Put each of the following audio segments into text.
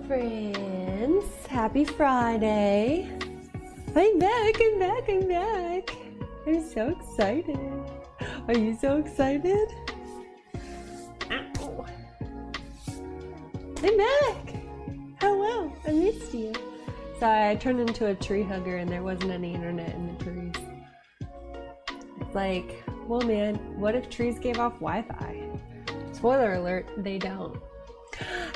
Friends, happy Friday. I'm back. I'm so excited. Are you so excited? Ow. I'm back. Hello, I missed you. Sorry, I turned into a tree hugger and there wasn't any internet in the trees. It's like, well man, what if trees gave off Wi-Fi? Spoiler alert, they don't.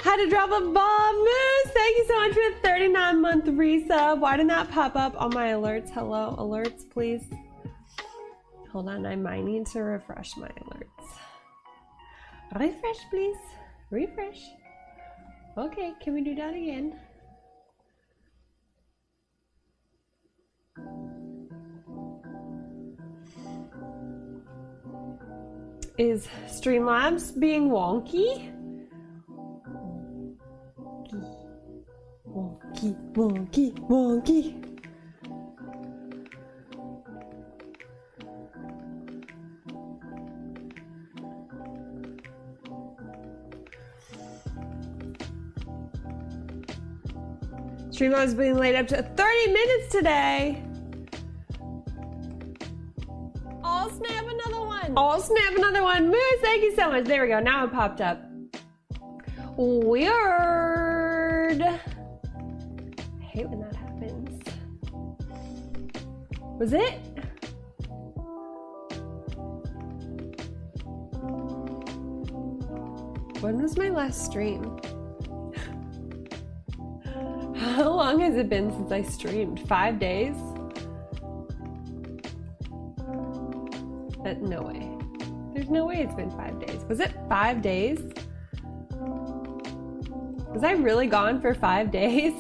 Had to drop a bomb. Moose, thank you so much for the 39-month resub. Why didn't that pop up on my alerts? Hello, alerts, please. Hold on, I might need to refresh my alerts. Refresh, please. Refresh. Okay, can we do that again? Is Streamlabs being wonky? Wonky. Streamlabs being laid up to 30 minutes today. I'll snap another one. Moose, thank you so much. There we go. Now it popped up. Weird. I hate when that happens. Was it? When was my last stream? How long has it been since I streamed? 5 days? No way. There's no way it's been 5 days. Was it 5 days? Was I really gone for 5 days?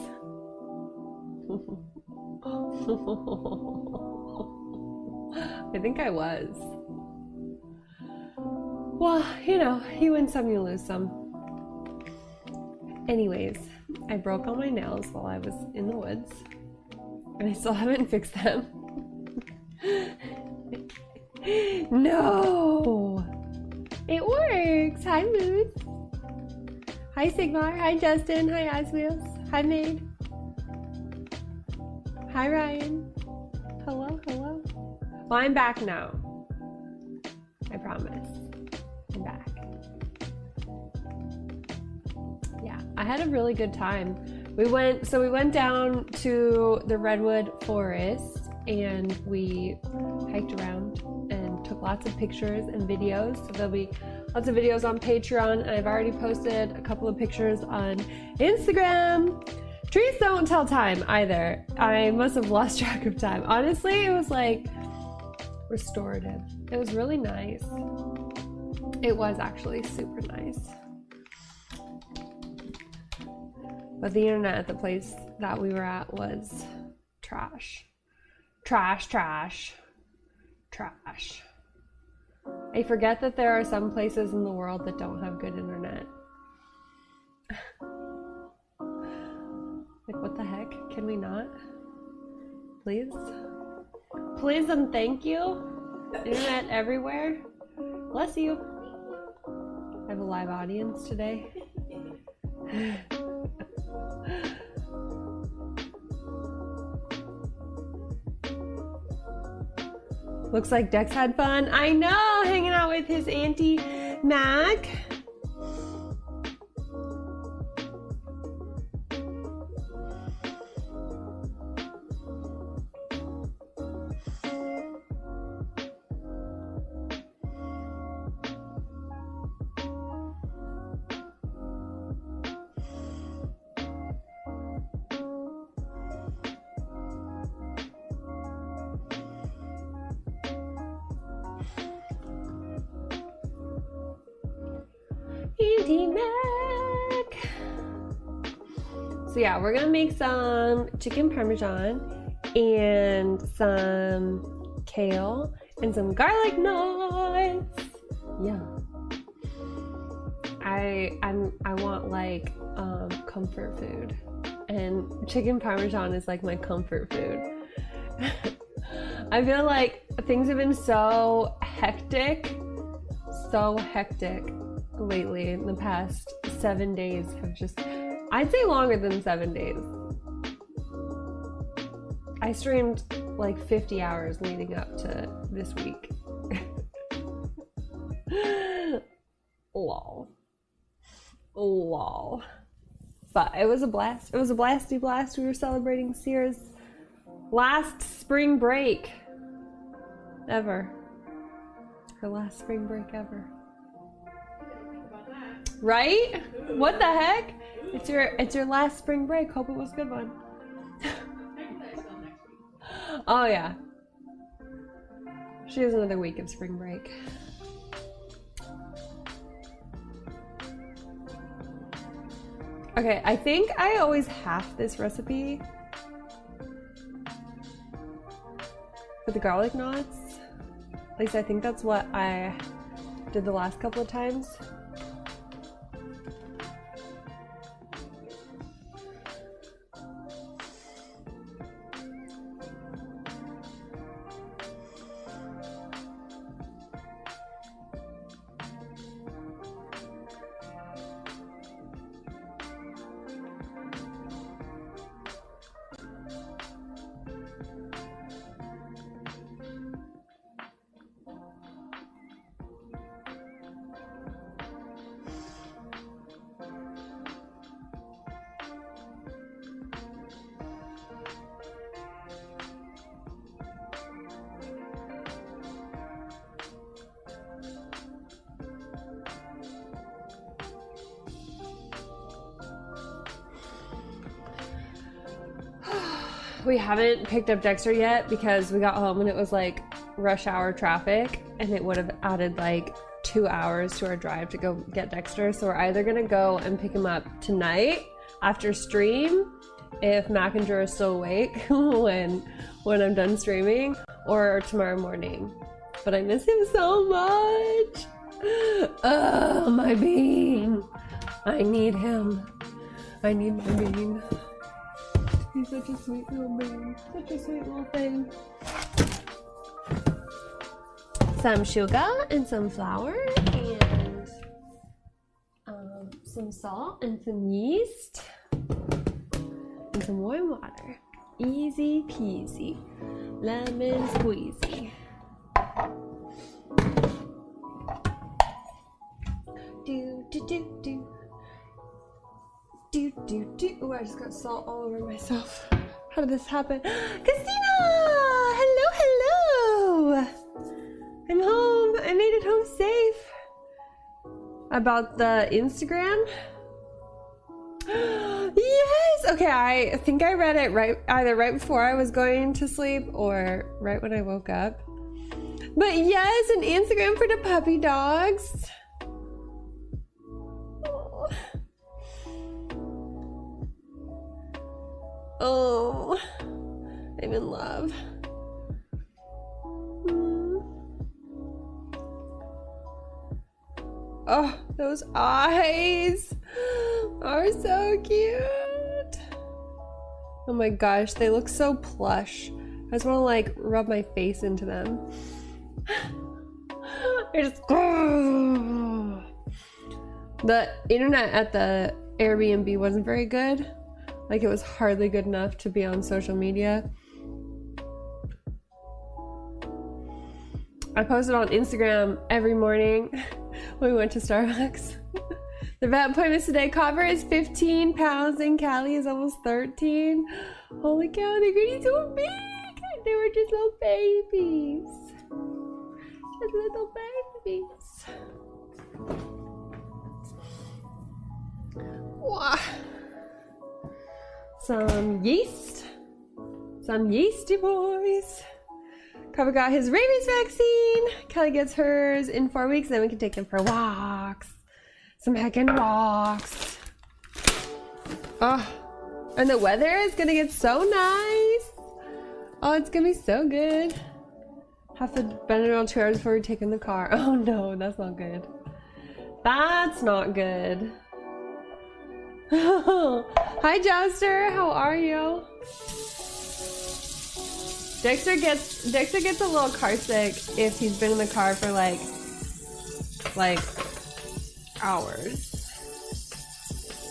I think I was. Well, you know, you win some, you lose some. Anyways, I broke all my nails while I was in the woods, and I still haven't fixed them. No! It works! Hi, Moose! Hi, Sigmar! Hi, Justin! Hi, Aswheels! Hi, Maid! Hi, Ryan! Hello, hello! Well, I'm back now. I promise. I'm back. Yeah, I had a really good time. We went down to the Redwood Forest and we hiked around and took lots of pictures and videos. So there'll be lots of videos on Patreon, and I've already posted a couple of pictures on Instagram. Trees don't tell time either. I must have lost track of time. Honestly, it was like restorative. It was really nice. It was actually super nice. But the internet at the place that we were at was trash. Trash, trash, trash. I forget that there are some places in the world that don't have good internet. Like, what the heck? Can we not? Please? Please and thank you. Internet everywhere. Bless you. I have a live audience today. Looks like Dex had fun. I know, hanging out with his Auntie Mac. Auntie Mac. So yeah, we're gonna make some chicken parmesan and some kale and some garlic knots. Yeah. I want like comfort food, and chicken parmesan is like my comfort food. I feel like things have been so hectic lately. In the past 7 days have just, I'd say longer than 7 days. I streamed like 50 hours leading up to this week. Lol. But it was a blast. It was a blasty blast. We were celebrating Sierra's last spring break ever. Her last spring break ever. Right? What the heck? It's your last spring break. Hope it was a good one. Oh yeah. She has another week of spring break. Okay, I think I always half this recipe for the garlic knots. At least I think that's what I did the last couple of times. We haven't picked up Dexter yet because we got home and it was like rush hour traffic, and it would have added like 2 hours to our drive to go get Dexter. So we're either gonna go and pick him up tonight after stream if Mac and Drew are still awake when I'm done streaming, or tomorrow morning. But I miss him so much. Oh, my bean. I need him. I need my bean. He's such a sweet little bean. Such a sweet little thing. Some sugar and some flour and some salt and some yeast and some warm water. Easy peasy. Lemon squeezy. Do do do do. Oh, I just got salt all over myself. How did this happen? Christina! Hello! I'm home. I made it home safe. About the Instagram? Yes! Okay, I think I read it either right before I was going to sleep or right when I woke up. But yes, an Instagram for the puppy dogs. Oh, I'm in love. Oh, those eyes are so cute. Oh my gosh, they look so plush. I just want to like rub my face into them. I just... The internet at the Airbnb wasn't very good. Like, it was hardly good enough to be on social media. I posted on Instagram every morning when we went to Starbucks. The vet appointments today. Copper is 15 pounds and Callie is almost 13. Holy cow, they're getting so big. They were just little babies. Just little babies. Wow. Some yeast. Some yeasty boys. Copper got his rabies vaccine. Kelly gets hers in 4 weeks. Then we can take him for walks. Some heckin' walks. Oh, and the weather is gonna get so nice. Oh, it's gonna be so good. Have to bend around 2 hours before we take in the car. Oh no, that's not good. That's not good. Hi, Jouster. How are you? Dexter gets a little car sick if he's been in the car for like hours.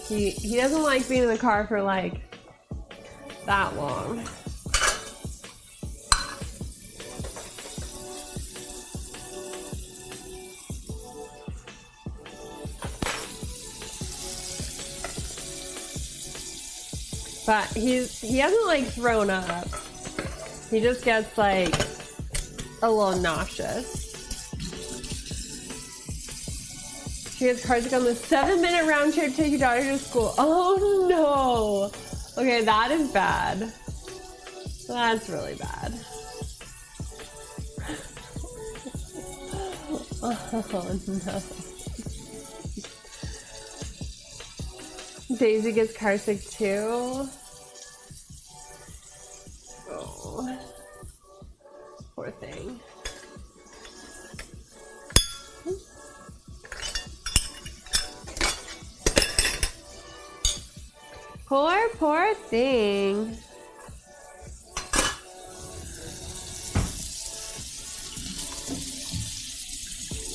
He doesn't like being in the car for like that long. But he hasn't like thrown up. He just gets like a little nauseous. She gets car sick on the 7-minute round trip to take your daughter to school. Oh no. Okay, that is bad. That's really bad. Oh no. Daisy gets car sick too. Oh, poor thing. Poor thing.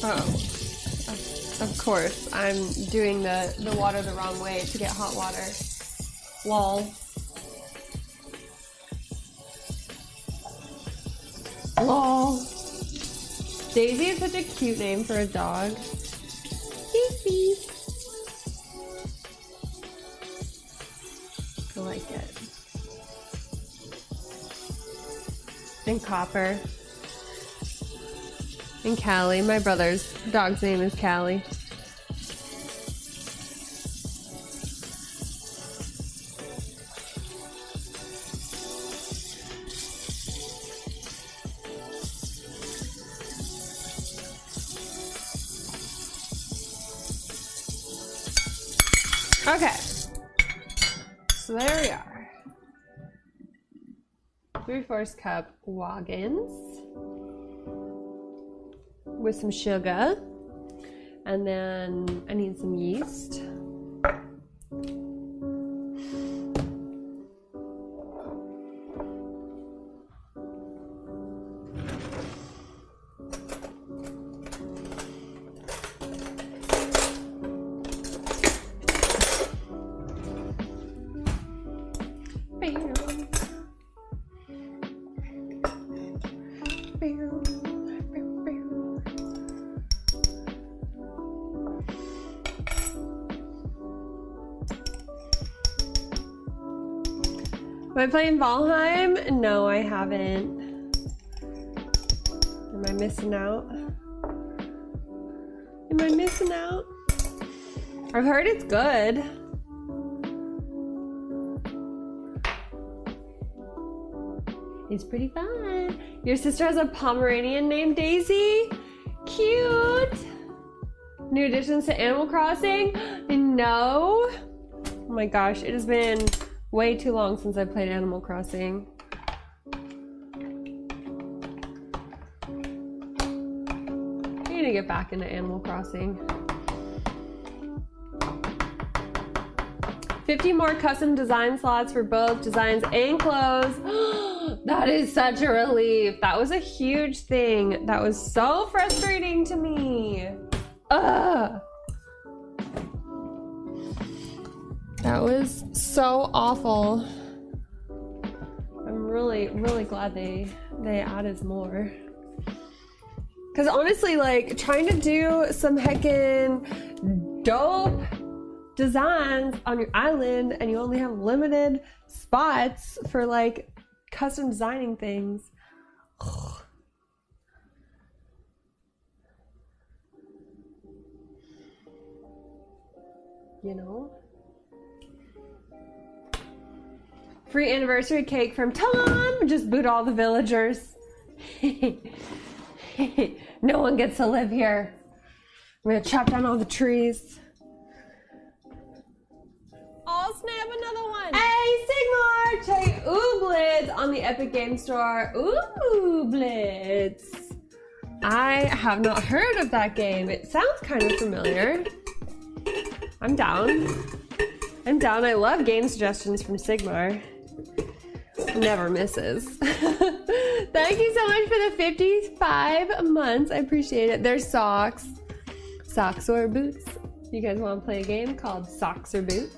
Oh, of course, I'm doing the water the wrong way to get hot water. Lol. Lol. Daisy is such a cute name for a dog. Daisy. I like it. And Copper. And Callie. My brother's dog's name is Callie. Okay. So there we are. 3/4 cup Waggins with some sugar, and then I need some yeast. Am I playing Valheim? No, I haven't. Am I missing out? Am I missing out? I've heard it's good. It's pretty fun. Your sister has a Pomeranian named Daisy? Cute! New additions to Animal Crossing? No. Oh my gosh, it has been way too long since I played Animal Crossing. I need to get back into Animal Crossing. 50 more custom design slots for both designs and clothes. That is such a relief. That was a huge thing. That was so frustrating to me. Ugh. That was so awful. I'm really, really glad they added more. Because honestly, like, trying to do some heckin' dope designs on your island and you only have limited spots for, like, custom designing things. You know? Free anniversary cake from Tom! Just boot all the villagers. No one gets to live here. I'm gonna chop down all the trees. Oh snap, another one! Hey Sigmar! Check Ooblitz on the Epic Game Store. Ooblitz! I have not heard of that game. It sounds kind of familiar. I'm down. I'm down. I love game suggestions from Sigmar. Never misses. Thank you so much for the 55 months. I appreciate it. There's socks. Socks or boots. You guys want to play a game called Socks or Boots?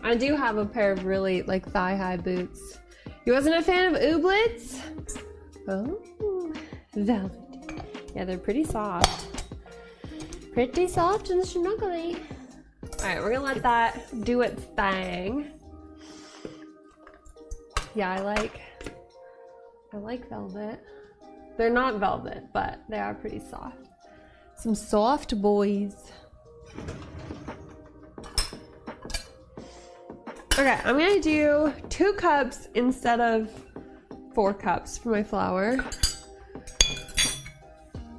I do have a pair of really, like, thigh-high boots. You wasn't a fan of Ooblitz? Oh, velvet. Yeah, they're pretty soft. Pretty soft and snuggly. Alright, we're gonna let that do its thing. Yeah, I like velvet. They're not velvet, but they are pretty soft. Some soft boys. Okay, I'm gonna do 2 cups instead of 4 cups for my flour.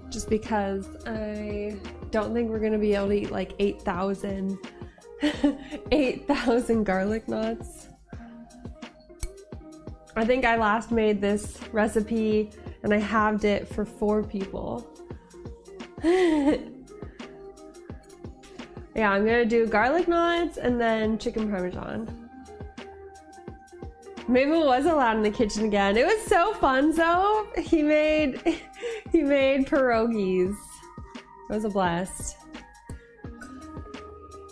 Just because I don't think we're gonna be able to eat like 8,000 garlic knots. I think I last made this recipe and I halved it for 4 people. Yeah, I'm gonna do garlic knots and then chicken parmesan. Mabel was allowed in the kitchen again. It was so fun, though. He made pierogies. It was a blast.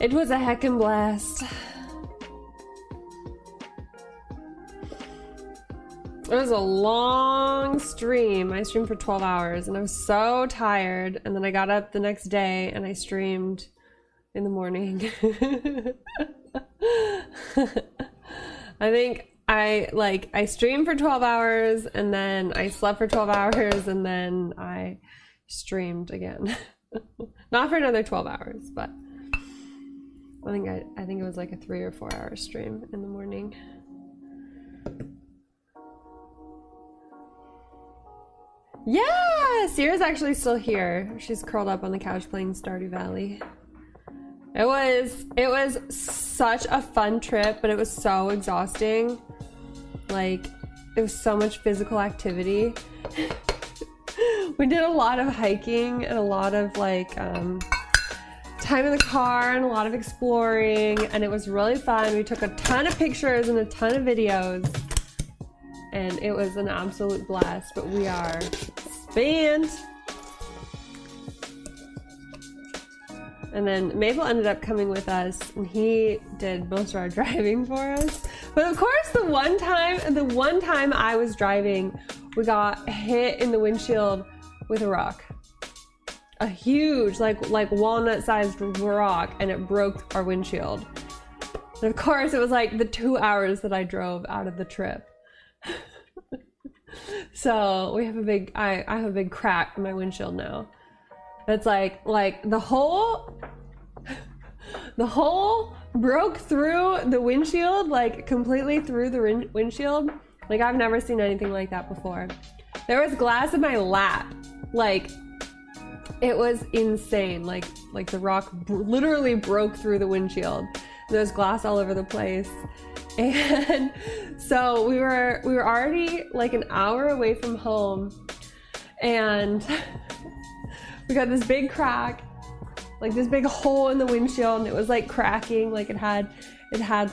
It was a heckin' blast. It was a long stream. I streamed for 12 hours and I was so tired. And then I got up the next day and I streamed in the morning. I think I streamed for 12 hours and then I slept for 12 hours and then I streamed again. Not for another 12 hours, but I think it was like a 3 or 4 hour stream in the morning. Yeah, Sierra's actually still here. She's curled up on the couch playing Stardew Valley. It was such a fun trip, but it was so exhausting. Like, it was so much physical activity. We did a lot of hiking and a lot of like time in the car and a lot of exploring, and it was really fun. We took a ton of pictures and a ton of videos, and it was an absolute blast, but we are spent. And then Mabel ended up coming with us and he did most of our driving for us. But of course the one time I was driving, we got hit in the windshield with a rock. A huge, like walnut-sized rock, and it broke our windshield. And of course it was like the 2 hours that I drove out of the trip. So we have I have a big crack in my windshield now. That's like the hole broke through the windshield, like completely through the windshield. Like, I've never seen anything like that before. There was glass in my lap. Like, it was insane. Like the rock literally broke through the windshield. There's glass all over the place. And so we were already like an hour away from home, and we got this big crack, like this big hole in the windshield, and it was like cracking, like it had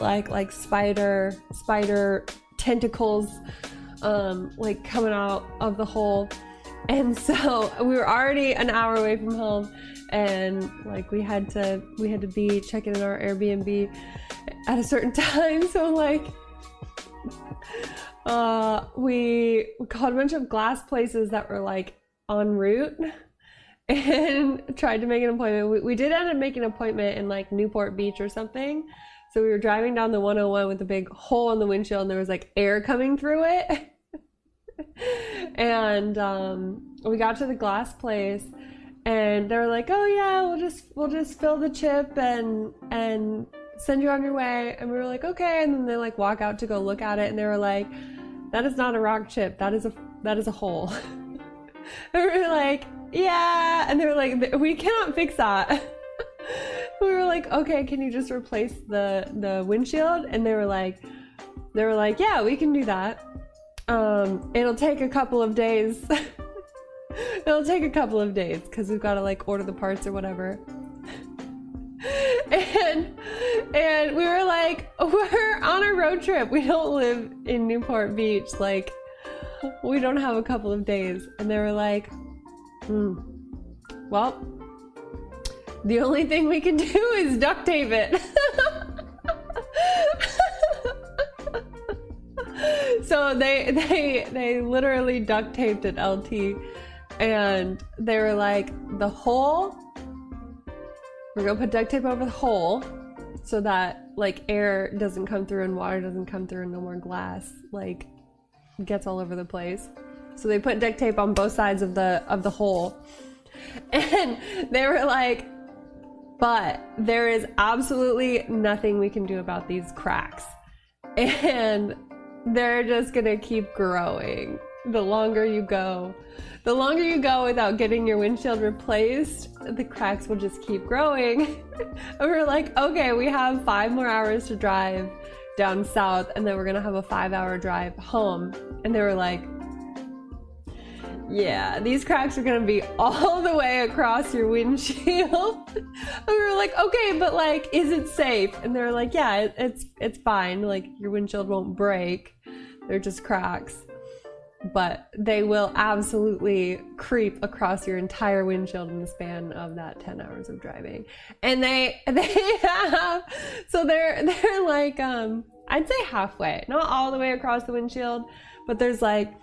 like spider tentacles like coming out of the hole. And so we were already an hour away from home, and like we had to be checking in our Airbnb at a certain time. So like we called a bunch of glass places that were like en route and tried to make an appointment. We did end up making an appointment in like Newport Beach or something. So we were driving down the 101 with a big hole in the windshield, and there was like air coming through it. And we got to the glass place, and they were like, "Oh yeah, we'll just fill the chip and send you on your way." And we were like, "Okay." And then they like walk out to go look at it, and they were like, "That is not a rock chip. That is a hole." And we were like, "Yeah." And they were like, "We cannot fix that." We were like, "Okay, can you just replace the windshield?" And they were like, "Yeah, we can do that. It'll take a couple of days." It'll take a couple of days because we've got to like order the parts or whatever. And we were like, we're on a road trip. We don't live in Newport Beach. Like, we don't have a couple of days. And they were like, well, the only thing we can do is duct tape it. So they literally duct taped it, LT, and they were like, the hole, we're gonna put duct tape over the hole so that like air doesn't come through and water doesn't come through and no more glass like gets all over the place. So they put duct tape on both sides of the hole, and they were like, but there is absolutely nothing we can do about these cracks, and they're just gonna keep growing. The longer you go without getting your windshield replaced, the cracks will just keep growing. And we're like, okay, we have 5 more hours to drive down south, and then we're gonna have a 5-hour drive home. And they were like, yeah, these cracks are gonna be all the way across your windshield. And we were like, okay, but like, is it safe? And they were like, yeah, it's fine. Like, your windshield won't break. They're just cracks. But they will absolutely creep across your entire windshield in the span of that 10 hours of driving. And they have, so they're like, I'd say halfway, not all the way across the windshield, but there's like,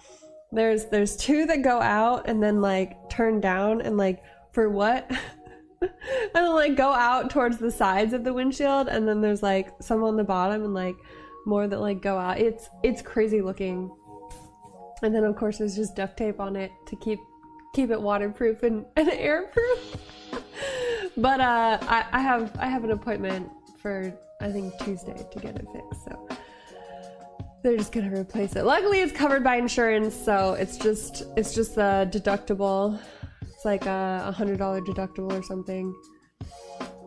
there's 2 that go out and then like turn down and like, for what? And then like go out towards the sides of the windshield, and then there's like some on the bottom and like more that like go out. It's crazy looking. And then of course there's just duct tape on it to keep it waterproof and airproof. But I have an appointment for, I think, Tuesday to get it fixed. So they're just gonna replace it. Luckily it's covered by insurance, so it's just a deductible. It's like a $100 deductible or something.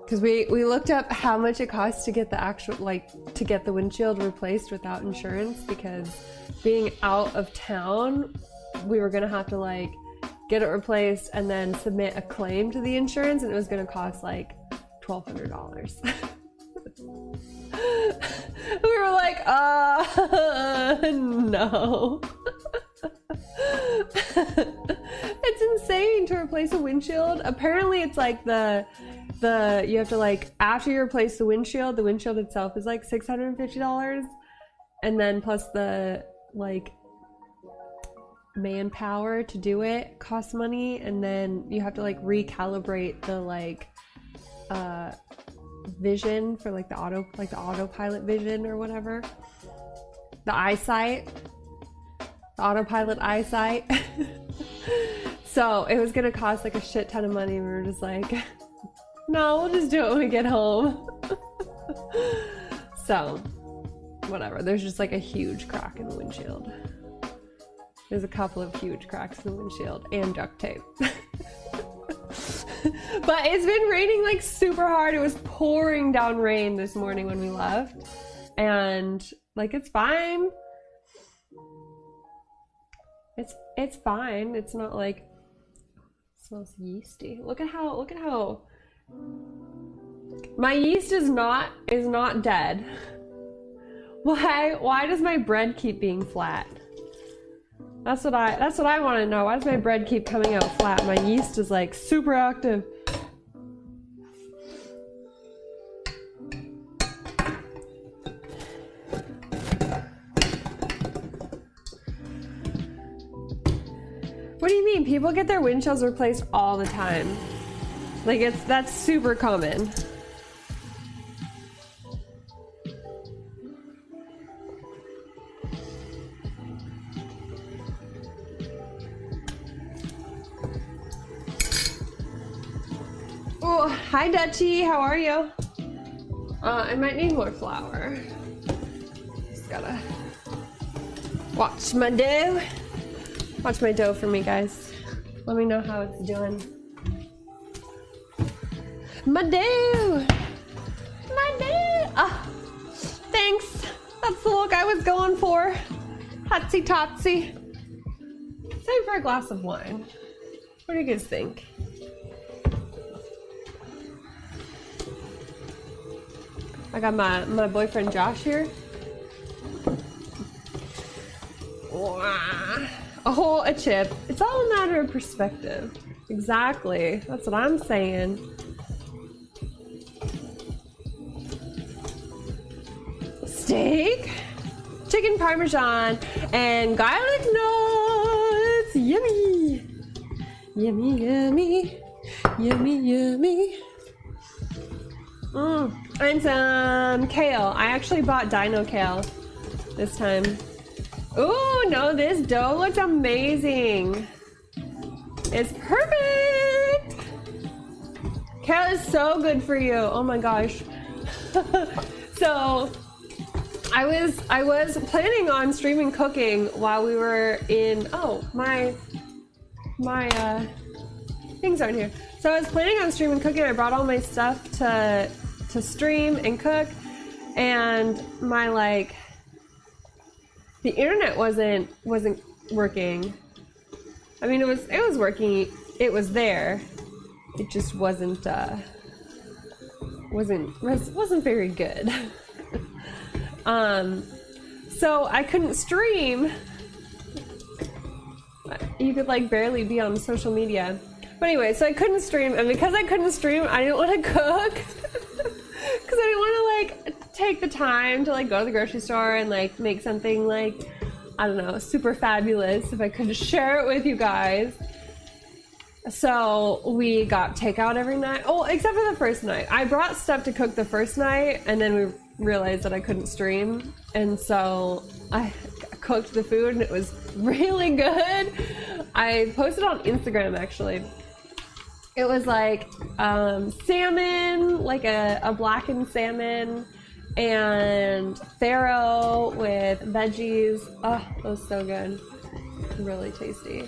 Because we looked up how much it costs to get the actual, like, to get the windshield replaced without insurance, because being out of town, we were gonna have to like get it replaced and then submit a claim to the insurance, and it was gonna cost like $1,200. We were like, no. It's insane to replace a windshield. Apparently it's like you have to, like, after you replace the windshield itself is like $650, and then plus the like manpower to do it costs money, and then you have to like recalibrate the like vision for like the autopilot vision or whatever, the autopilot eyesight. So it was gonna cost like a shit ton of money, and we were just like, no, we'll just do it when we get home. So whatever, there's just like a huge crack in the windshield. There's a couple of huge cracks in the windshield and duct tape. But it's been raining like super hard. It was pouring down rain this morning when we left, and like it's fine. It's fine. It's not like, it smells yeasty. Look at how My yeast is not dead. Why does my bread keep being flat? That's what I want to know. Why does my bread keep coming out flat? My yeast is like super active. What do you mean? People get their windshields replaced all the time. Like that's super common. Oh, hi Dutchie, how are you? I might need more flour. Just gotta watch my dough. Watch my dough for me, guys. Let me know how it's doing. My dough! My dough! Oh, thanks. That's the look I was going for. Hotsy totsy. Save for a glass of wine. What do you guys think? I got my boyfriend Josh here. A chip. It's all a matter of perspective. Exactly. That's what I'm saying. Steak, chicken parmesan, and garlic nuts. Yummy. Yummy, yummy. Yummy, yummy. And some kale. I actually bought dino kale this time. Oh no, this dough looks amazing. It's perfect. Kale is so good for you. Oh my gosh. So I was planning on streaming cooking while we were in, oh, my things aren't here. So I was planning on streaming cooking. I brought all my stuff to stream and cook, and my the internet wasn't working. I mean, it was working. It was there. It just wasn't very good. So I couldn't stream. You could barely be on social media. But anyway, so I couldn't stream, and because I couldn't stream, I didn't want to cook. Because I didn't want to take the time to go to the grocery store and make something I don't know, super fabulous if I could just share it with you guys. So we got takeout every night. Oh, except for the first night. I brought stuff to cook the first night, and then we realized that I couldn't stream, and so I cooked the food, and it was really good. I posted on Instagram actually. It was salmon, a blackened salmon, and farro with veggies. Oh, it was so good. Really tasty.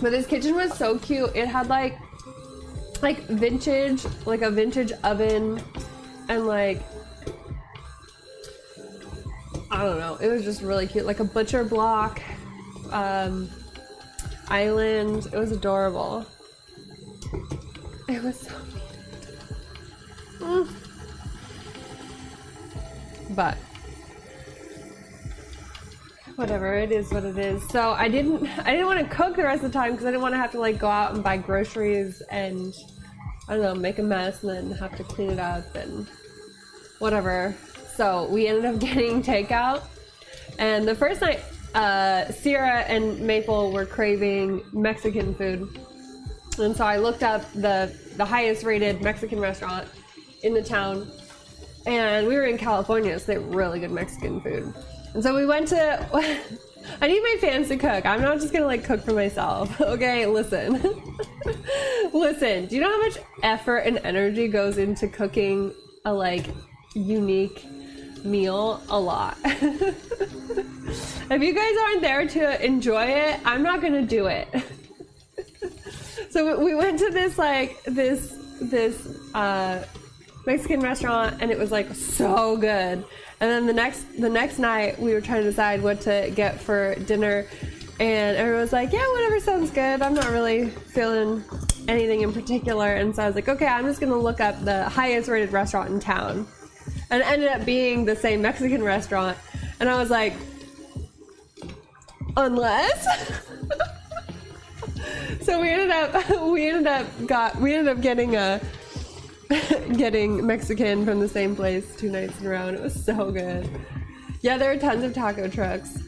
But this kitchen was so cute. It had vintage, a vintage oven, and I don't know, it was just really cute. A butcher block, island. It was adorable. It was so cute. But whatever, it is what it is. So I didn't want to cook the rest of the time because I didn't want to have to go out and buy groceries and I don't know, make a mess and then have to clean it up and whatever. So we ended up getting takeout, and the first night Sierra and Maple were craving Mexican food, and so I looked up the highest rated Mexican restaurant in the town, and we were in California, so they have really good Mexican food. And so we went to I need my fans to cook. I'm not just gonna cook for myself. Okay, listen. Listen, do you know how much effort and energy goes into cooking a unique meal? A lot. If you guys aren't there to enjoy it, I'm not gonna do it. So we went to this Mexican restaurant, and it was so good. And then the next night we were trying to decide what to get for dinner, And everyone was like, yeah, whatever sounds good. I'm not really feeling anything in particular. And so I was like, okay, I'm just going to look up the highest rated restaurant in town. And it ended up being the same Mexican restaurant. And I was like, unless? So we ended up getting Mexican from the same place 2 nights in a row, and it was so good. Yeah, there were tons of taco trucks.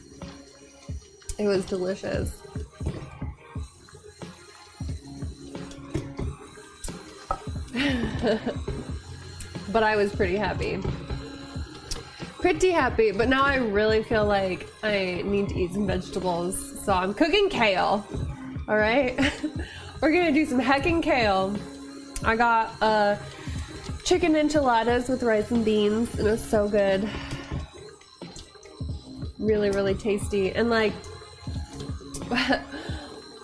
It was delicious. But I was pretty happy. Pretty happy, but now I really feel like I need to eat some vegetables, so I'm cooking kale. All right, we're gonna do some heckin' kale. I got chicken enchiladas with rice and beans, and it was so good. Really, really tasty. And like,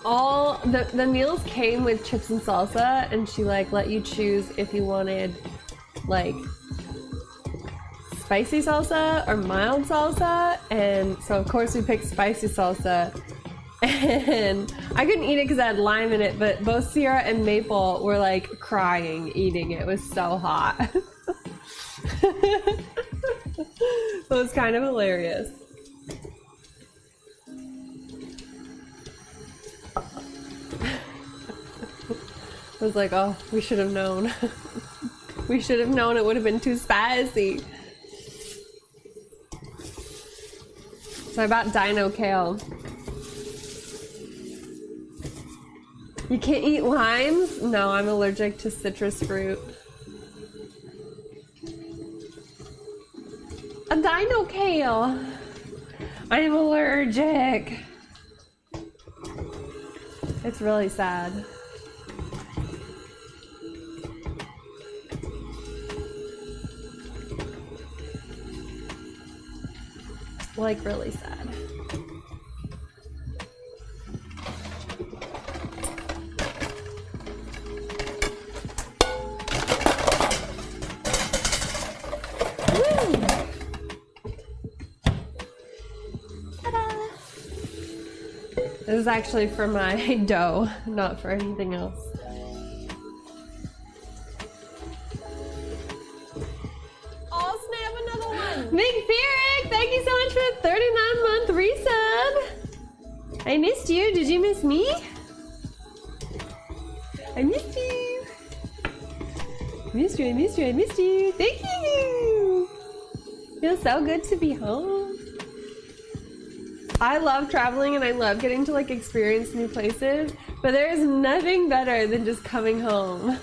all the meals came with chips and salsa, and she like let you choose if you wanted like spicy salsa or mild salsa. And so of course we picked spicy salsa. And I couldn't eat it because I had lime in it, but both Sierra and Maple were like crying eating it. It was so hot. It was kind of hilarious. I was like, oh, we should have known. We should have known it would have been too spicy. So I bought Dino Kale. You can't eat limes? No, I'm allergic to citrus fruit. A Dino Kale. I'm allergic. It's really sad. Like, really sad. This is actually for my dough, not for anything else. Oh snap, another one! Big Ferric, thank you so much for the 39-month resub! I missed you, did you miss me? I missed you! I missed you, I missed you, I missed you! Thank you! Feels so good to be home. I love traveling and I love getting to like experience new places, but there is nothing better than just coming home.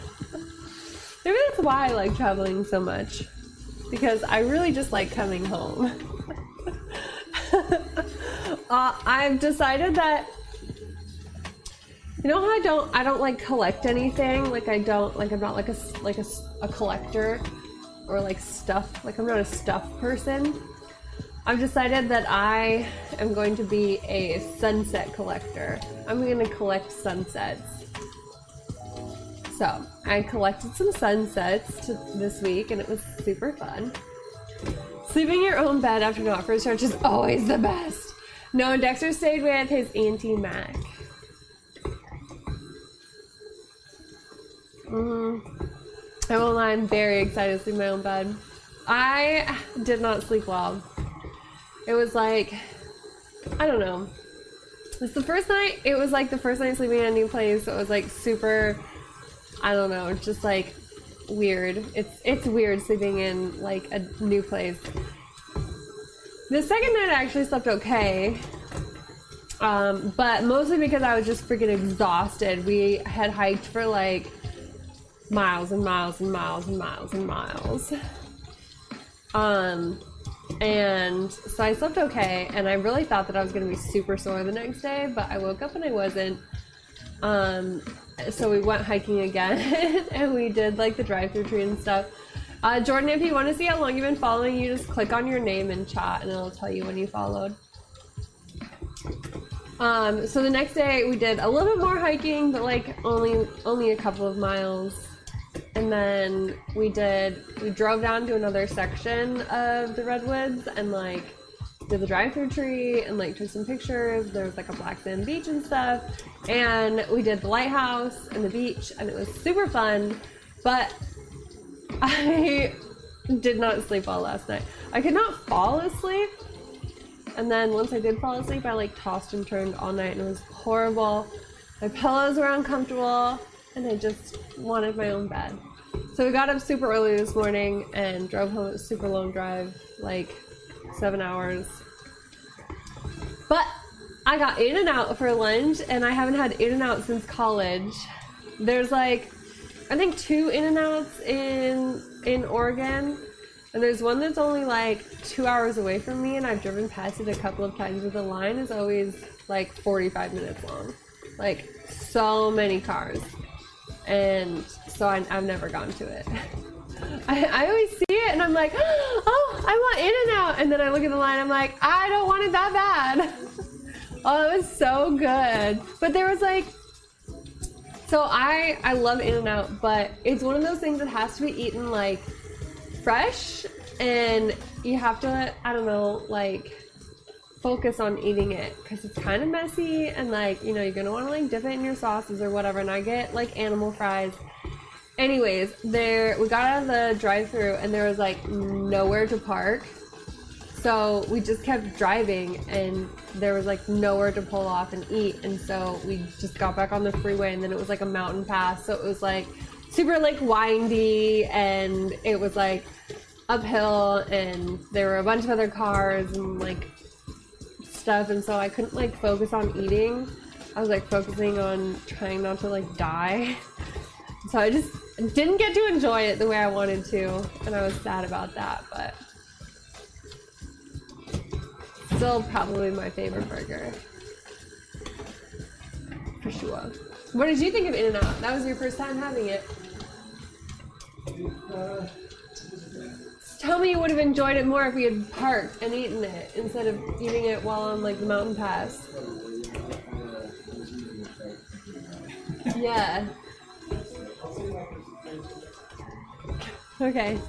Maybe that's why I like traveling so much, because I really just like coming home. I've decided that, you know how I don't like collect anything, like I'm not like a collector or like stuff, like I'm not a stuff person. I've decided that I am going to be a sunset collector. I'm going to collect sunsets. So I collected some sunsets this week and it was super fun. Sleeping in your own bed after not first church is always the best. No, Dexter stayed with his Auntie Mac. I won't lie, I'm very excited to sleep in my own bed. I did not sleep well. It was like, I don't know. It's the first night, it was like the first night sleeping in a new place. So it was like super, I don't know, just like weird. It's weird sleeping in like a new place. The second night I actually slept okay. But mostly because I was just freaking exhausted. We had hiked for like miles and miles and miles and miles and miles. And so I slept okay, and I really thought that I was going to be super sore the next day, but I woke up and I wasn't. So we went hiking again, and we did like the drive-through tree and stuff. Jordan, if you want to see how long you've been following, you just click on your name in chat, and it'll tell you when you followed. So the next day we did a little bit more hiking, but like only a couple of miles. And then we drove down to another section of the redwoods, and like did the drive-through tree and like took some pictures. There was like a black sand beach and stuff, and we did the lighthouse and the beach, and it was super fun. But I did not sleep well last night. I could not fall asleep, and then once I did fall asleep, I like tossed and turned all night, and it was horrible. My pillows were uncomfortable, and I just wanted my own bed. So we got up super early this morning and drove home. It was a super long drive, like 7 hours. But I got In-N-Out for lunch, and I haven't had In-N-Out since college. There's like, I think 2 In-N-Outs in Oregon, and there's one that's only like 2 hours away from me, and I've driven past it a couple of times, but the line is always like 45 minutes long. Like, so many cars. And so I've never gone to it. I always see it and I'm like, oh, I want In-N-Out. And then I look at the line, I'm like, I don't want it that bad. Oh, it was so good. But there was like, so I love In-N-Out, but it's one of those things that has to be eaten like fresh, and you have to, I don't know, like focus on eating it because it's kind of messy, and like, you know, you're gonna want to like dip it in your sauces or whatever, and I get like animal fries. Anyways, we got out of the drive-thru and there was like nowhere to park, so we just kept driving and there was like nowhere to pull off and eat, and so we just got back on the freeway, and then it was like a mountain pass, so it was like super like windy, and it was like uphill, and there were a bunch of other cars and like stuff, and so I couldn't like focus on eating. I was like focusing on trying not to like die. So I just didn't get to enjoy it the way I wanted to, and I was sad about that, but still probably my favorite burger. For sure. What did you think of In-N-Out? That was your first time having it. Tell me you would have enjoyed it more if we had parked and eaten it instead of eating it while on like the mountain pass. Yeah. Okay.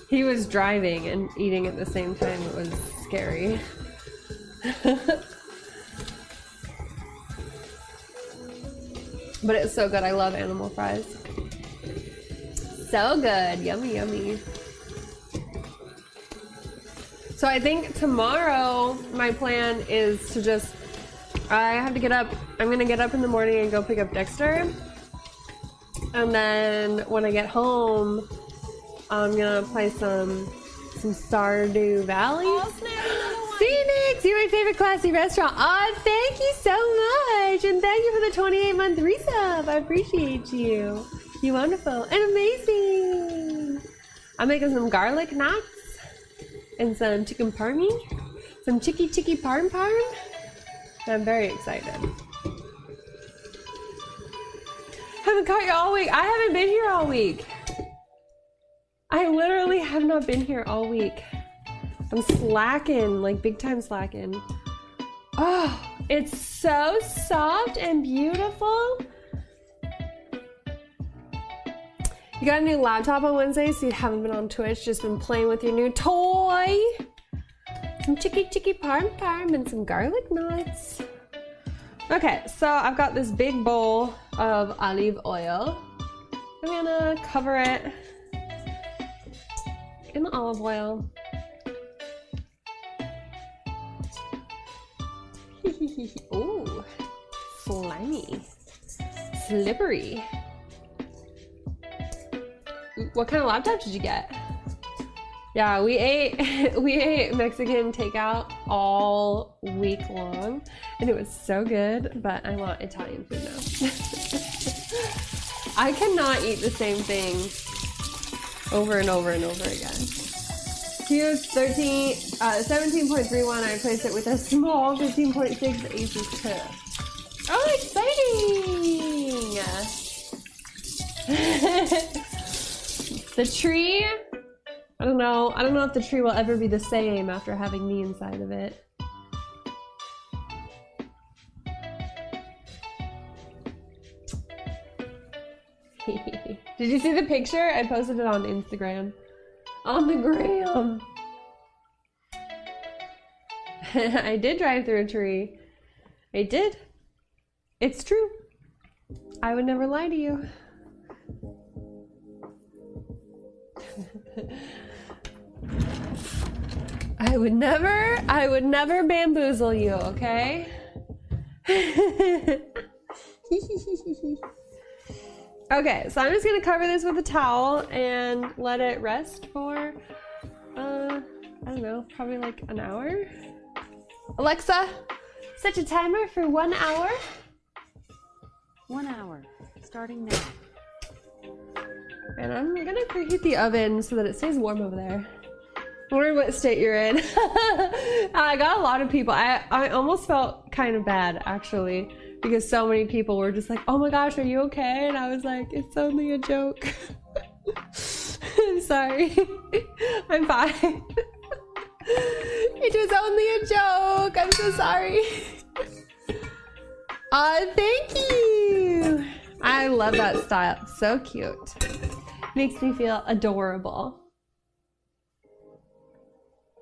He was driving and eating at the same time. It was scary. But it's so good. I love animal fries. So good. Yummy, yummy. So I think tomorrow my plan is to just, I have to get up. I'm going to get up in the morning and go pick up Dexter. And then when I get home, I'm going to play some Stardew Valley. Oh, Phoenix, you're my favorite classy restaurant. Oh, thank you so much. And thank you for the 28-month resub. I appreciate you. You're wonderful and amazing. I'm making some garlic knots and some chicken parmy. Some chicky parm. I'm very excited. Haven't caught you all week. I haven't been here all week. I literally have not been here all week. I'm slacking, like big time slacking. Oh, it's so soft and beautiful. You got a new laptop on Wednesday, so you haven't been on Twitch, just been playing with your new toy. Some chicky parm and some garlic nuts. Okay, so I've got this big bowl of olive oil. I'm gonna cover it in the olive oil. Ooh, slimy, slippery. What kind of laptop did you get? Yeah, we ate Mexican takeout all week long, and it was so good, but I want Italian food now. I cannot eat the same thing over and over and over again. Here's 17.31. I replaced it with a small 15.6 Asus TUF. Oh, exciting! The tree, I don't know if the tree will ever be the same after having me inside of it. Did you see the picture? I posted it on Instagram. On the gram. I did drive through a tree. I did. It's true. I would never lie to you. I would never bamboozle you, okay? Okay, so I'm just gonna cover this with a towel and let it rest for, I don't know, probably like an hour. Alexa, set a timer for 1 hour. 1 hour, starting now. And I'm gonna preheat the oven so that it stays warm over there. I wonder what state you're in. I got a lot of people. I almost felt kind of bad, actually, because so many people were just like, oh my gosh, are you okay? And I was like, it's only a joke. I'm sorry. I'm fine. It was only a joke. I'm so sorry. Thank you. I love that style. It's so cute. Makes me feel adorable.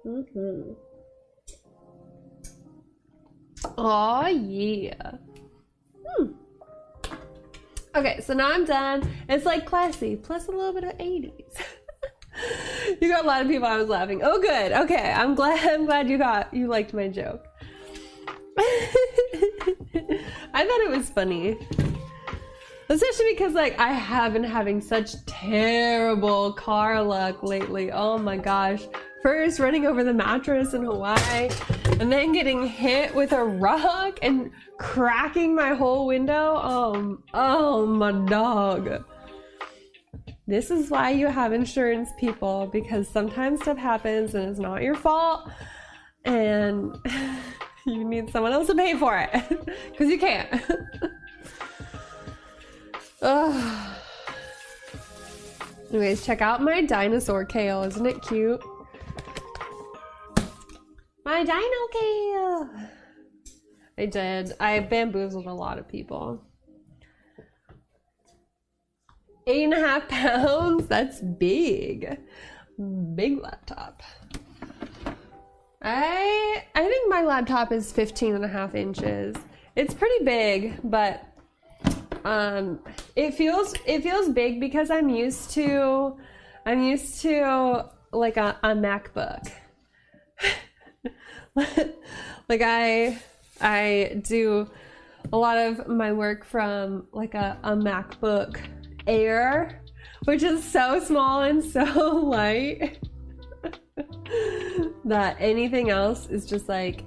Mm-hmm. Oh yeah. Okay, so now I'm done. It's like classy, plus a little bit of 80s. You got a lot of people. I was laughing. Oh, good. Okay, I'm glad you liked my joke. I thought it was funny. Especially because, like, I have been having such terrible car luck lately. Oh my gosh. First, running over the mattress in Hawaii, and then getting hit with a rock and cracking my whole window. Oh my dog. This is why you have insurance, people, because sometimes stuff happens and it's not your fault, and you need someone else to pay for it, because you can't. Anyways, check out my dinosaur kale. Isn't it cute? My dino kale. I did. I bamboozled a lot of people. 8.5 pounds? That's big. Big laptop. I think my laptop is 15.5 inches. It's pretty big, but it feels big because I'm used to like a MacBook. Like I do a lot of my work from like a MacBook Air, which is so small and so light that anything else is just like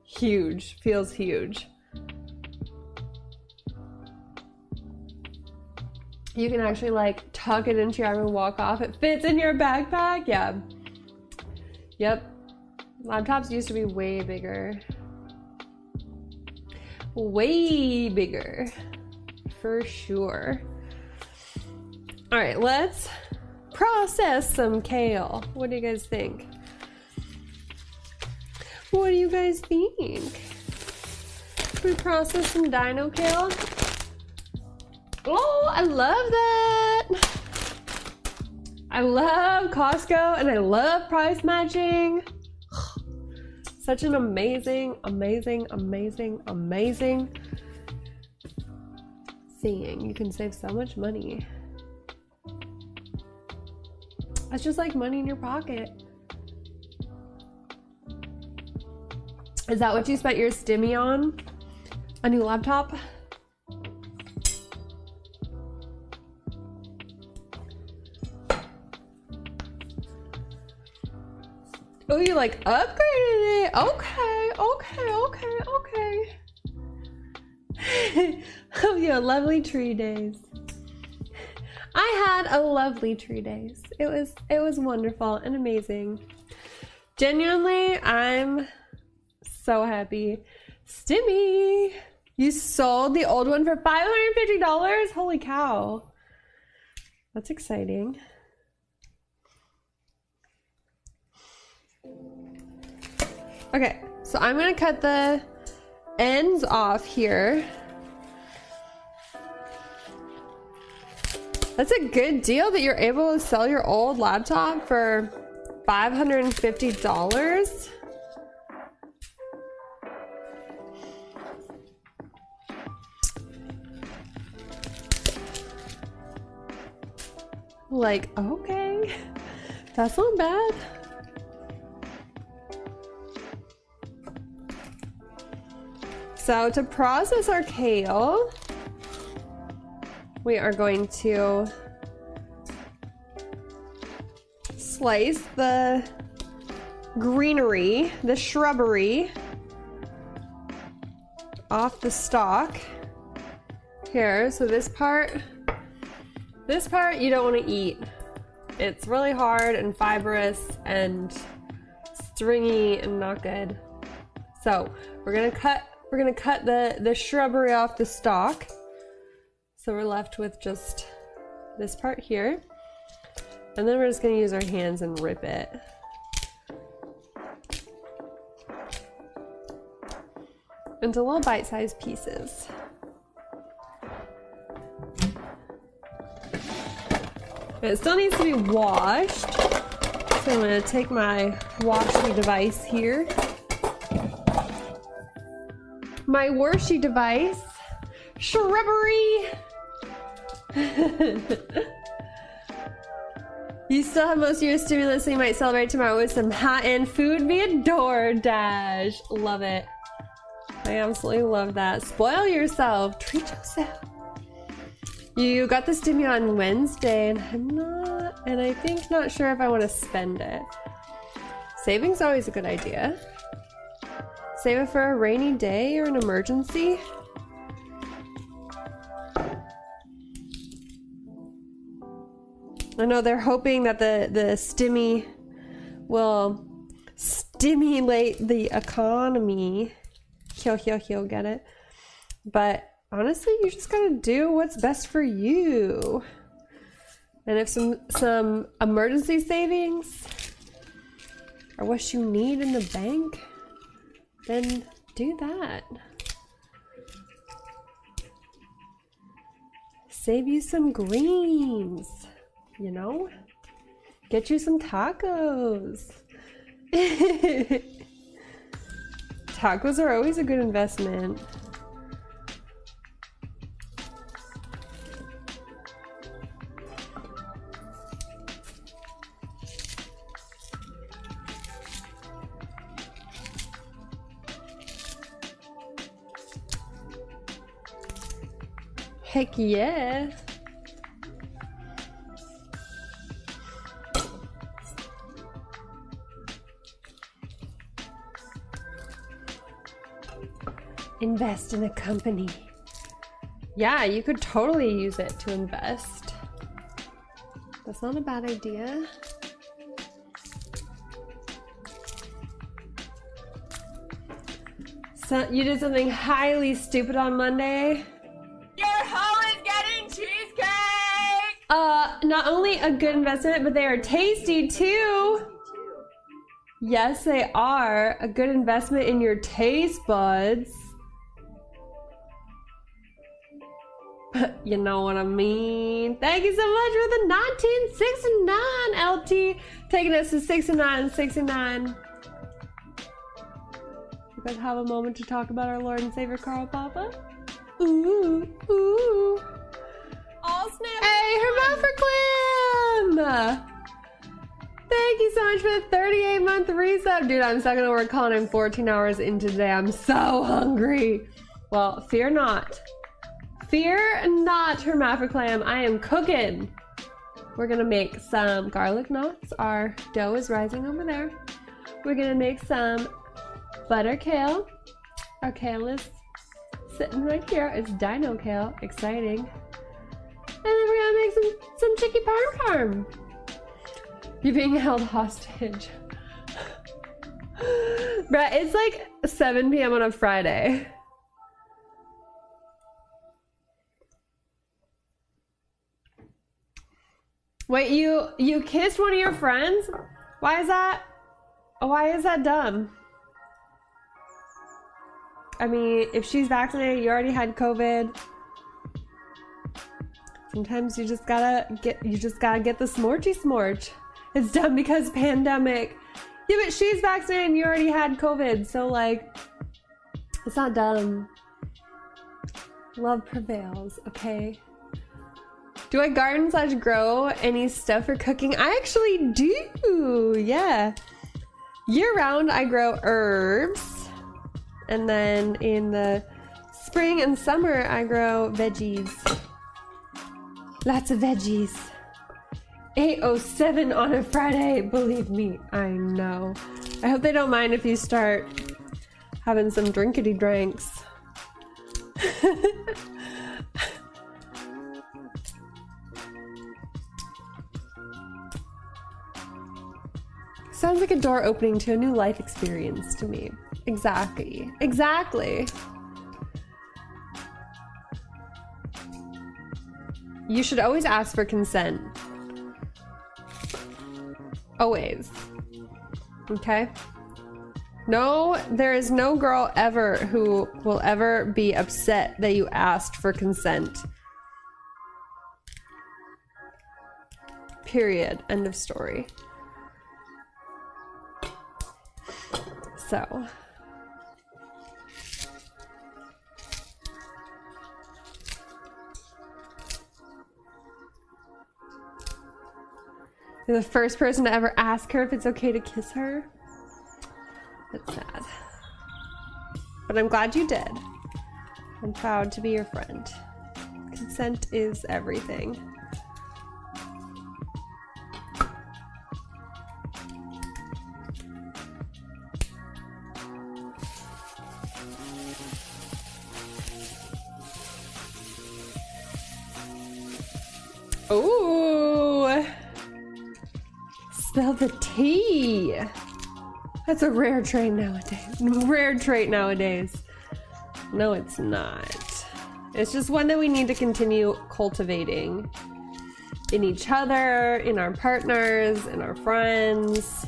huge, feels huge. You can actually like tuck it into your arm and walk off. It fits in your backpack. Yeah. Yep. Laptops used to be way bigger. Way bigger. For sure. Alright, let's process some kale. What do you guys think? What do you guys think? Should we process some dino kale? Oh, I love that! I love Costco and I love price matching. Such an amazing thing. You can save so much money. It's just like money in your pocket. Is that what you spent your stimmy on? A new laptop? Oh, you like upgraded it. Okay. Oh, yeah, lovely tree days. I had a lovely tree days. It was wonderful and amazing. Genuinely, I'm so happy. Stimmy, you sold the old one for $550? Holy cow. That's exciting. Okay, so I'm gonna cut the ends off here. That's a good deal that you're able to sell your old laptop for $550. Like, okay, that's not bad. So to process our kale, we are going to slice the greenery, the shrubbery, off the stalk here. So this part you don't want to eat. It's really hard and fibrous and stringy and not good. So we're gonna cut the shrubbery off the stalk. So we're left with just this part here. And then we're just gonna use our hands and rip it. Into little bite-sized pieces. It still needs to be washed. So I'm gonna take my washy device here. My warshy device. Shrubbery! You still have most of your stimulus, so you might celebrate tomorrow with some high-end food via DoorDash. Love it. I absolutely love that. Spoil yourself. Treat yourself. You got this to me on Wednesday, and I think not sure if I want to spend it. Saving's always a good idea. Save it for a rainy day or an emergency. I know they're hoping that the stimmy will stimulate the economy. He'll get it. But honestly, you just gotta do what's best for you. And if some emergency savings are what you need in the bank, then do that. Save you some greens, you know? Get you some tacos. Tacos are always a good investment. Heck yeah. Invest in a company. Yeah, you could totally use it to invest. That's not a bad idea. So you did something highly stupid on Monday. Your hoe is getting cheesecake! Not only a good investment, but they are tasty too. Yes, they are. A good investment in your taste buds. You know what I mean. Thank you so much for the 1969 LT. Taking us to 69. You guys have a moment to talk about our Lord and Savior Carl Papa? Ooh, ooh. All snap. Hey, Hermaphrodite! Thank you so much for the 38-month resub. Dude, I'm stuck gonna work calling in 14 hours into today. I'm so hungry. Well, fear not. Fear not, Hermaphrodite. I am cooking. We're gonna make some garlic knots. Our dough is rising over there. We're gonna make some butter kale. Our kale is sitting right here. It's dino kale. Exciting. And then we're gonna make some chicky parm. You're being held hostage. Brett, it's like 7 p.m. on a Friday. Wait, you kissed one of your friends? Why is that dumb? I mean, if she's vaccinated, you already had COVID. Sometimes you just gotta get the smorgy smorch. It's done because pandemic. Yeah, but she's vaccinated and you already had COVID, so like, it's not dumb. Love prevails, okay? Do I garden / grow any stuff for cooking? I actually do, yeah. Year round, I grow herbs. And then in the spring and summer, I grow veggies. Lots of veggies. 8:07 on a Friday, believe me, I know. I hope they don't mind if you start having some drinkity drinks. Sounds like a door opening to a new life experience to me. Exactly. Exactly. You should always ask for consent. Always. Okay? No, there is no girl ever who will ever be upset that you asked for consent. Period. End of story. So. You're the first person to ever ask her if it's okay to kiss her. That's sad. But I'm glad you did. I'm proud to be your friend. Consent is everything. Ooh. Spill the tea. That's a rare trait nowadays. No, it's not. It's just one that we need to continue cultivating in each other, in our partners, in our friends,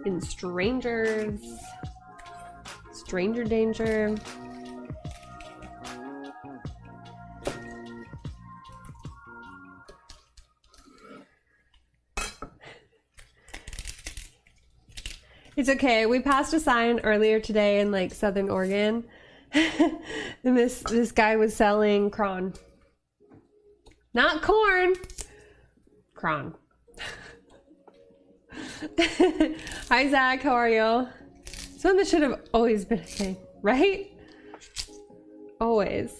in strangers. Stranger danger. It's okay. We passed a sign earlier today in like Southern Oregon, and this guy was selling cron, not corn, cron. Hi Zach, how are you? Something that should have always been a thing, right? Always.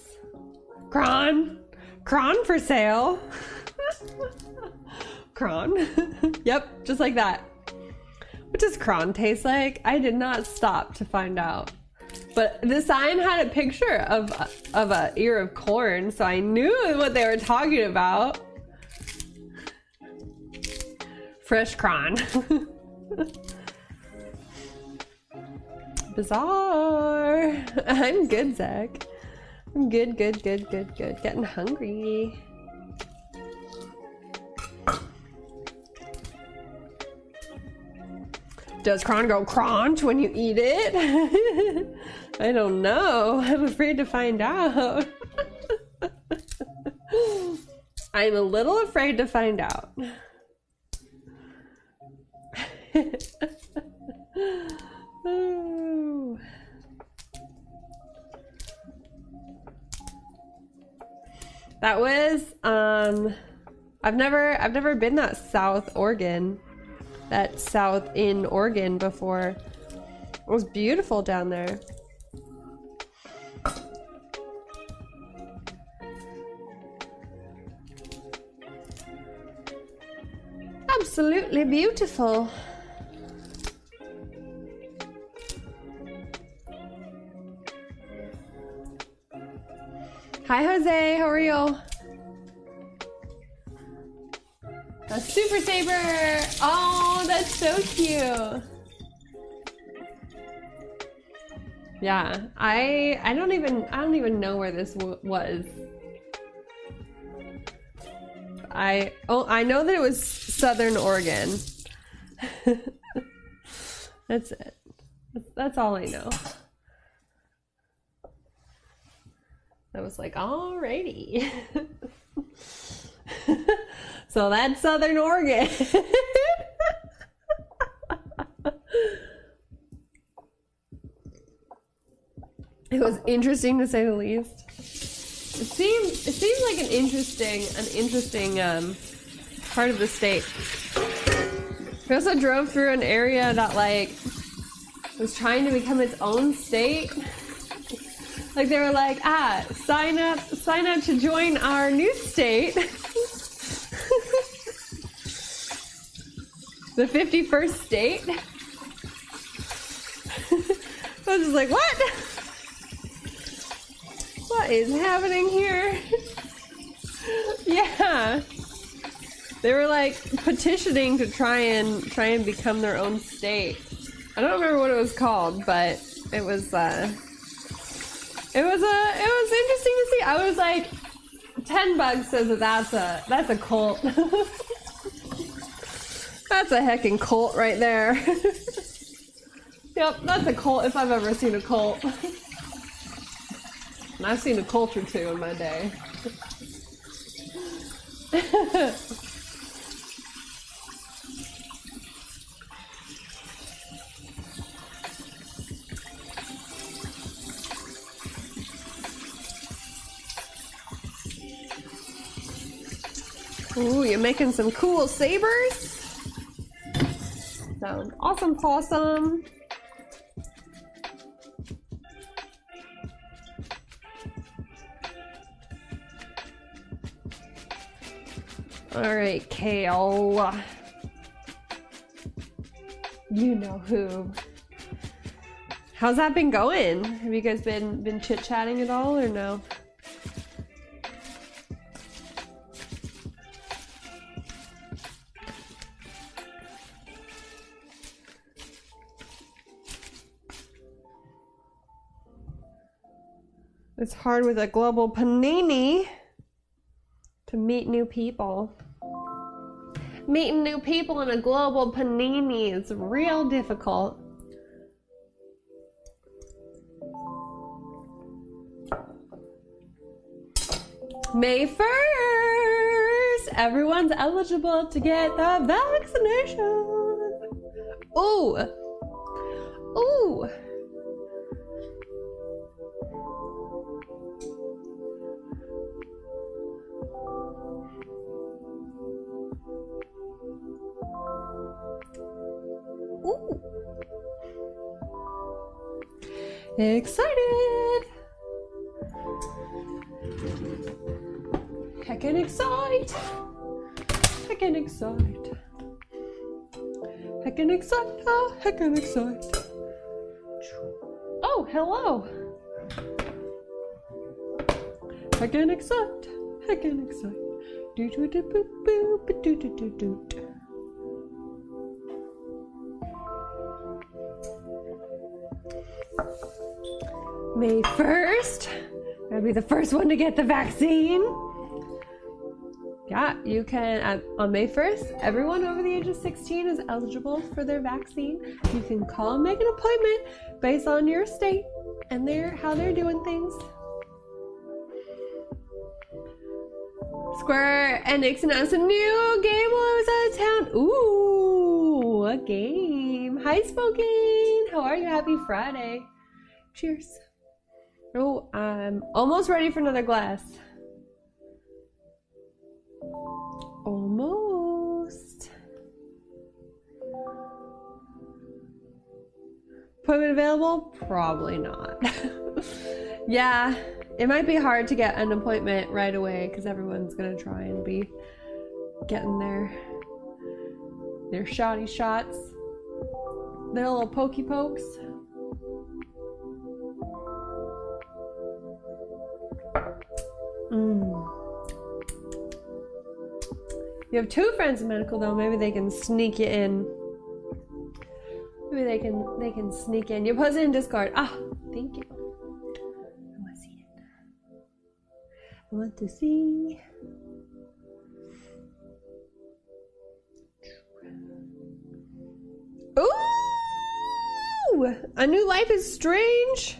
Cron for sale. Cron. Yep, just like that. What does cron taste like? I did not stop to find out. But the sign had a picture of a ear of corn, so I knew what they were talking about. Fresh cron. Bizarre. I'm good, Zach. I'm good. Getting hungry. Does cron go crunch when you eat it? I don't know. I'm afraid to find out. I'm a little afraid to find out. Ooh. That was I've never been that South in Oregon before. It was beautiful down there. Absolutely beautiful. Hi Jose, how are you? A super saber! Oh, that's so cute. Yeah, I don't even know where this was. I know that it was Southern Oregon. That's it. That's all I know. I was like, alrighty. So that's Southern Oregon. It was interesting to say the least. It seemed like an interesting part of the state. We also drove through an area that like was trying to become its own state. Like they were like, sign up to join our new state. The 51st state. I was just like, what? What is happening here? Yeah. They were like petitioning to try and become their own state. I don't remember what it was called, but it was interesting to see. I was like, $10 says that's a cult. That's a heckin' cult right there. Yep, that's a cult if I've ever seen a cult. And I've seen a cult or two in my day. Ooh, you're making some cool sabers? Sounds awesome, possum. Alright, Kale. You know who. How's that been going? Have you guys been chit-chatting at all or no? It's hard with a global panini to meet new people. Meeting new people in a global panini is real difficult. May 1st! Everyone's eligible to get the vaccination. Ooh! Ooh! Ooh. Excited! Heckin' excite! Heckin' excite! Heckin' excite! Oh, heckin' excite! Oh, hello! Heckin' excite! Heckin' excite! Do do do boo boo do do do do. May 1st, I'll be the first one to get the vaccine. Yeah, you can, on May 1st, everyone over the age of 16 is eligible for their vaccine. You can call and make an appointment based on your state and how they're doing things. Square Enix announced a new game while I was out of town. Ooh, a game. Hi, Spoken. How are you? Happy Friday. Cheers. Oh, I'm almost ready for another glass. Almost. Appointment available? Probably not. Yeah, it might be hard to get an appointment right away because everyone's gonna try and be getting their shotty shots, their little pokey pokes. You have 2 friends in medical though, maybe they can sneak you in. Maybe they can sneak in. You post it in Discord. Ah, thank you. I want to see it. I want to see. Ooh! A New Life is Strange.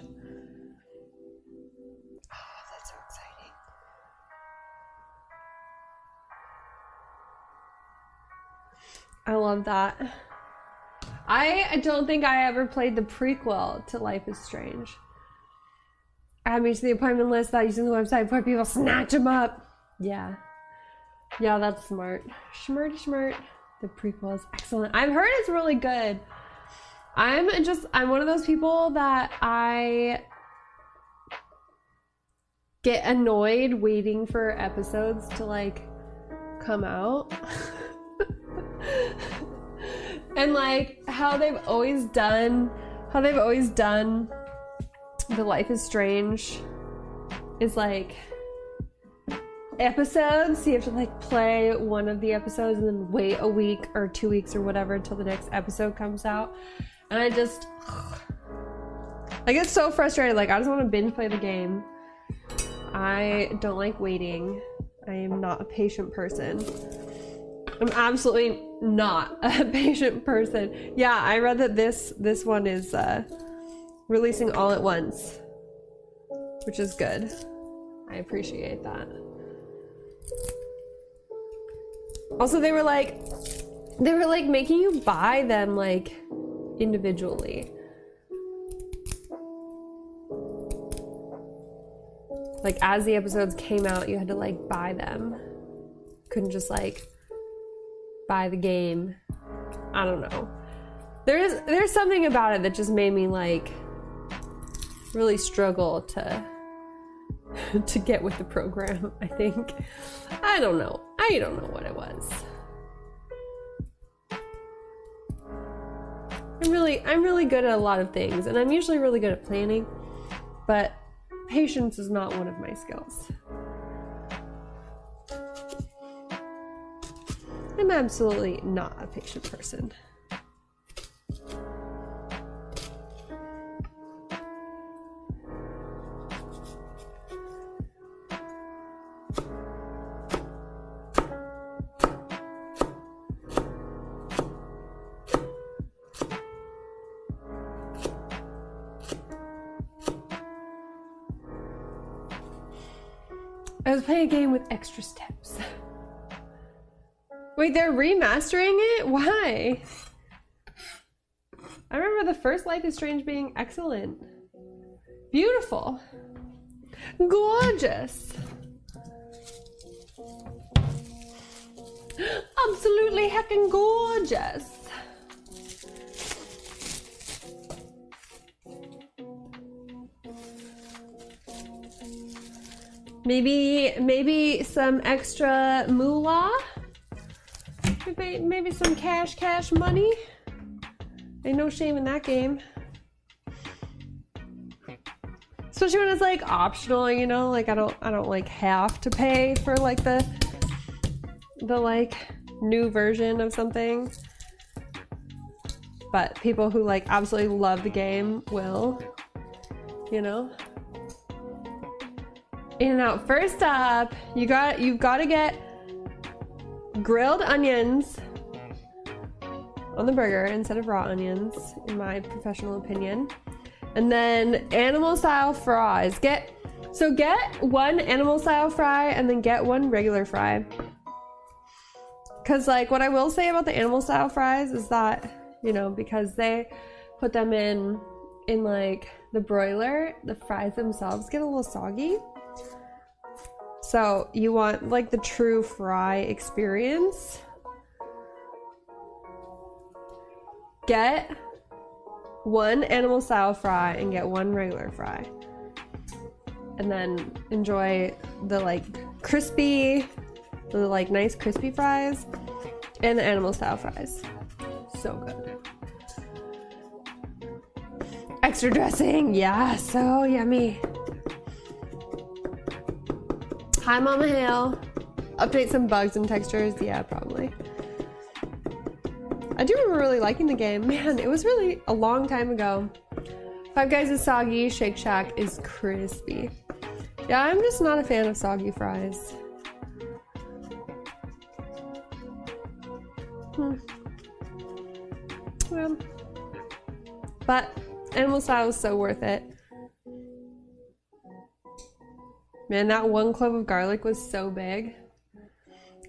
I love that. I don't think I ever played the prequel to Life is Strange. Add me to the appointment list that using the website before people snatch them up. Yeah. Yeah, that's smart. Schmert. The prequel is excellent. I've heard it's really good. I'm one of those people that I get annoyed waiting for episodes to like come out. And like how they've always done the Life is Strange is like episodes, so you have to like play one of the episodes and then wait a week or 2 weeks or whatever until the next episode comes out. And I get so frustrated. Like, I just want to binge play the game. I don't like waiting. I am not a patient person. I'm absolutely not a patient person. Yeah, I read that this one is releasing all at once, which is good. I appreciate that. Also, they were like making you buy them like individually. Like as the episodes came out, you had to like buy them. Couldn't just like buy the game. I don't know. There's something about it that just made me like really struggle to get with the program, I think. I don't know what it was. I'm really good at a lot of things, and I'm usually really good at planning, but patience is not one of my skills. I'm absolutely not a patient person. I was playing a game with extra steps. Wait, they're remastering it? Why? I remember the first Life is Strange being excellent. Beautiful. Gorgeous. Absolutely heckin' gorgeous. Maybe some extra moolah? Maybe some cash money? Ain't no shame in that game. Especially when it's like optional, you know, like I don't like have to pay for like the like new version of something. But people who like absolutely love the game will, you know. In-N-Out. First up, you've got to get grilled onions on the burger instead of raw onions, in my professional opinion. And then animal style fries. Get one animal style fry and then get one regular fry. Cause like what I will say about the animal style fries is that, you know, because they put them in like the broiler, the fries themselves get a little soggy. So you want like the true fry experience. Get one animal style fry and get one regular fry. And then enjoy the like crispy, the like nice crispy fries and the animal style fries. So good. Extra dressing, yeah, so yummy. Hi, Mama Hale. Update some bugs and textures. Yeah, probably. I do remember really liking the game. Man, it was really a long time ago. Five Guys is soggy. Shake Shack is crispy. Yeah, I'm just not a fan of soggy fries. Well, but animal style is so worth it. Man, that one clove of garlic was so big.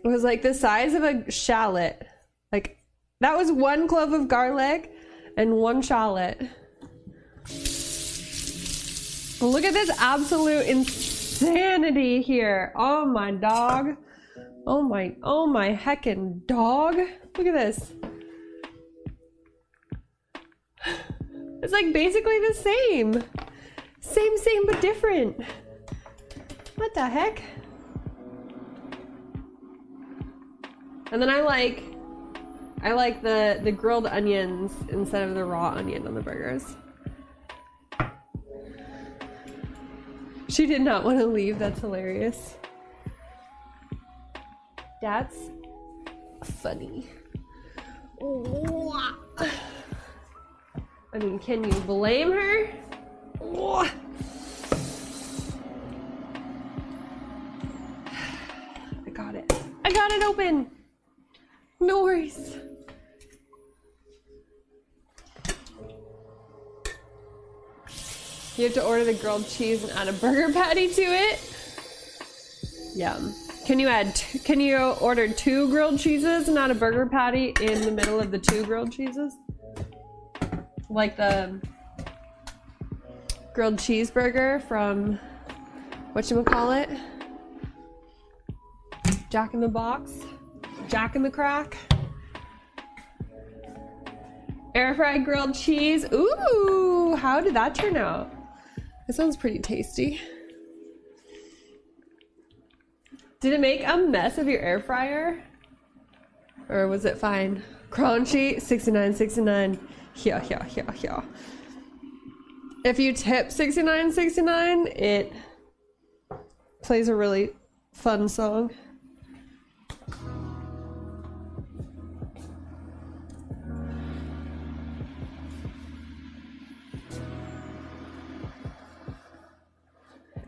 It was like the size of a shallot. Like That was 1 clove of garlic and 1 shallot. Look at this absolute insanity here. Oh my dog. Oh my heckin' dog. Look at this. It's like basically the same. Same, but different. What the heck? And then I like the grilled onions instead of the raw onion on the burgers. She did not want to leave. That's hilarious. That's funny. I mean, can you blame her? I got it. I got it open. No worries. You have to order the grilled cheese and add a burger patty to it. Yum. Can you order 2 grilled cheeses and add a burger patty in the middle of the 2 grilled cheeses? Like the grilled cheeseburger from whatchamacallit? Jack in the Box? Jack in the Crack? Air fried grilled cheese. Ooh, how did that turn out? That sounds pretty tasty. Did it make a mess of your air fryer? Or was it fine? Crunchy, 69.69. Yeah. If you tip 69.69, it plays a really fun song.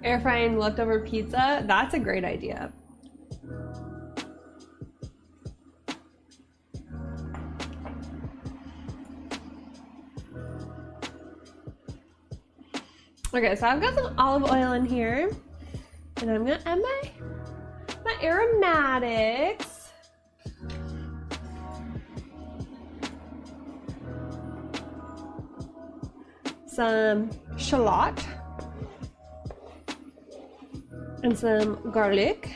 Air frying leftover pizza, that's a great idea. Okay, so I've got some olive oil in here, and I'm gonna add my aromatics. Some shallot. And some garlic.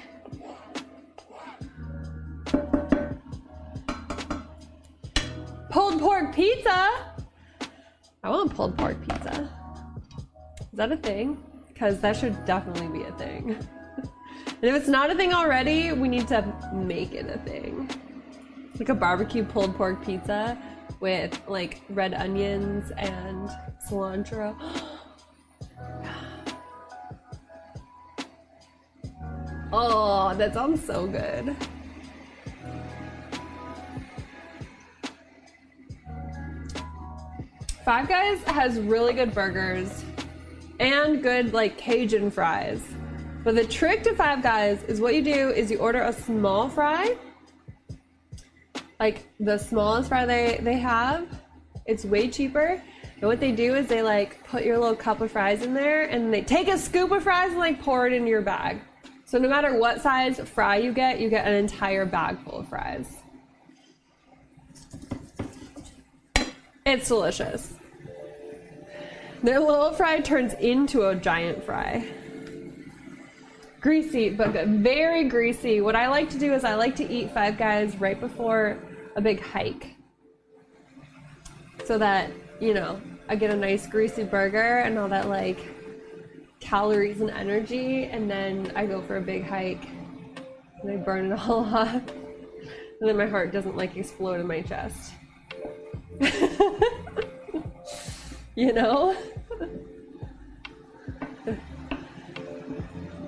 Pulled pork pizza? I want pulled pork pizza. Is that a thing? Because that should definitely be a thing. And if it's not a thing already, we need to make it a thing. Like a barbecue pulled pork pizza with like red onions and cilantro. Oh, that sounds so good. Five Guys has really good burgers and good like Cajun fries. But the trick to Five Guys is what you do is you order a small fry, like the smallest fry they have. It's way cheaper. And what they do is they like put your little cup of fries in there and they take a scoop of fries and like pour it into your bag. So no matter what size fry you get an entire bag full of fries. It's delicious. Their little fry turns into a giant fry. Greasy, but good. Very greasy. What I like to do is I like to eat Five Guys right before a big hike. So that, you know, I get a nice greasy burger and all that like calories and energy, and then I go for a big hike and I burn it all off, and then my heart doesn't like explode in my chest. You know?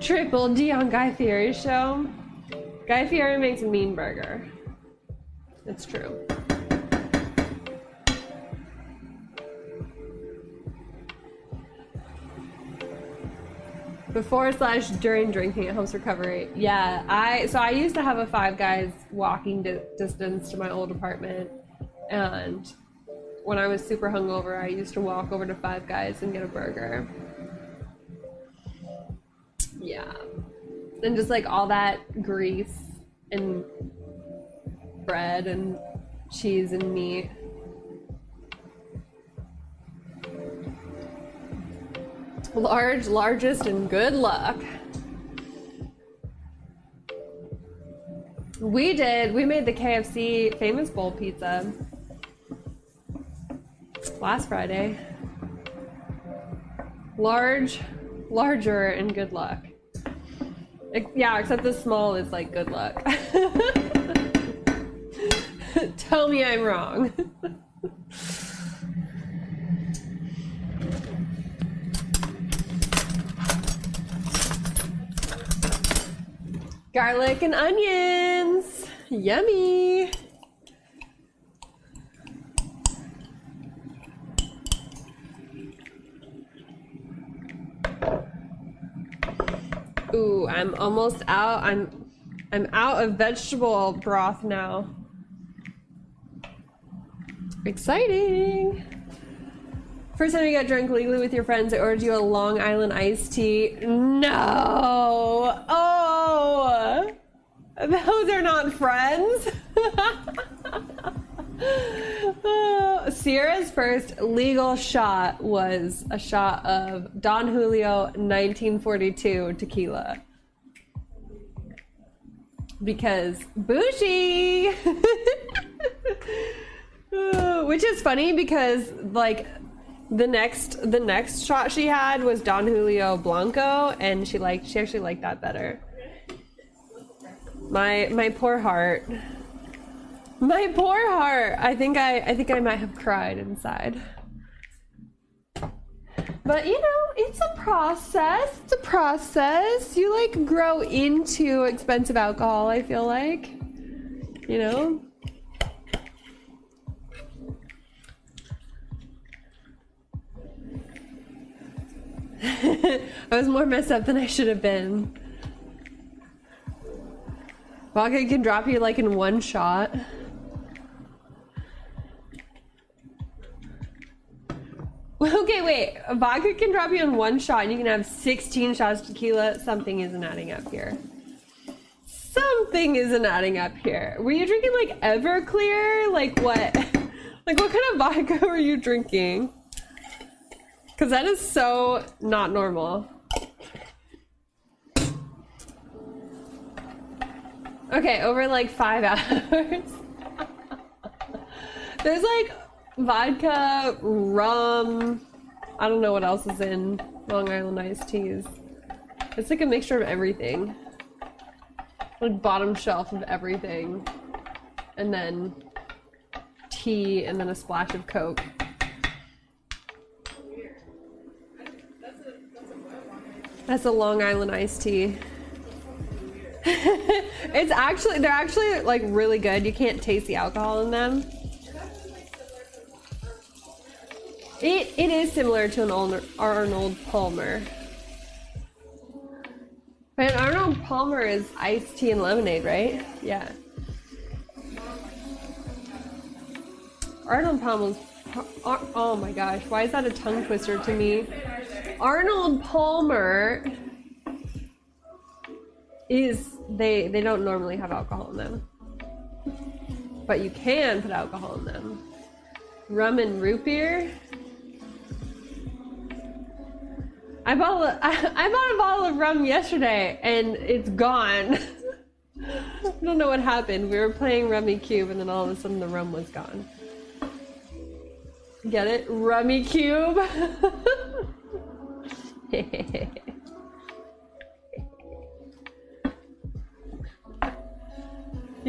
Triple D on Guy Fieri's show. Guy Fieri makes a mean burger. It's true. Before/during drinking, it helps recovery. Yeah, I used to have a Five Guys walking distance to my old apartment, and when I was super hungover, I used to walk over to Five Guys and get a burger. Yeah, and just like all that grease and bread and cheese and meat. Large, largest, and good luck. We made the KFC Famous Bowl pizza last Friday. Large, larger, and good luck. Yeah, except the small is like good luck. Tell me I'm wrong. Garlic and onions. Yummy. Ooh, I'm almost out. I'm out of vegetable broth now. Exciting. First time you got drunk legally with your friends, I ordered you a Long Island iced tea. No. Oh. Those are not friends. Sierra's first legal shot was a shot of Don Julio 1942 tequila. Because bougie. Which is funny because like the next shot she had was Don Julio Blanco, and she actually liked that better. My poor heart. My poor heart. I think I might have cried inside. But you know, it's a process. It's a process. You like grow into expensive alcohol, I feel like. You know? I was more messed up than I should have been. Vodka can drop you like in one shot. Okay, wait. Vodka can drop you in one shot and you can have 16 shots of tequila. Something isn't adding up here. Something isn't adding up here. Were you drinking like Everclear? Like what? Like what kind of vodka were you drinking? Because that is so not normal. Okay, over like 5 hours. There's like vodka, rum, I don't know what else is in Long Island iced teas. It's like a mixture of everything. Like bottom shelf of everything. And then tea and then a splash of Coke. That's a Long Island iced tea. They're actually like really good. You can't taste the alcohol in them. It is similar to an Arnold Palmer. But an Arnold Palmer is iced tea and lemonade, right? Yeah. Arnold Palmer's... Oh my gosh, why is that a tongue twister to me? Arnold Palmer is... They don't normally have alcohol in them. But you can put alcohol in them. Rum and root beer... I bought a bottle of rum yesterday and it's gone. I don't know what happened. We were playing Rummy Cube and then all of a sudden the rum was gone. Get it? Rummy Cube? You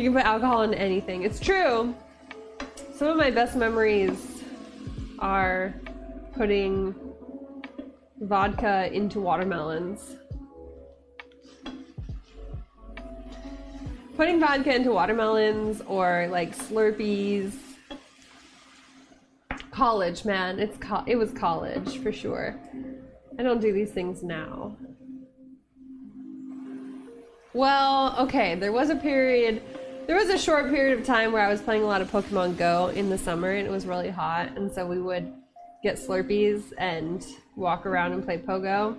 can put alcohol in anything. It's true. Some of my best memories are putting vodka into watermelons. Putting vodka into watermelons or like Slurpees. College, man. It was college for sure. I don't do these things now. Well, okay, there was a short period of time where I was playing a lot of Pokemon Go in the summer and it was really hot, and so we would get Slurpees and walk around and play Pogo,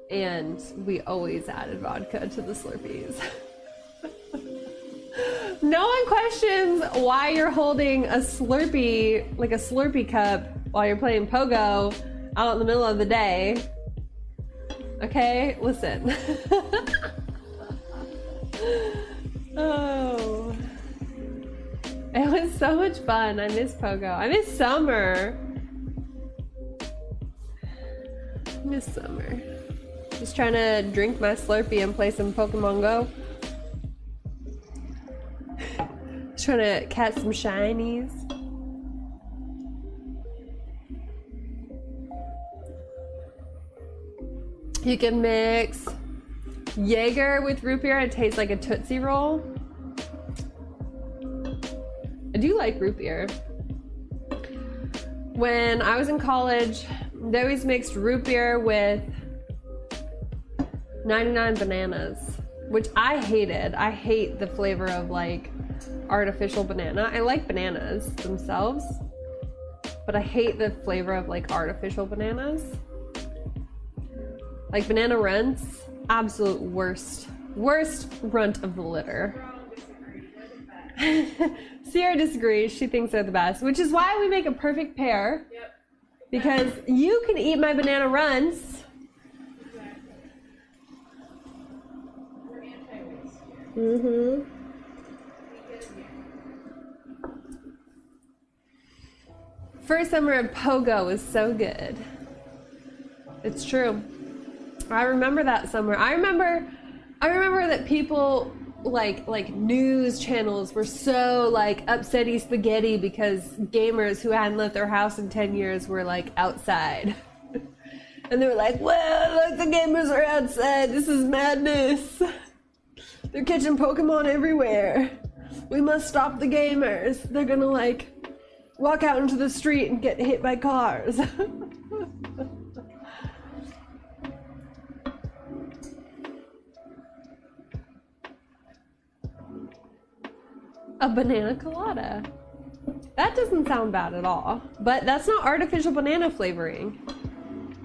and we always added vodka to the Slurpees. No one questions why you're holding a Slurpee, like a Slurpee cup, while you're playing Pogo out in the middle of the day. Okay, listen. Oh. It was so much fun. I miss Pogo. I miss summer. I miss summer. Just trying to drink my Slurpee and play some Pokemon Go. Just trying to catch some shinies. You can mix Jaeger with root beer. It tastes like a Tootsie Roll. I do like root beer. When I was in college, they always mixed root beer with 99 bananas, which I hated. I hate the flavor of like artificial banana. I like bananas themselves, but I hate the flavor of like artificial bananas. Like banana runts, absolute worst runt of the litter. Sierra disagrees. She thinks they're the best, which is why we make a perfect pair. Yep. Because you can eat my banana runts. We're anti-waste here. Mm-hmm. First summer of Pogo was so good. It's true. I remember that summer. I remember that people like news channels were so like upsetty spaghetti because gamers who hadn't left their house in 10 years were like outside. And they were like, well, look, the gamers are outside. This is madness. They're catching Pokemon everywhere. We must stop the gamers. They're gonna like walk out into the street and get hit by cars. A banana colada. That doesn't sound bad at all, but that's not artificial banana flavoring.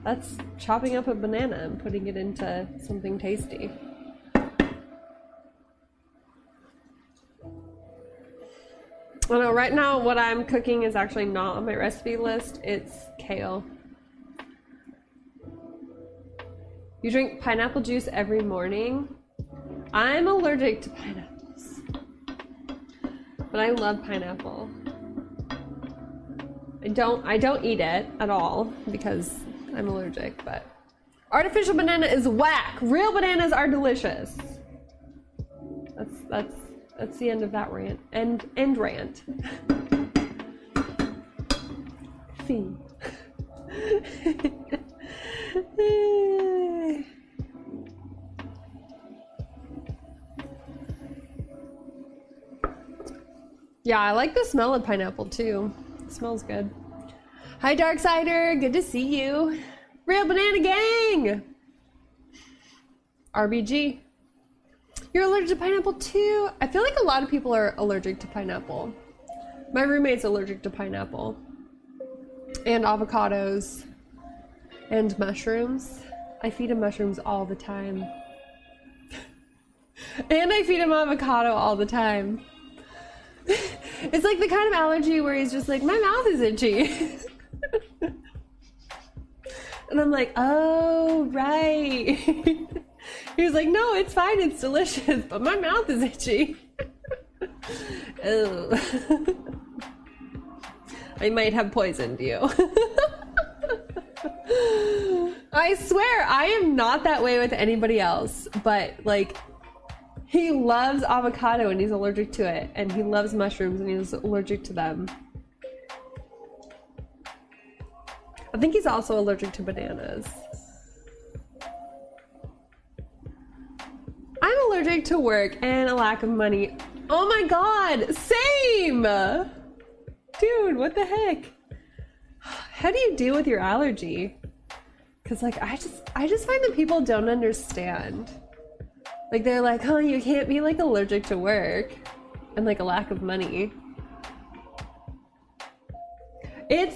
That's chopping up a banana and putting it into something tasty. I know right now what I'm cooking is actually not on my recipe list. It's kale. You drink pineapple juice every morning? I'm allergic to pineapples. But I love pineapple. I don't eat it at all because I'm allergic, but artificial banana is whack. Real bananas are delicious. That's the end of that rant. End rant. Fee. Yeah, I like the smell of pineapple too. It smells good. Hi, Darksider. Good to see you. Real Banana Gang. RBG. You're allergic to pineapple too? I feel like a lot of people are allergic to pineapple. My roommate's allergic to pineapple. And avocados. And mushrooms. I feed him mushrooms all the time. And I feed him avocado all the time. It's like the kind of allergy where he's just like, my mouth is itchy. And I'm like, oh, right. He was like, no, it's fine, it's delicious, but my mouth is itchy. Oh. I might have poisoned you. I swear, I am not that way with anybody else, but like, he loves avocado and he's allergic to it, and he loves mushrooms and he's allergic to them. I think he's also allergic to bananas. I'm allergic to work and a lack of money. Oh my god, same! Dude, what the heck? How do you deal with your allergy? Because like, I just find that people don't understand. Like, they're like, oh, you can't be like allergic to work and like a lack of money.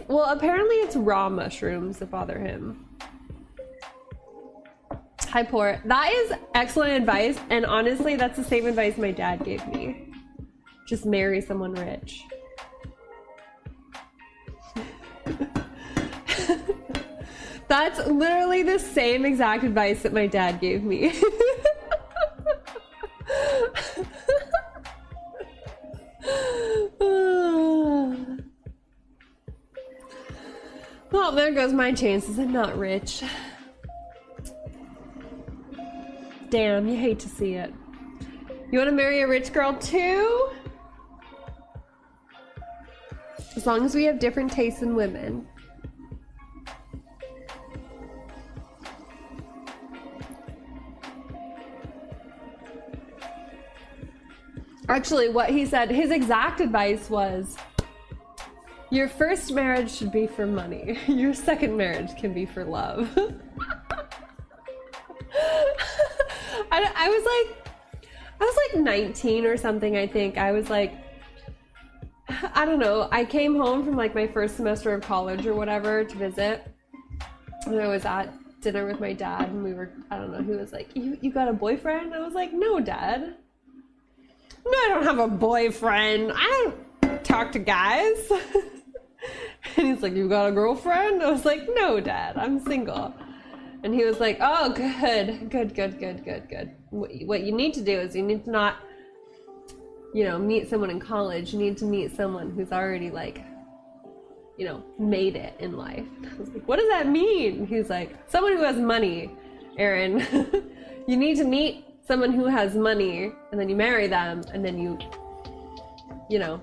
Well, apparently it's raw mushrooms that bother him. Hi, Poor. That is excellent advice, and honestly, that's the same advice my dad gave me. Just marry someone rich. That's literally the same exact advice that my dad gave me. Well, there goes my chances. I'm not rich. Damn, you hate to see it. You want to marry a rich girl too? As long as we have different tastes in women. Actually, what he said, his exact advice was, your first marriage should be for money. Your second marriage can be for love. I was like 19 or something, I think. I was like, I don't know. I came home from like my first semester of college or whatever to visit. And I was at dinner with my dad and we were, I don't know, he was like, you got a boyfriend? I was like, no, Dad. No, I don't have a boyfriend. I don't talk to guys. And he's like, you got a girlfriend? I was like, no, Dad, I'm single. And he was like, oh, good. What you need to do is you need to not, you know, meet someone in college. You need to meet someone who's already like, you know, made it in life. I was like, what does that mean? He's like, someone who has money, Erin. You need to meet someone who has money, and then you marry them, and then you know,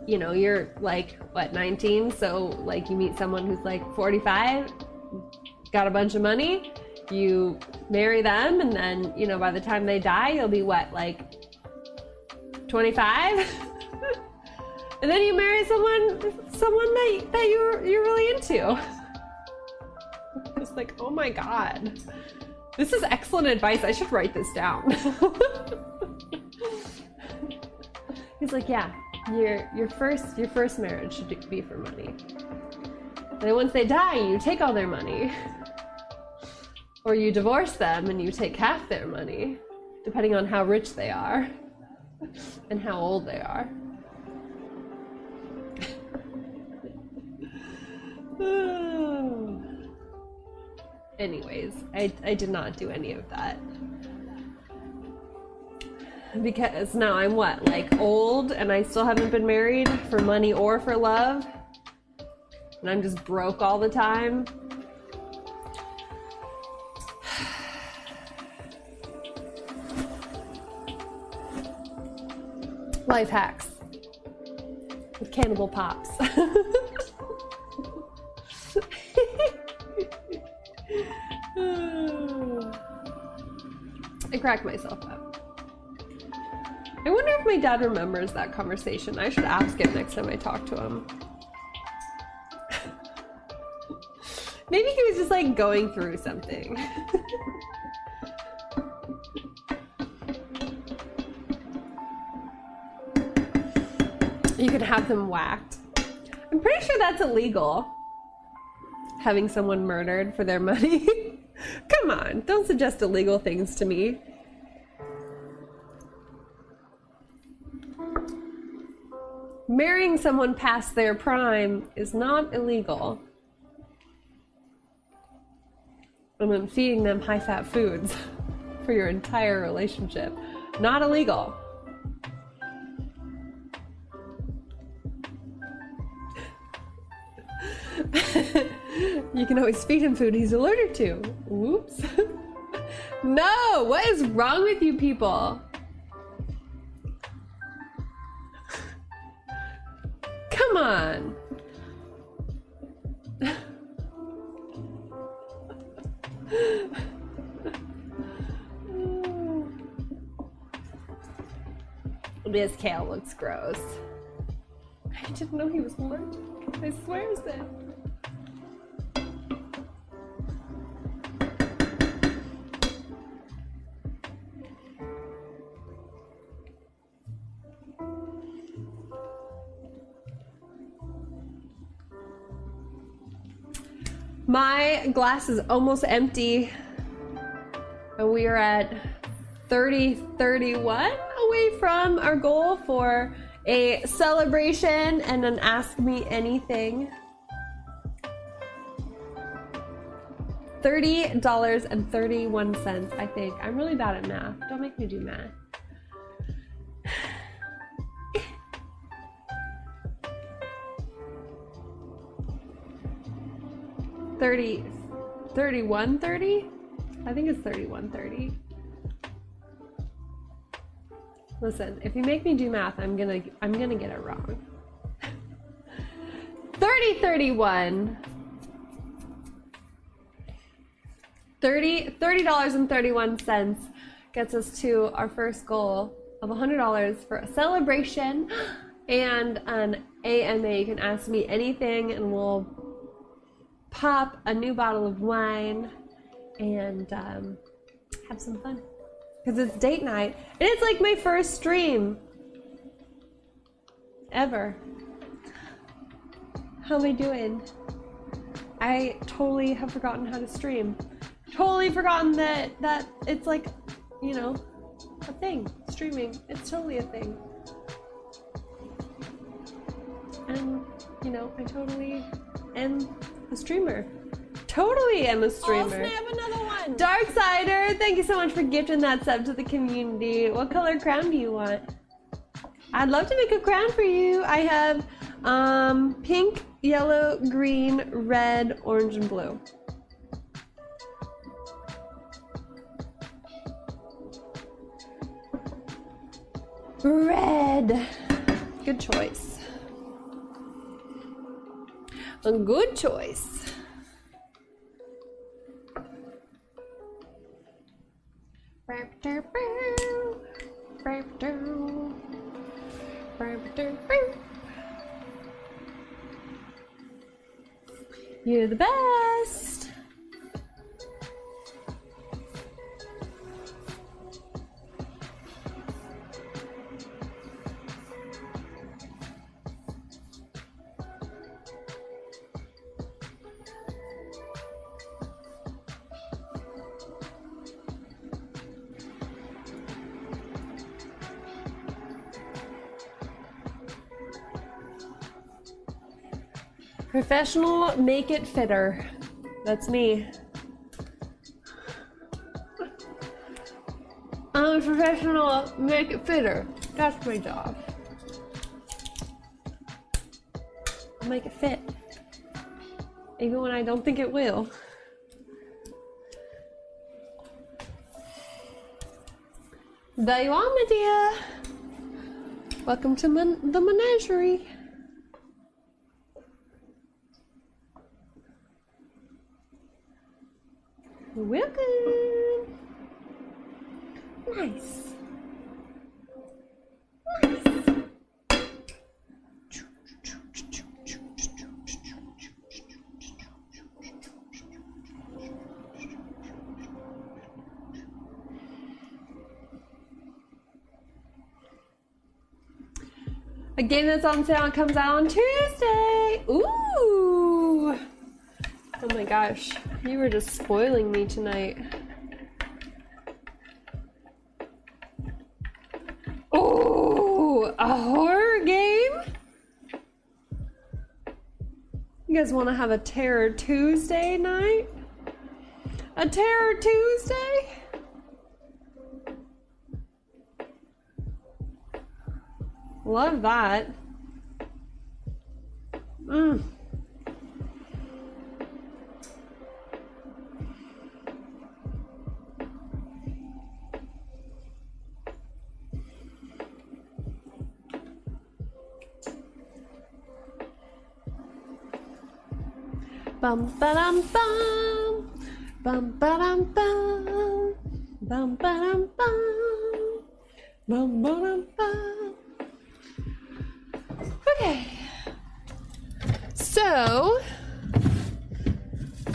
you're like, what, 19? So like you meet someone who's like 45, got a bunch of money, you marry them, and then, you know, by the time they die, you'll be what, like 25? And then you marry someone that you're really into. It's like, oh my God. This is excellent advice. I should write this down. He's like, yeah, your first marriage should be for money. And then once they die, you take all their money. Or you divorce them and you take half their money, depending on how rich they are and how old they are. Anyways, I did not do any of that. Because now I'm what, like old, and I still haven't been married for money or for love? And I'm just broke all the time? Life hacks with Cannibal Pops. I cracked myself up. I wonder if my dad remembers that conversation. I should ask him next time I talk to him. Maybe he was just like going through something. You could have them whacked. I'm pretty sure that's illegal. Having someone murdered for their money. Come on, don't suggest illegal things to me. Marrying someone past their prime is not illegal. And then feeding them high-fat foods for your entire relationship, not illegal. You can always feed him food he's allergic to. Whoops. No, what is wrong with you people? Come on. This kale looks gross. I didn't know he was allergic. I swear it. My glass is almost empty, and we are at 31 away from our goal for a celebration and an ask me anything. $30.31, I think. I'm really bad at math. Don't make me do math. $31.30? I think it's $31.30. Listen, if you make me do math, I'm gonna get it wrong. $30.31. $30.31 gets us to our first goal of $100 for a celebration and an AMA. You can ask me anything and we'll pop a new bottle of wine and have some fun. Because it's date night. And it's like my first stream ever. How am I doing? I totally have forgotten how to stream. Totally forgotten that it's like, you know, a thing. Streaming. It's totally a thing. And, you know, I totally am a streamer. Totally am a streamer. Oh snap, another one! Darksider, thank you so much for gifting that sub to the community. What color crown do you want? I'd love to make a crown for you. I have pink, yellow, green, red, orange, and blue. Red. Good choice. A good choice. You're the best. Professional make it fitter. That's me. I'm a professional make it fitter. That's my job. I'll make it fit. Even when I don't think it will. There you are, my dear. Welcome to the menagerie. Welcome. Nice. Nice. A game that's on sale comes out on Tuesday. Ooh. Oh my gosh, you were just spoiling me tonight. Oh, a horror game? You guys want to have a Terror Tuesday night? A Terror Tuesday? Love that. Bum ba dum bum, bum ba dum bum, bum ba dum bum, bum ba dum bum. Okay, so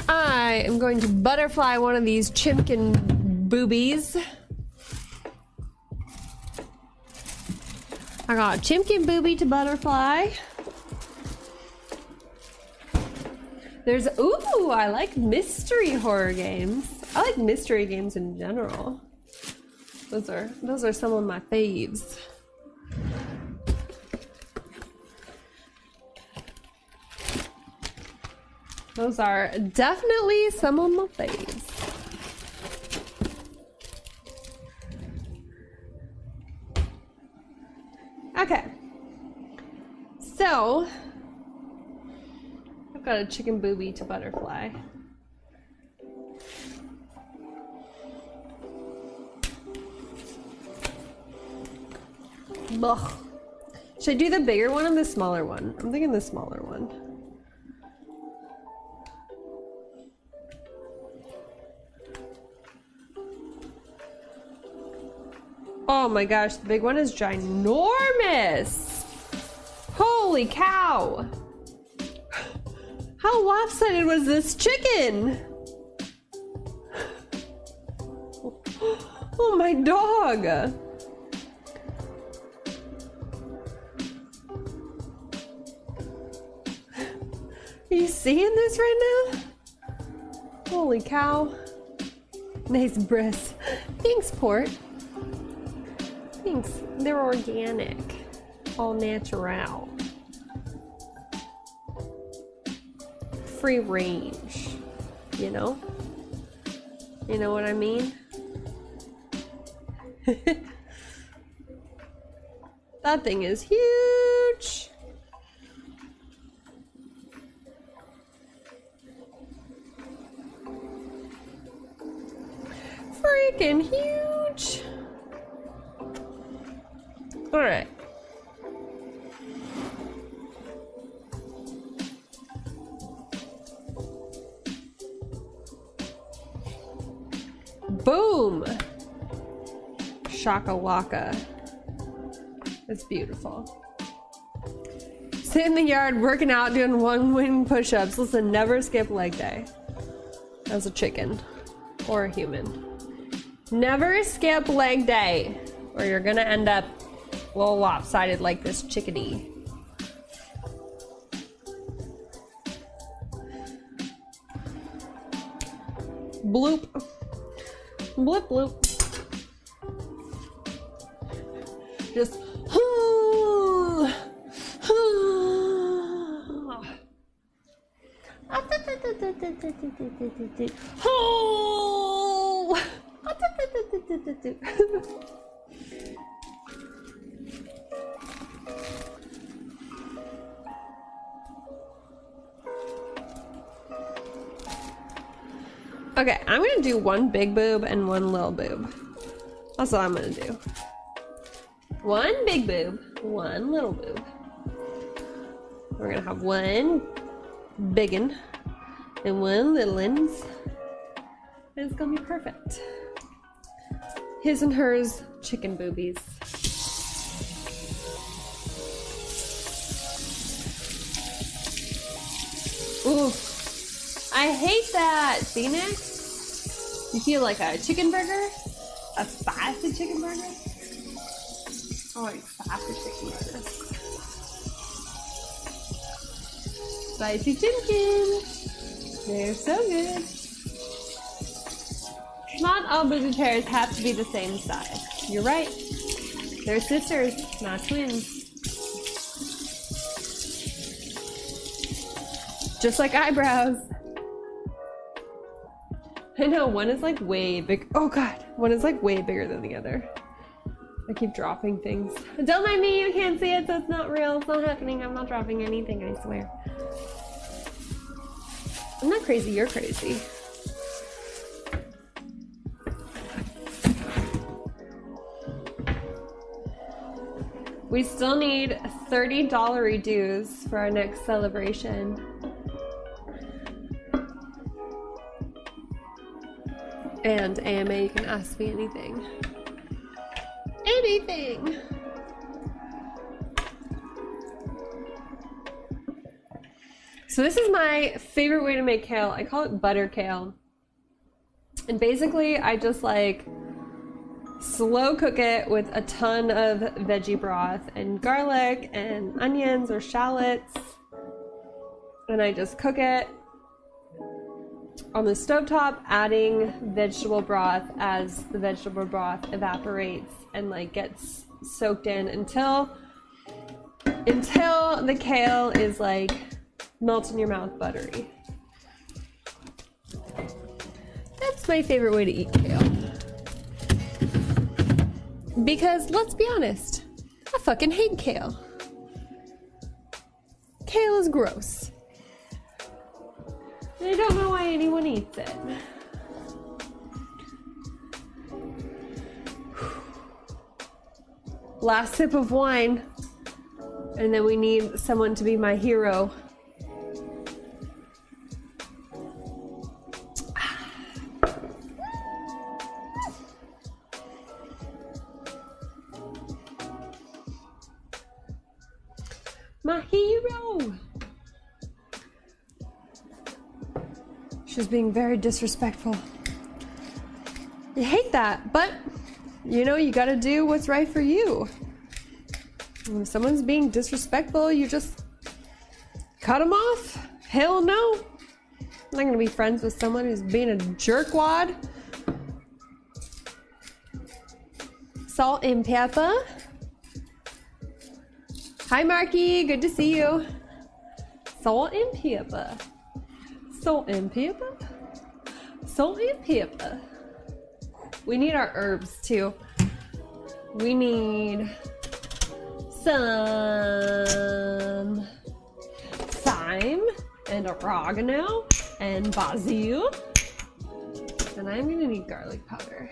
I am going to butterfly one of these chimkin boobies. I got a chimkin booby to butterfly. There's, ooh, I like mystery horror games. I like mystery games in general. Those are some of my faves. Those are definitely some of my faves. Okay. So, I've got a chicken booby to butterfly. Ugh. Should I do the bigger one or the smaller one? I'm thinking the smaller one. Oh my gosh, the big one is ginormous! Holy cow! How lopsided was this chicken? Oh my dog! Are you seeing this right now? Holy cow. Nice breasts. Thanks, Port. Thanks. They're organic. All natural. Free range. You know? You know what I mean? That thing is huge. Freaking huge. All right. Boom. Shakalaka. It's beautiful. Sit in the yard working out doing one wing push-ups. Listen, never skip leg day. As a chicken or a human. Never skip leg day, or you're gonna end up a little lopsided like this chickadee. Bloop. Bloop bloop. Just Okay, I'm gonna do one big boob and one little boob. That's what I'm gonna do. One big boob, one little boob. We're gonna have one biggin and one little ones. And it's gonna be perfect. His and hers chicken boobies. Ooh, I hate that, Phoenix. You feel like a chicken burger? A spicy chicken burger? I like spicy chicken burgers. Spicy chicken. They're so good. Not all booby pairs have to be the same size. You're right. They're sisters, not twins. Just like eyebrows. I know, one is like way big. Oh god, one is like way bigger than the other. I keep dropping things. Don't mind me, you can't see it, so it's not real. It's not happening. I'm not dropping anything, I swear. I'm not crazy, you're crazy. We still need $30 dues for our next celebration. And AMA, you can ask me anything. Anything! So this is my favorite way to make kale. I call it butter kale. And basically, I just like slow cook it with a ton of veggie broth and garlic and onions or shallots. And I just cook it on the stovetop, adding vegetable broth as the vegetable broth evaporates and like gets soaked in until the kale is like melt in your mouth buttery. That's my favorite way to eat kale. Because, let's be honest, I fucking hate kale. Kale is gross. I don't know why anyone eats it. Last sip of wine. And then we need someone to be my hero. My hero! She's being very disrespectful. You hate that, but you know, you gotta do what's right for you. When someone's being disrespectful, you just cut them off. Hell no. I'm not gonna be friends with someone who's being a jerkwad. Salt and pepper. Hi, Marky. Good to see you. Salt and pepper. Salt and pepper. Salt and pepper. We need our herbs too. We need some thyme and oregano and basil. And I'm gonna need garlic powder.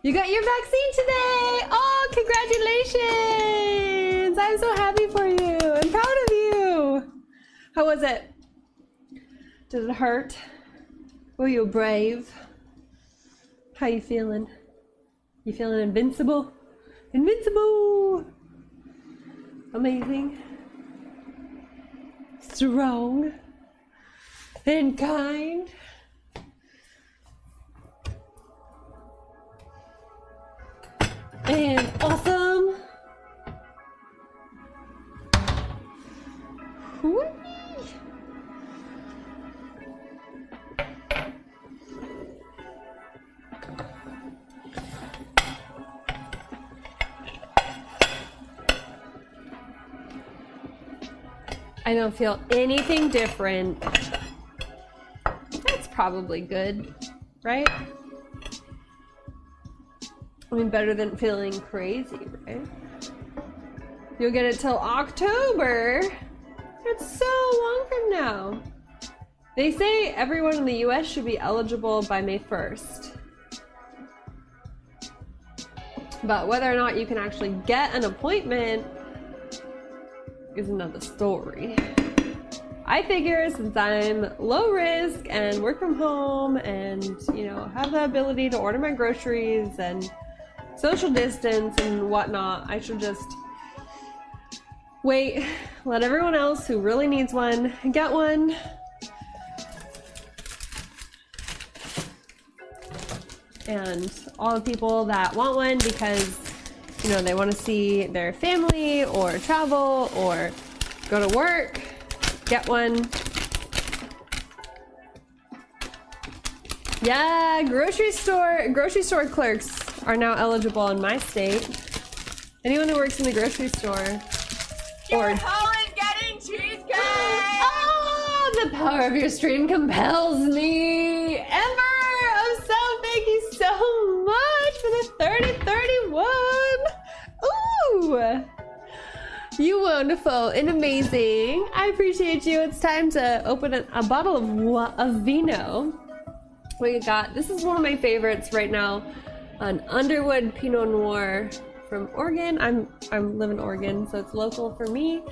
You got your vaccine today! Oh, congratulations! I'm so happy for you. I'm proud of you. How was it? Did it hurt? Were you brave? How you feeling? You feeling invincible? Invincible! Amazing. Strong. And kind. And awesome. Whee! I don't feel anything different. That's probably good, right? I mean, better than feeling crazy, right? You'll get it till October. It's so long from now. They say everyone in the US should be eligible by May 1st. But whether or not you can actually get an appointment is another story. I figure since I'm low risk and work from home and, you know, have the ability to order my groceries and social distance and whatnot, I should just wait, let everyone else who really needs one get one. And all the people that want one because, you know, they want to see their family or travel or go to work, get one. Yeah, grocery store clerks are now eligible in my state. Anyone who works in the grocery store or getting cheesecake! Oh, the power of your stream compels me. Ember of Sound, thank you so much for the 3031. Ooh, you wonderful and amazing. I appreciate you. It's time to open a bottle of vino. We got, this is one of my favorites right now, an Underwood Pinot Noir from Oregon. I live in Oregon, so it's local for me.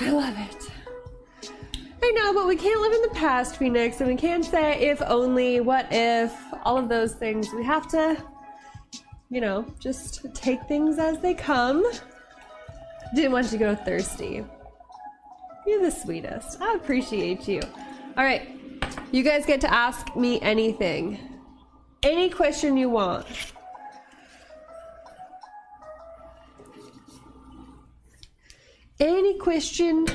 I love it. I know, but we can't live in the past, Phoenix, and we can't say if only, what if, all of those things. We have to, you know, just take things as they come. Didn't want you to go thirsty. You're the sweetest. I appreciate you. All right. You guys get to ask me anything. Any question you want. Any question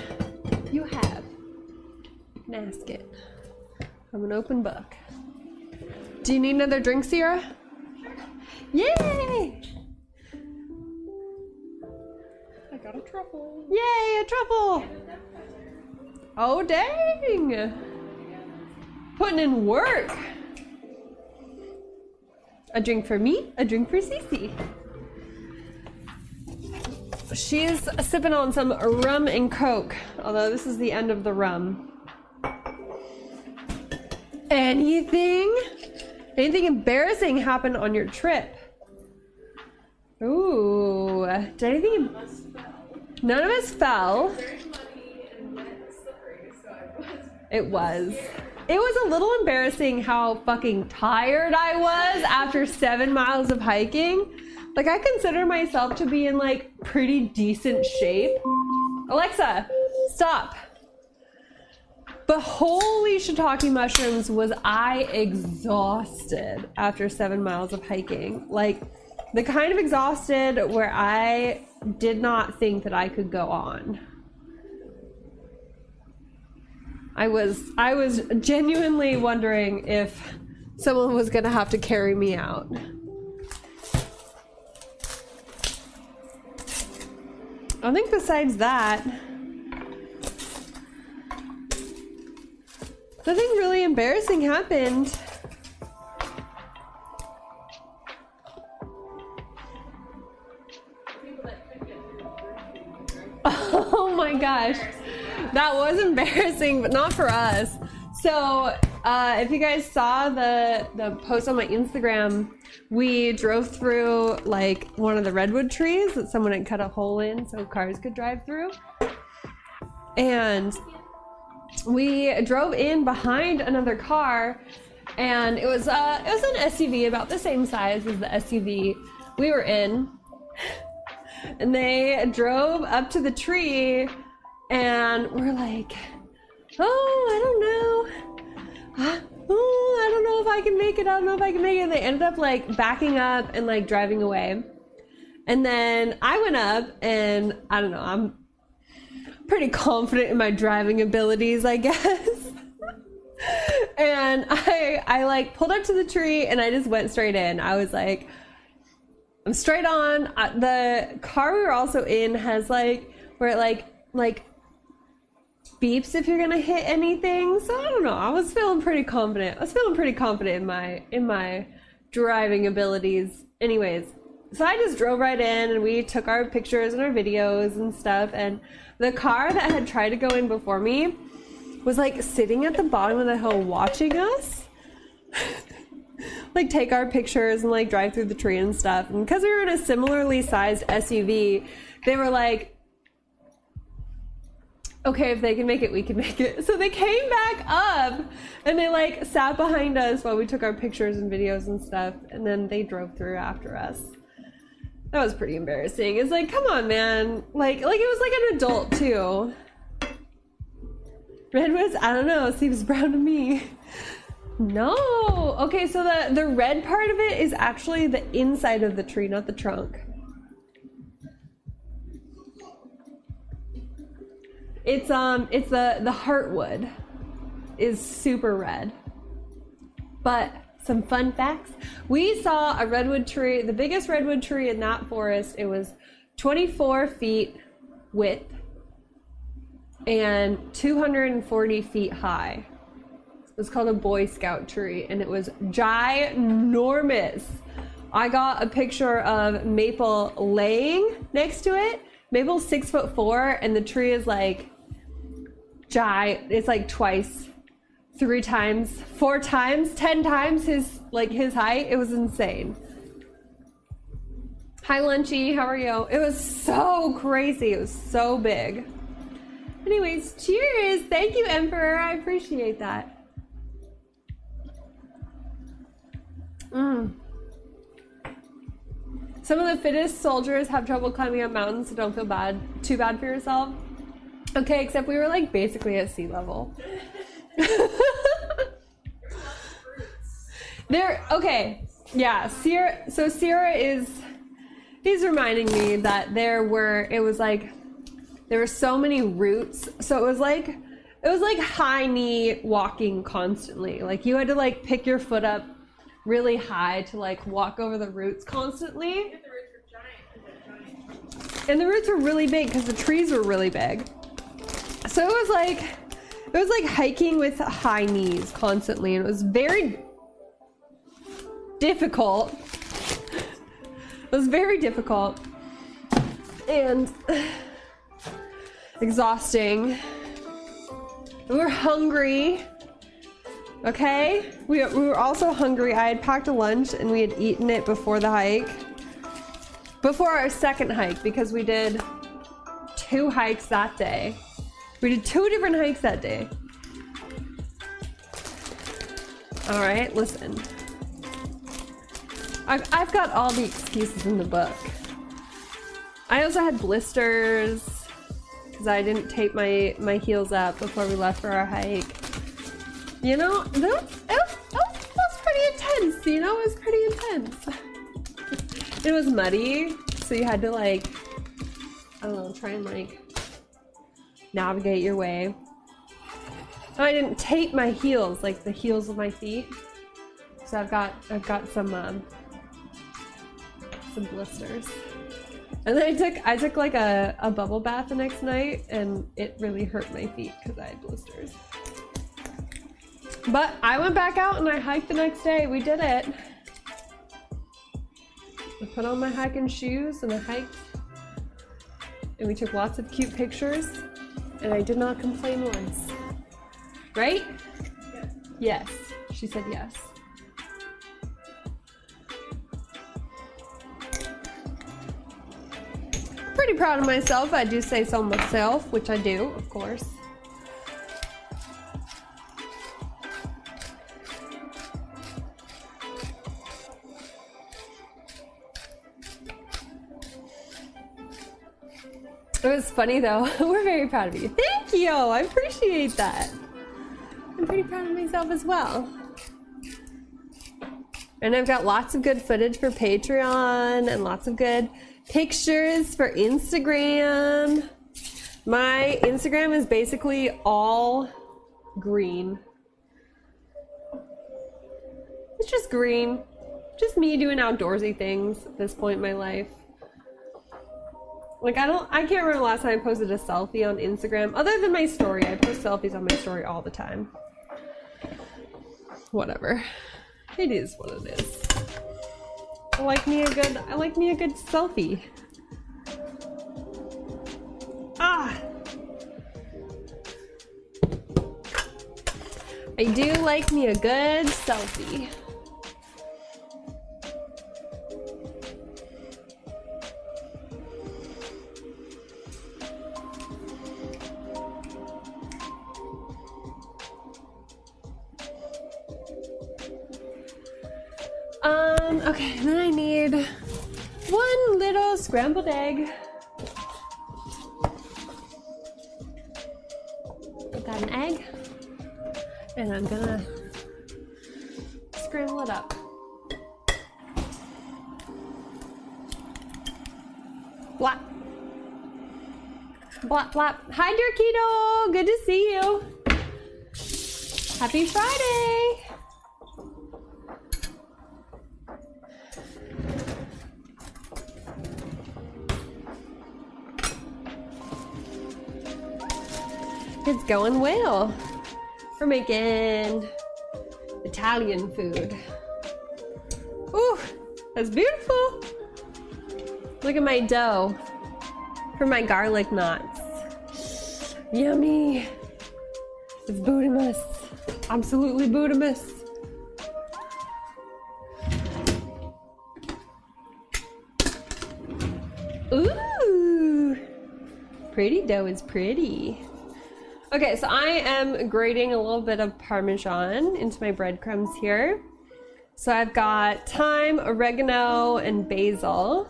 you have, you can ask it. I'm an open book. Do you need another drink, Sierra? Yay! I got a truffle. Yay, a truffle! Oh, dang! Putting in work. A drink for me, a drink for Cece. She's sipping on some rum and coke, although this is the end of the rum. Anything embarrassing happen on your trip? Ooh, did anything? None of us fell. It was a little embarrassing how fucking tired I was after 7 miles of hiking. Like, I consider myself to be in like pretty decent shape. Alexa, stop. But holy shiitake mushrooms, was I exhausted after 7 miles of hiking. Like, the kind of exhausted where I did not think that I could go on. I was genuinely wondering if someone was gonna have to carry me out. I think besides that, nothing really embarrassing happened. Oh my gosh, that was embarrassing, but not for us. So if you guys saw the post on my Instagram, we drove through like one of the redwood trees that someone had cut a hole in so cars could drive through, and we drove in behind another car, and it was an SUV about the same size as the SUV we were in. And they drove up to the tree, and we're like, oh, I don't know. Oh, I don't know if I can make it. I don't know if I can make it. And they ended up like backing up and like driving away. And then I went up, and I don't know, I'm pretty confident in my driving abilities, I guess. And I like pulled up to the tree, and I just went straight in. I was like, I'm straight on. The car we were also in has like where it like beeps if you're gonna hit anything. So I don't know. I was feeling pretty confident. In my driving abilities. Anyways, so I just drove right in, and we took our pictures and our videos and stuff. And the car that had tried to go in before me was like sitting at the bottom of the hill watching us. Like take our pictures and like drive through the tree and stuff. And because we were in a similarly sized SUV, they were like, okay, if they can make it, we can make it. So they came back up, and they like sat behind us while we took our pictures and videos and stuff, and then they drove through after us. That was pretty embarrassing. It's like, come on, man. Like it was like an adult too. Redwoods, I don't know, seems brown to me. No. Okay, so the red part of it is actually the inside of the tree, not the trunk. It's the heartwood is super red. But some fun facts. We saw a redwood tree, the biggest redwood tree in that forest. It was 24 feet width and 240 feet high. It was called a Boy Scout tree, and it was ginormous. I got a picture of Maple laying next to it. Maple's 6'4", and the tree is like it's like twice, 3 times, 4 times, 10 times his height. It was insane. Hi Lunchy, how are you? It was so crazy. It was so big. Anyways, cheers. Thank you, Emperor. I appreciate that. Some of the fittest soldiers have trouble climbing up mountains, so don't feel too bad for yourself. Okay, except we were like basically at sea level. Okay, yeah, he's reminding me that there were so many roots, so it was like high knee walking constantly. Like you had to like pick your foot up really high to like walk over the roots constantly. And the roots were really big because the trees were really big. So it It was like hiking with high knees constantly, and it was very difficult. It was very difficult and exhausting. We were hungry. Okay? We were also hungry. I had packed a lunch and we had eaten it before the hike. Before our second hike, because we did 2 hikes that day. We did 2 different hikes that day. All right, listen. I've got all the excuses in the book. I also had blisters because I didn't tape my heels up before we left for our hike. You know, that was pretty intense. You know, it was pretty intense. It was muddy, so you had to like, I don't know, try and like navigate your way. I didn't tape my heels, like the heels of my feet. So I've got some blisters. And then I took like a bubble bath the next night, and it really hurt my feet because I had blisters. But I went back out and I hiked the next day. We did it. I put on my hiking shoes and I hiked. And we took lots of cute pictures. And I did not complain once. Right? Yes. She said yes. Pretty proud of myself. I do say so myself, which I do, of course. It was funny though. We're very proud of you. Thank you. I appreciate that. I'm pretty proud of myself as well. And I've got lots of good footage for Patreon and lots of good pictures for Instagram. My Instagram is basically all green. It's just green. Just me doing outdoorsy things at this point in my life. Like, I can't remember the last time I posted a selfie on Instagram. Other than my story, I post selfies on my story all the time. Whatever. It is what it is. I like me a good selfie. Ah! I do like me a good selfie. Okay, then I need one little scrambled egg. I got an egg, and I'm gonna scramble it up. Blap. Blap, blap. Hi, Dirkito! Good to see you. Happy Friday! It's going well. We're making Italian food. Ooh, that's beautiful. Look at my dough for my garlic knots. Yummy. It's Budamus. Absolutely Budamus. Ooh, pretty dough is pretty. Okay, so I am grating a little bit of Parmesan into my breadcrumbs here. So I've got thyme, oregano, and basil.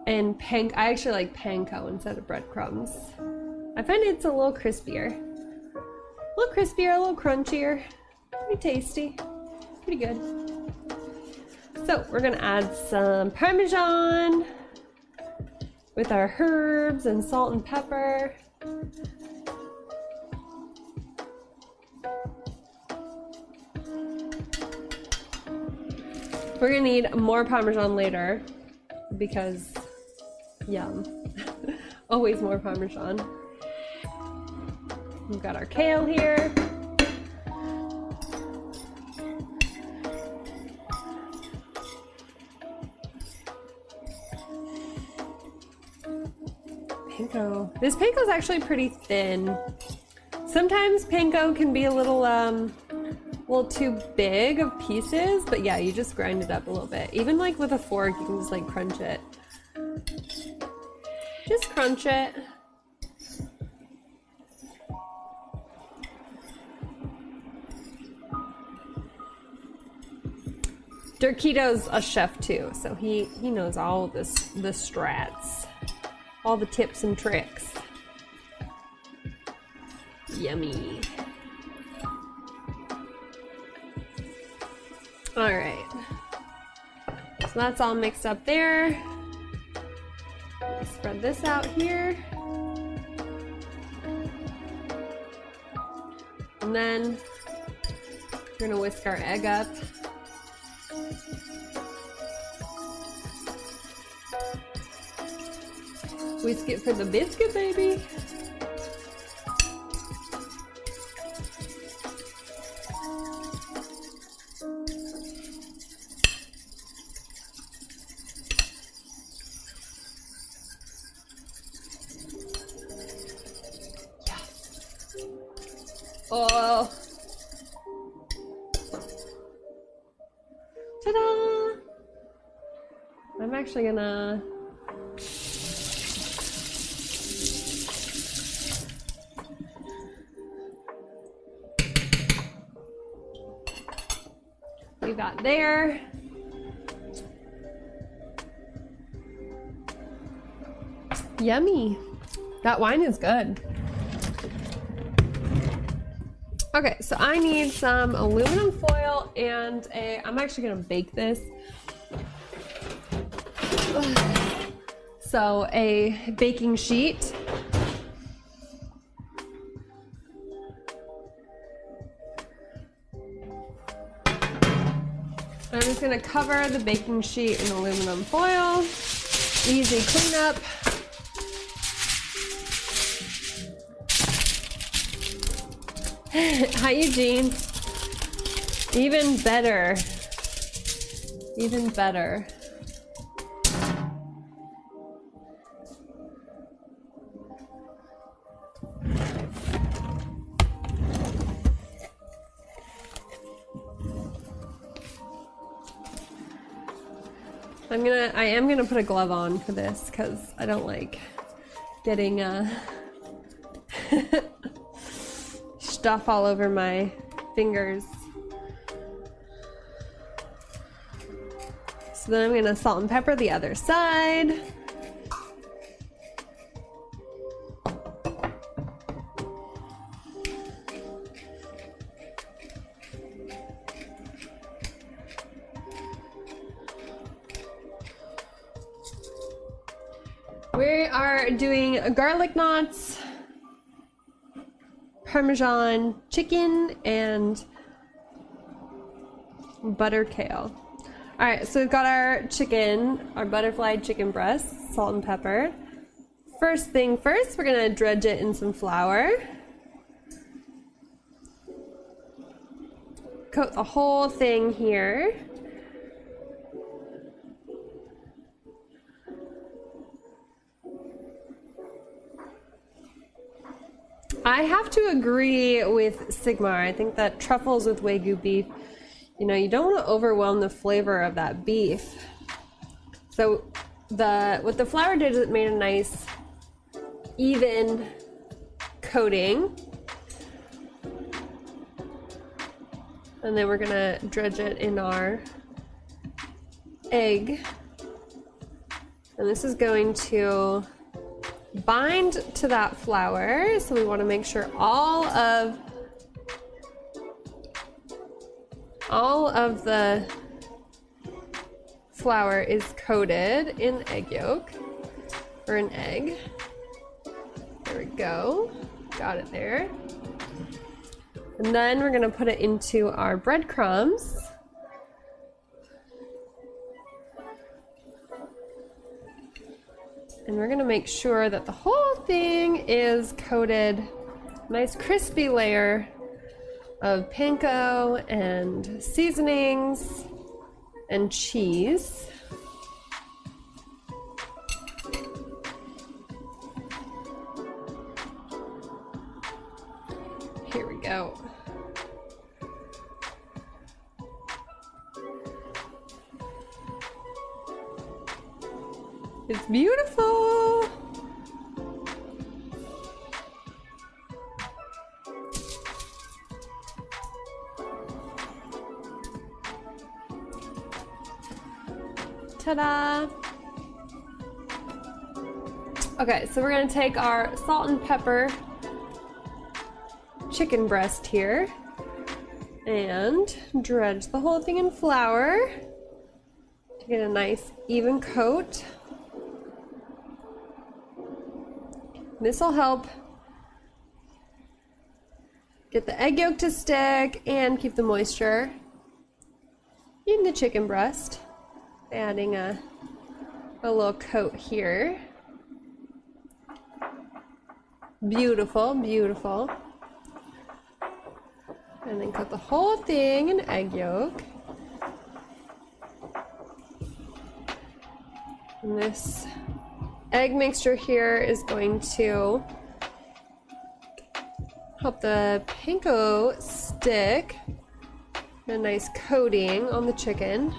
And I actually like panko instead of breadcrumbs. I find it's a little crispier. A little crispier, a little crunchier. Pretty tasty. Pretty good. So we're gonna add some Parmesan with our herbs and salt and pepper. We're gonna need more Parmesan later because yum. Always more Parmesan. We've got our kale here. Panko. This panko is actually pretty thin. Sometimes panko can be a little too big of pieces, but yeah, you just grind it up a little bit. Even like with a fork, you can just like crunch it. Just crunch it. Dirkito's a chef too, so he knows all the strats, all the tips and tricks. Yummy. All right, so that's all mixed up there. Spread this out here, and then we're gonna whisk our egg up. Whisk it for the biscuit, baby. Oh. Ta-da! I'm actually gonna leave that there. Yummy. That wine is good. Okay, so I need some aluminum foil and I'm actually gonna bake this. So a baking sheet. I'm just gonna cover the baking sheet in aluminum foil. Easy cleanup. Hi, Eugene. Even better. Even better. I am gonna put a glove on for this because I don't like getting stuff all over my fingers. So then I'm gonna salt and pepper the other side. We are doing garlic knots, Parmesan chicken, and butter kale. All right, so we've got our chicken, our butterfly chicken breast, salt and pepper. First thing first, we're gonna dredge it in some flour. Coat the whole thing here. I have to agree with Sigmar. I think that truffles with Wagyu beef, you know, you don't want to overwhelm the flavor of that beef. So what the flour did is it made a nice even coating. And then we're gonna dredge it in our egg. And this is going to bind to that flour, so we want to make sure all of the flour is coated in egg yolk or an egg. There we go, got it there. And then we're going to put it into our breadcrumbs. And we're gonna make sure that the whole thing is coated Nice crispy layer of panko and seasonings and cheese. Here we go. It's beautiful. Ta-da! Okay, so we're gonna take our salt and pepper chicken breast here and dredge the whole thing in flour to get a nice even coat. This will help get the egg yolk to stick and keep the moisture in the chicken breast. Adding a little coat here. Beautiful, beautiful. And then coat the whole thing in egg yolk. And this egg mixture here is going to help the panko stick. A nice coating on the chicken.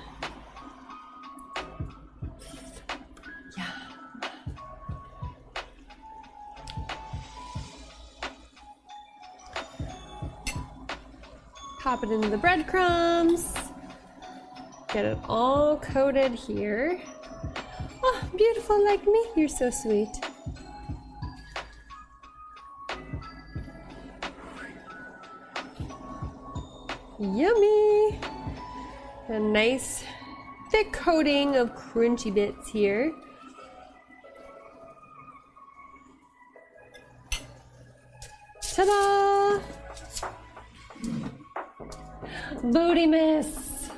Pop it into the breadcrumbs. Get it all coated here. Oh, beautiful like me. You're so sweet. Yummy. A nice thick coating of crunchy bits here. Ta-da! Booty miss!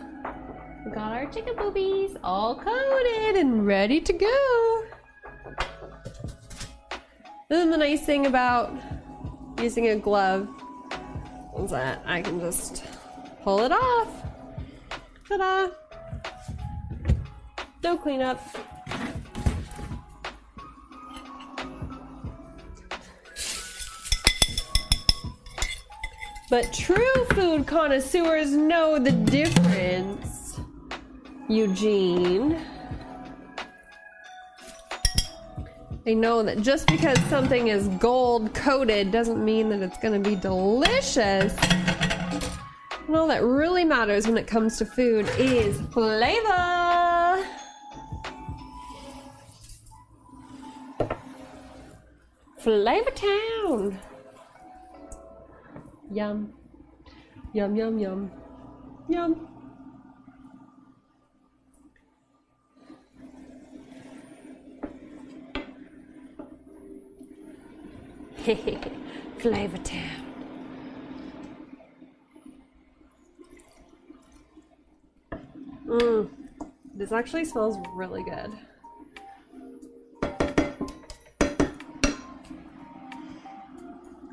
We got our chicken boobies all coated and ready to go. Then the nice thing about using a glove is that I can just pull it off. Ta-da! No cleanup. But true food connoisseurs know the difference, Eugene. They know that just because something is gold coated doesn't mean that it's gonna be delicious. And all that really matters when it comes to food is flavor. Flavor Town. Yum. Yum, yum, yum. Yum. Flavor Town. This actually smells really good.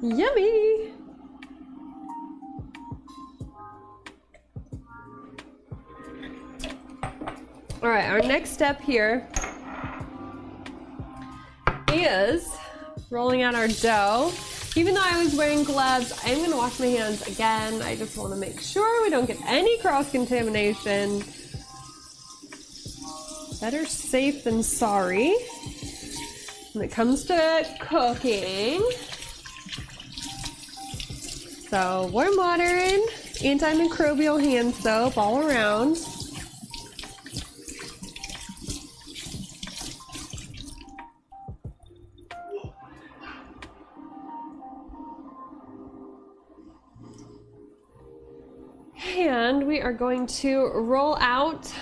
Yummy! All right, our next step here is rolling out our dough. Even though I was wearing gloves, I'm gonna wash my hands again. I just wanna make sure we don't get any cross-contamination. Better safe than sorry. When it comes to cooking. So warm water and antimicrobial hand soap all around. And we are going to roll out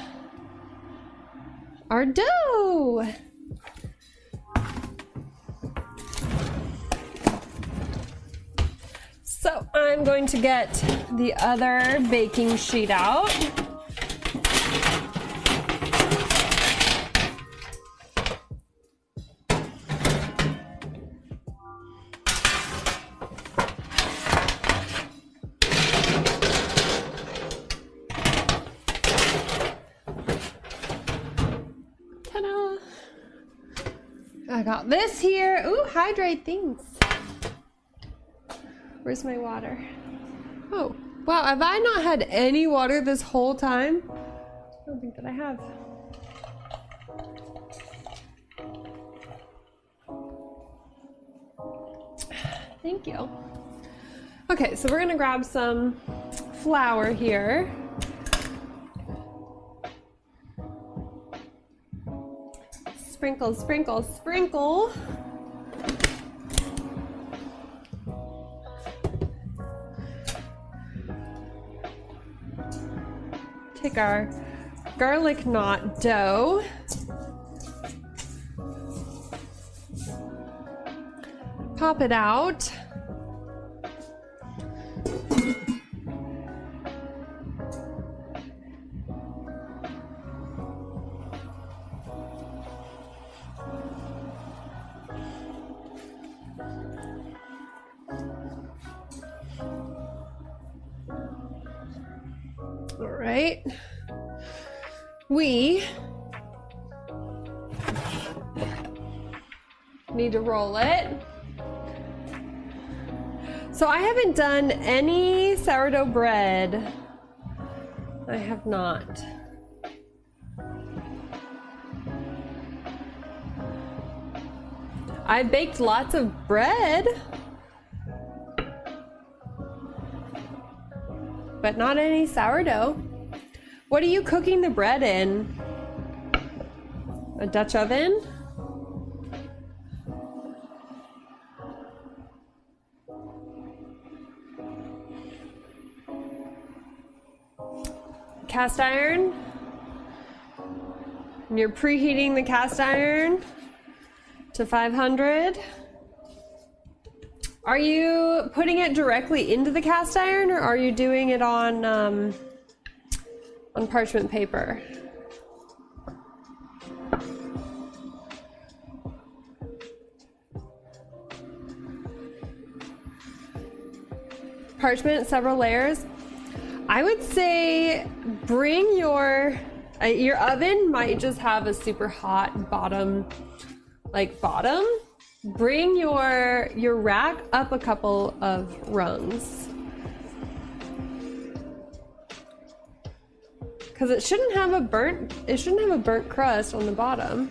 our dough. So I'm going to get the other baking sheet out. I got this here. Ooh, hydrate things. Where's my water? Oh, wow, have I not had any water this whole time? I don't think that I have. Thank you. Okay, so we're gonna grab some flour here. Sprinkle, sprinkle, sprinkle. Take our garlic knot dough. Pop it out. All right. We need to roll it. So I haven't done any sourdough bread. I have not. I baked lots of bread, but not any sourdough. What are you cooking the bread in? A Dutch oven? Cast iron? And you're preheating the cast iron to 500. Are you putting it directly into the cast iron, or are you doing it on parchment paper? Parchment, several layers. I would say bring your oven might just have a super hot bottom. Bring your rack up a couple of rungs. Because it shouldn't have a burnt crust on the bottom.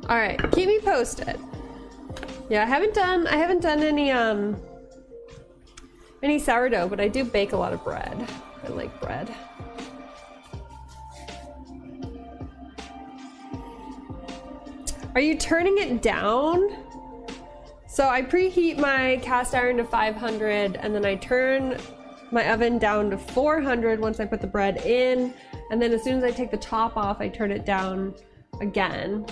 All right, keep me posted. Yeah, I haven't done any sourdough, but I do bake a lot of bread. I like bread. Are you turning it down? So I preheat my cast iron to 500, and then I turn my oven down to 400 once I put the bread in, and then as soon as I take the top off, I turn it down again.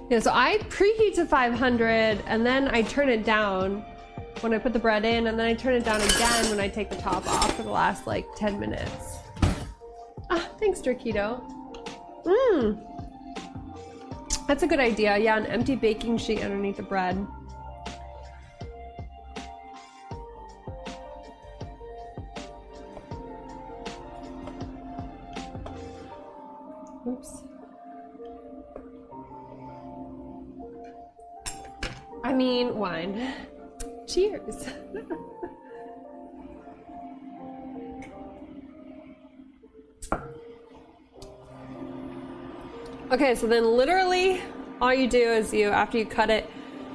Yeah, so I preheat to 500 and then I turn it down when I put the bread in, and then I turn it down again when I take the top off for the last like 10 minutes. Ah, thanks, Draketo. That's a good idea. Yeah, an empty baking sheet underneath the bread. Oops. I mean, wine. Cheers. Okay, so then literally all you do is after you cut it,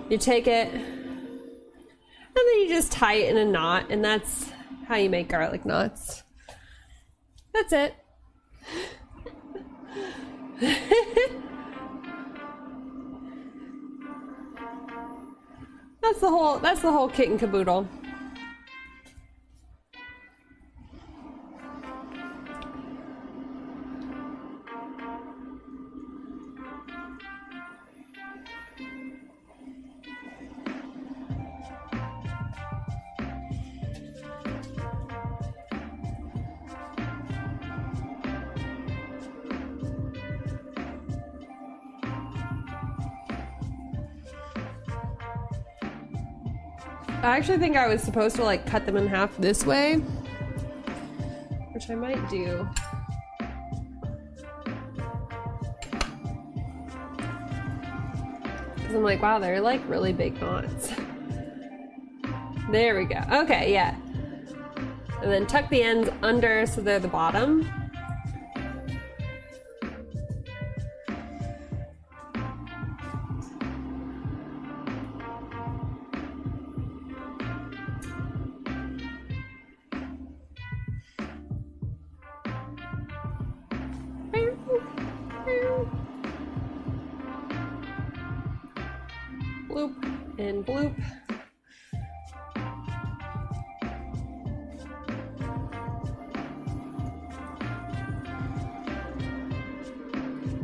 you take it and then you just tie it in a knot, and that's how you make garlic knots. That's it. That's the whole kit and caboodle. I actually think I was supposed to like cut them in half this way, which I might do. Because I'm like, wow, they're like really big knots. There we go. Okay, yeah. And then tuck the ends under so they're the bottom. Bloop and bloop.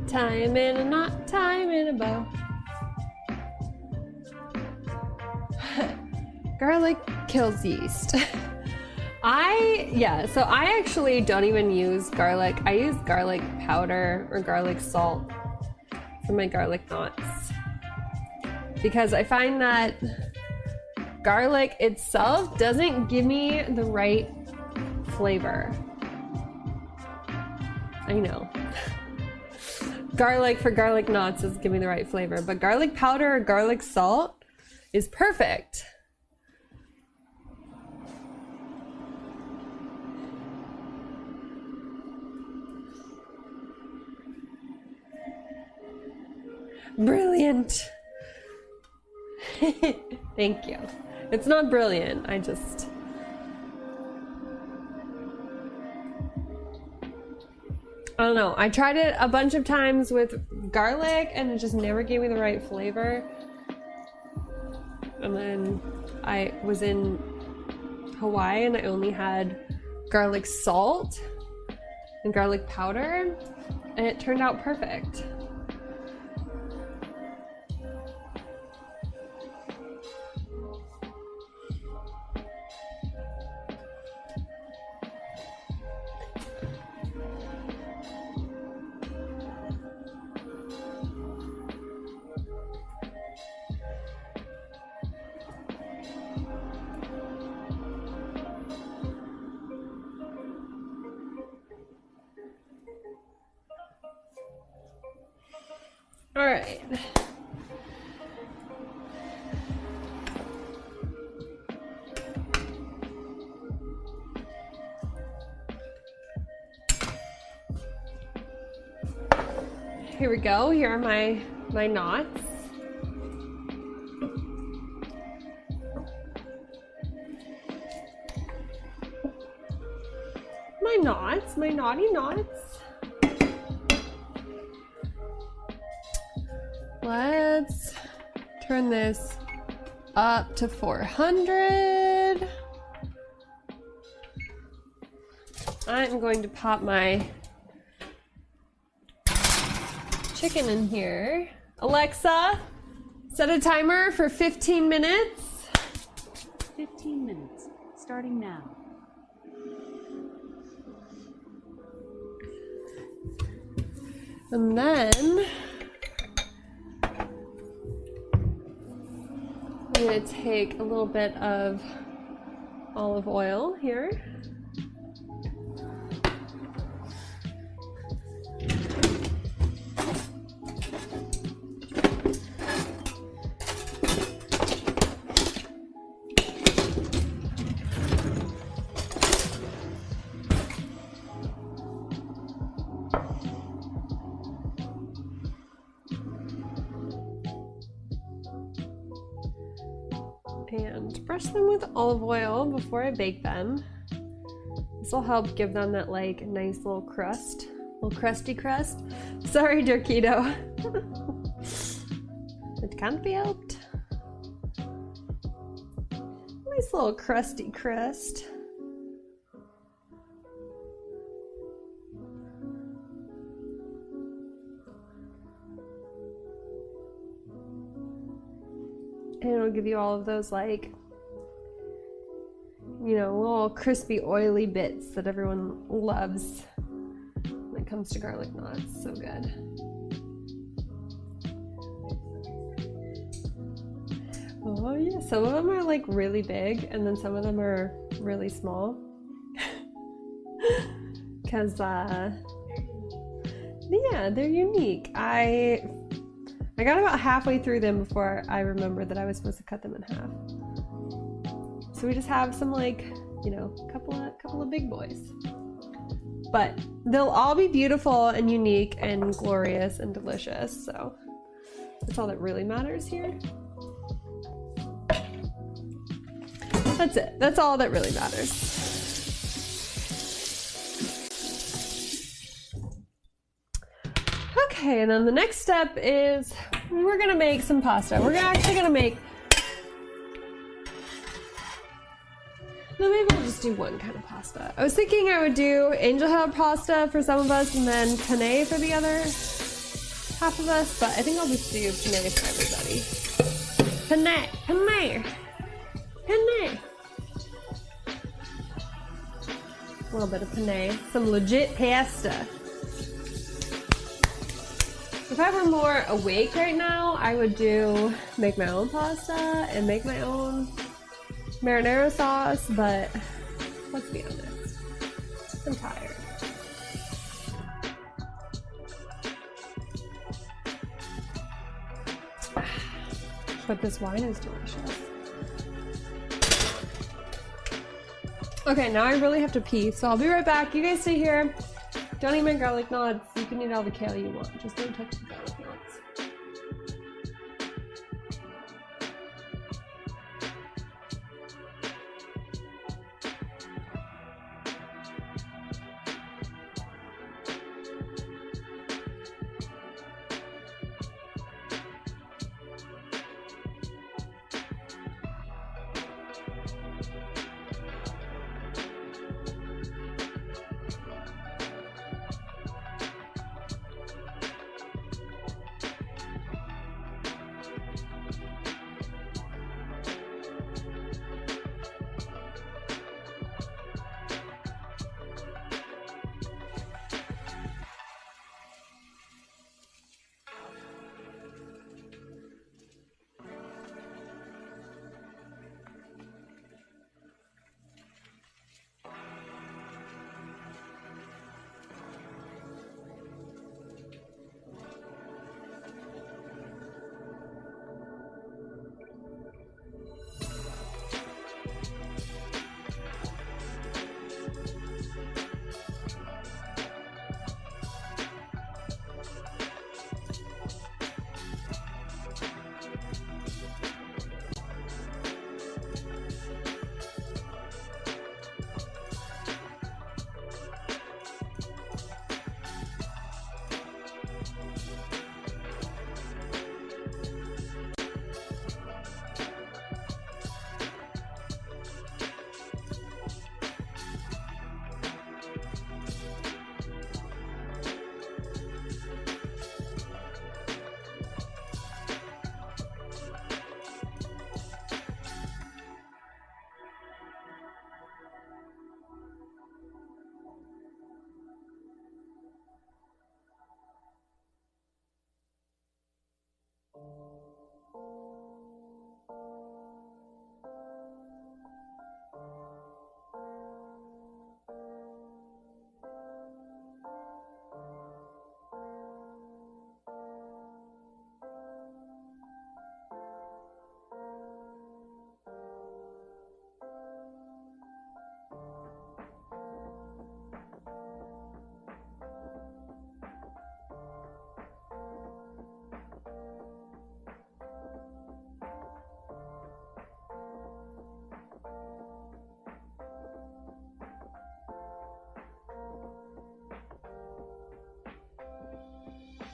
Time in a knot, time in a bow. Garlic kills yeast. So I actually don't even use garlic. I use garlic powder or garlic salt for my garlic knots. Because I find that garlic itself doesn't give me the right flavor. I know. Garlic for garlic knots doesn't give me the right flavor, but garlic powder or garlic salt is perfect. Brilliant. Thank you. It's not brilliant, I don't know. I tried it a bunch of times with garlic and it just never gave me the right flavor. And then I was in Hawaii and I only had garlic salt and garlic powder and it turned out perfect. All right. Here we go. Here are my knots. My naughty knots. Let's turn this up to 400. I'm going to pop my chicken in here. Alexa, set a timer for 15 minutes. 15 minutes, starting now. And then I'm going to take a little bit of olive oil here. And brush them with olive oil before I bake them. This will help give them that like nice little crust, little crusty crust. Sorry, Dorquito. It can't be helped. Nice little crusty crust. And it'll give you all of those like, you know, little crispy oily bits that everyone loves when it comes to garlic knots. So good. Oh yeah, some of them are like really big and then some of them are really small. Cause yeah, they're unique. I got about halfway through them before I remembered that I was supposed to cut them in half. So we just have some like, you know, couple of big boys. But they'll all be beautiful and unique and glorious and delicious, so that's all that really matters here. That's it. That's all that really matters. Okay, and then the next step is we're gonna make some pasta. We're actually gonna make... No, maybe we'll just do one kind of pasta. I was thinking I would do angel hair pasta for some of us and then penne for the other half of us, but I think I'll just do penne for everybody. Penne, penne, penne. A little bit of penne, some legit pasta. If I were more awake right now, I would make my own pasta and make my own marinara sauce, but let's be honest, I'm tired. But this wine is delicious. Okay, now I really have to pee, so I'll be right back. You guys stay here. Don't eat my garlic knots. You can eat all the kale you want. Just don't touch the garlic knots.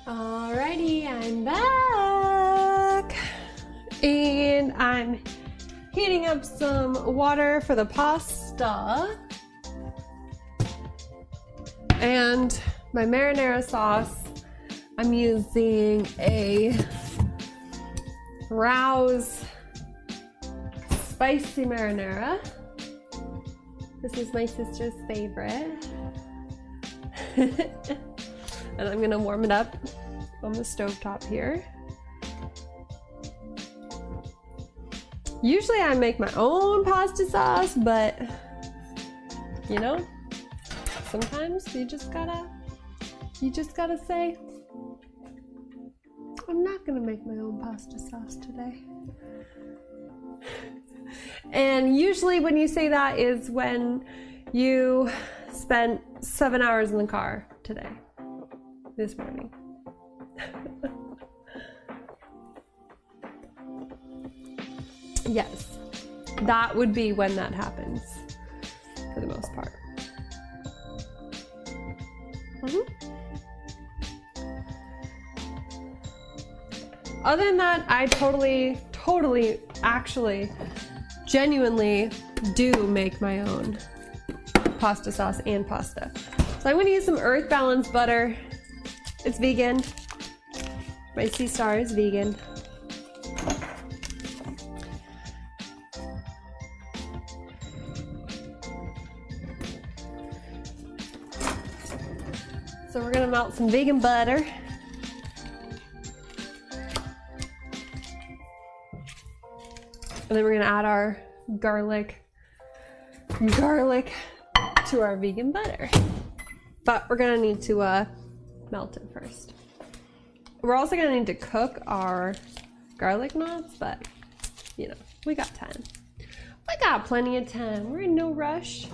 Alrighty, I'm back and I'm heating up some water for the pasta and my marinara sauce. I'm using a Rouse spicy marinara. This is my sister's favorite. And I'm gonna warm it up on the stovetop here. Usually I make my own pasta sauce, but you know, sometimes you just gotta say, I'm not gonna make my own pasta sauce today. And usually when you say that is when you spent 7 hours in the car today, this morning. Yes, that would be when that happens, for the most part. Other than that, I totally, actually, genuinely do make my own pasta sauce and pasta. So I'm gonna use some Earth Balance butter. It's vegan. My Sea Star is vegan. So we're gonna melt some vegan butter. And then we're gonna add our garlic to our vegan butter. But we're gonna need to melt it first. We're also gonna need to cook our garlic knots, but you know, we got time. We got plenty of time. We're in no rush.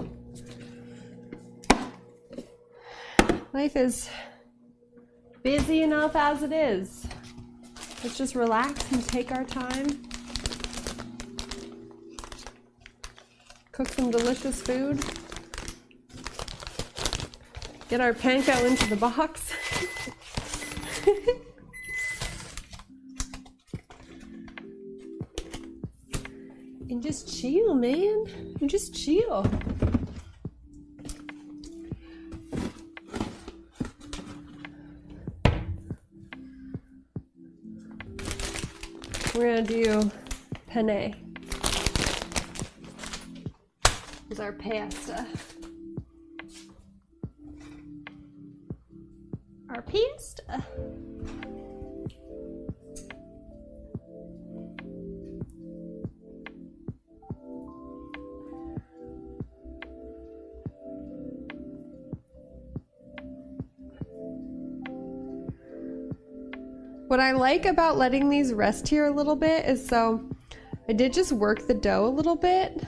Life is busy enough as it is. Let's just relax and take our time. Cook some delicious food. Get our panko into the box. And just chill, man. And just chill. We're gonna do penne. Is our pasta. Our pasta. What I like about letting these rest here a little bit is so I did just work the dough a little bit.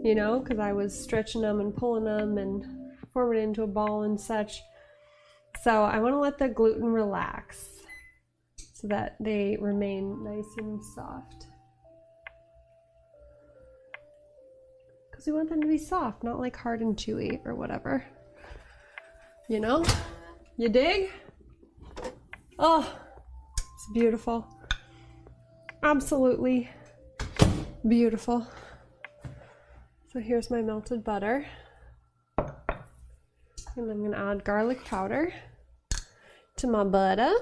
You know, because I was stretching them and pulling them and forming it into a ball and such. So I want to let the gluten relax so that they remain nice and soft. Because we want them to be soft, not like hard and chewy or whatever. You know? You dig? Oh, it's beautiful. Absolutely beautiful. So here's my melted butter. And I'm gonna add garlic powder to my butter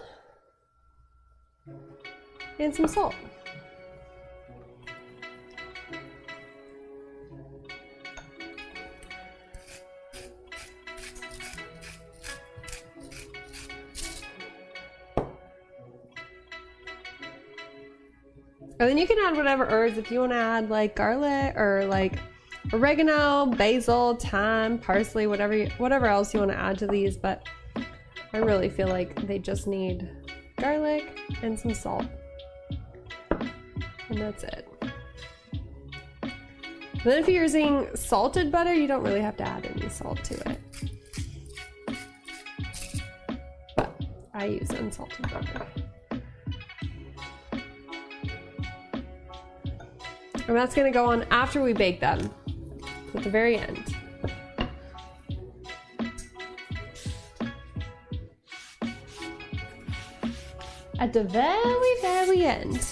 and some salt. And then you can add whatever herbs if you want to add like garlic or like oregano, basil, thyme, parsley, whatever else you want to add to these, but I really feel like they just need garlic and some salt. And that's it. And then if you're using salted butter, you don't really have to add any salt to it. But I use unsalted butter. And that's gonna go on after we bake them. At the very end. At the very, very end.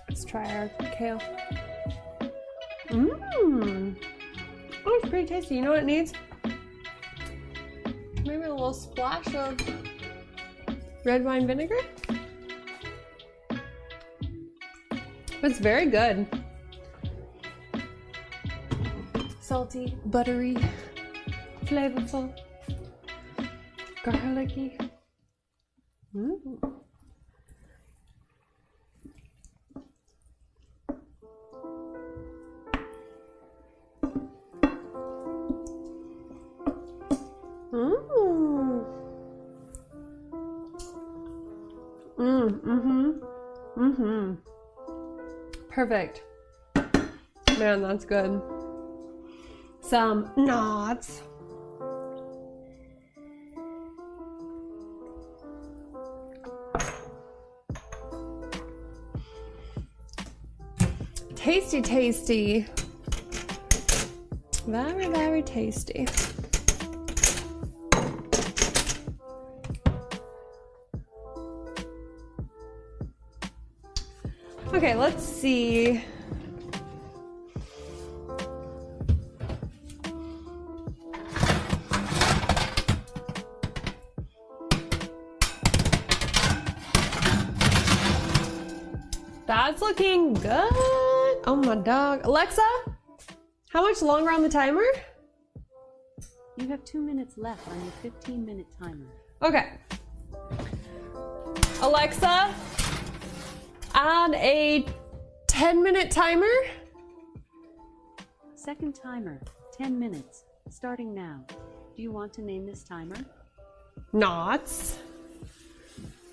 Let's try our kale. Mmm. Oh, it's pretty tasty. You know what it needs? Maybe a little splash of red wine vinegar. It's very good. Salty, buttery, flavorful, garlicky. Perfect. Man, that's good. Some knots. Tasty, tasty. Very, very tasty. Okay, let's see. That's looking good. Oh, my dog. Alexa, how much longer on the timer? You have 2 minutes left on your 15-minute timer. Okay. Alexa, add a 10-minute timer. Second timer, 10 minutes, starting now. Do you want to name this timer? Knots.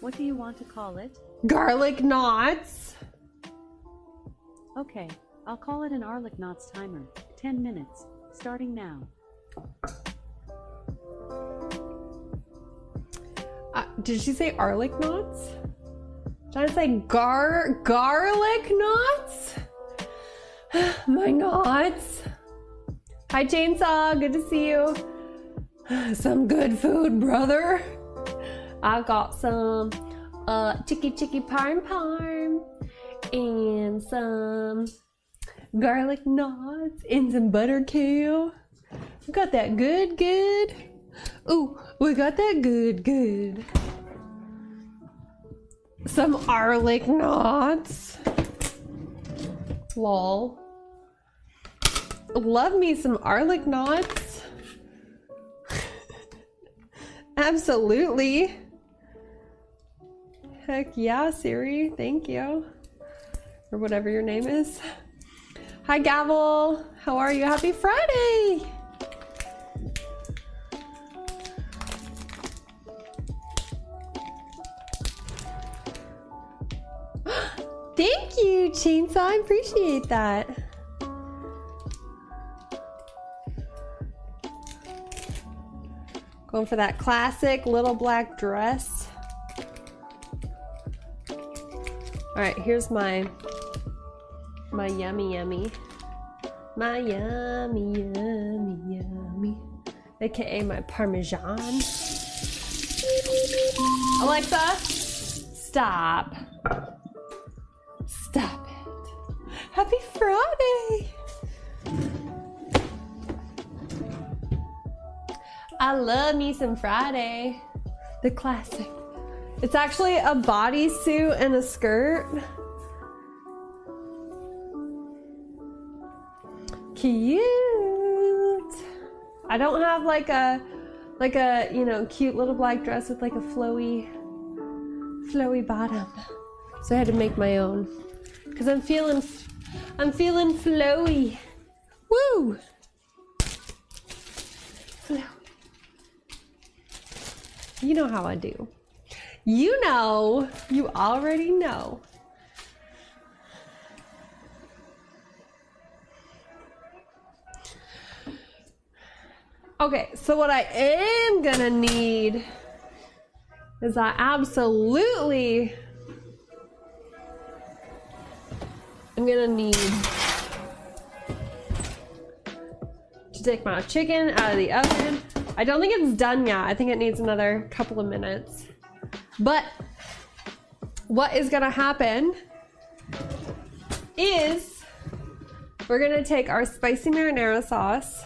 What do you want to call it? Garlic knots. Okay, I'll call it an Arlic Knots timer. 10 minutes, starting now. Did she say Arlic knots? Did I say garlic knots? My knots. Hi, Chainsaw. Good to see you. Some good food, brother. I got some chicky parm and some garlic knots and some butter kale. We got that good. Ooh, we got that good. Some Arlic knots. Lol. Love me some Arlic knots. Absolutely. Heck yeah, Siri. Thank you. Or whatever your name is. Hi, Gavel. How are you? Happy Friday. Thank you, Chainsaw. I appreciate that. Going for that classic little black dress. All right, here's my yummy. My yummy. AKA my Parmesan. Alexa, stop. Stop it. Happy Friday. I love me some Friday. The classic. It's actually a bodysuit and a skirt. Cute. I don't have like a cute little black dress with like a flowy bottom. So I had to make my own. Cause I'm feeling flowy. Woo! Flowy. You know how I do. You know. You already know. Okay, so what I am gonna need is I absolutely I'm gonna need to take my chicken out of the oven. I don't think it's done yet. I think it needs another couple of minutes. But what is gonna happen is we're gonna take our spicy marinara sauce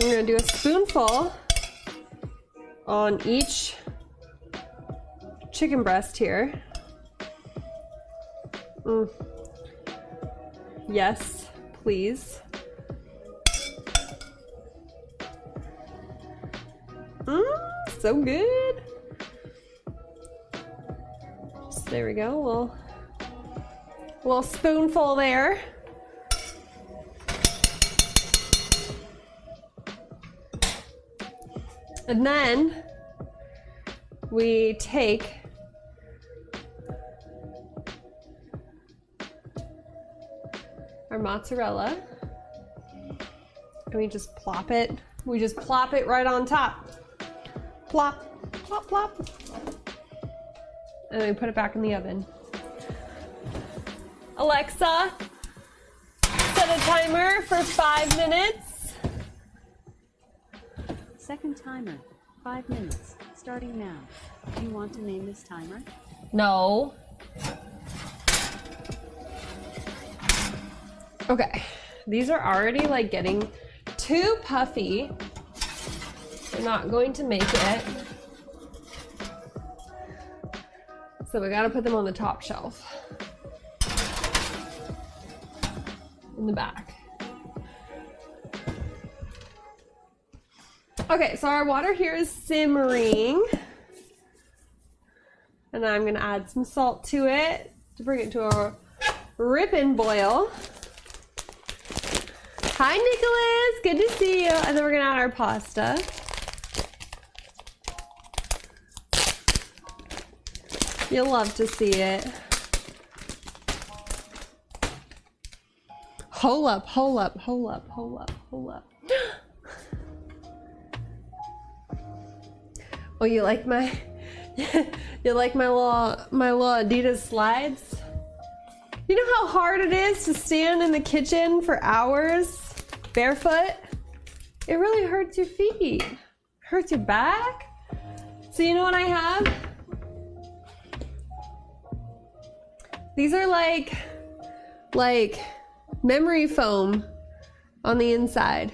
I'm gonna do a spoonful on each chicken breast here. Yes, please. So good. So there we go. A little spoonful there. And then we take our mozzarella and we just plop it. We just plop it right on top. Plop, plop, plop. And then we put it back in the oven. Alexa, set a timer for 5 minutes. Second timer, 5 minutes, starting now. Do you want to name this timer? No. Okay, these are already like getting too puffy. They're not going to make it. So we gotta put them on the top shelf. In the back. Okay, so our water here is simmering. And I'm gonna add some salt to it to bring it to a ripping boil. Hi, Nicholas, good to see you. And then we're gonna add our pasta. You'll love to see it. Hold up, hold up, hold up, hold up, hold up. Oh, you like my you like my little Adidas slides? You know how hard it is to stand in the kitchen for hours barefoot? It really hurts your feet. Hurts your back. So you know what I have? These are like memory foam on the inside.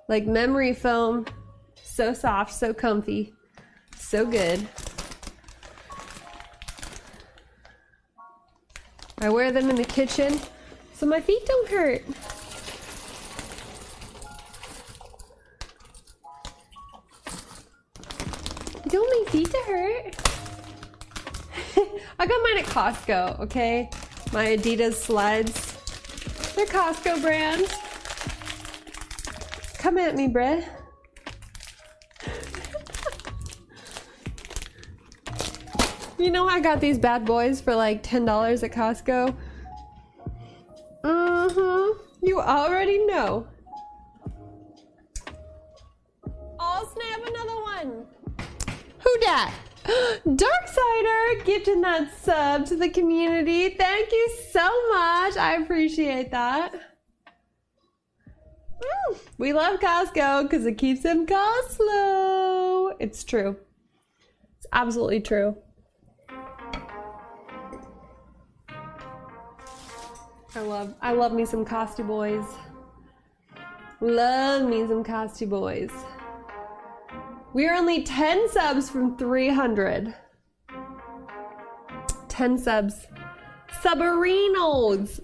Like memory foam. So soft, so comfy, so good. I wear them in the kitchen so my feet don't hurt. You don't want my feet to hurt. I got mine at Costco, okay? My Adidas slides. They're Costco brand. Come at me, bruh. You know I got these bad boys for like $10 at Costco? You already know. Oh snap, another one. Who dat? Darksider gifting that sub to the community. Thank you so much. I appreciate that. We love Costco because it keeps them costs low. It's true. It's absolutely true. I love me some Costy boys. Love me some Costy boys. We are only 10 subs from 300. 10 subs. Subarinos.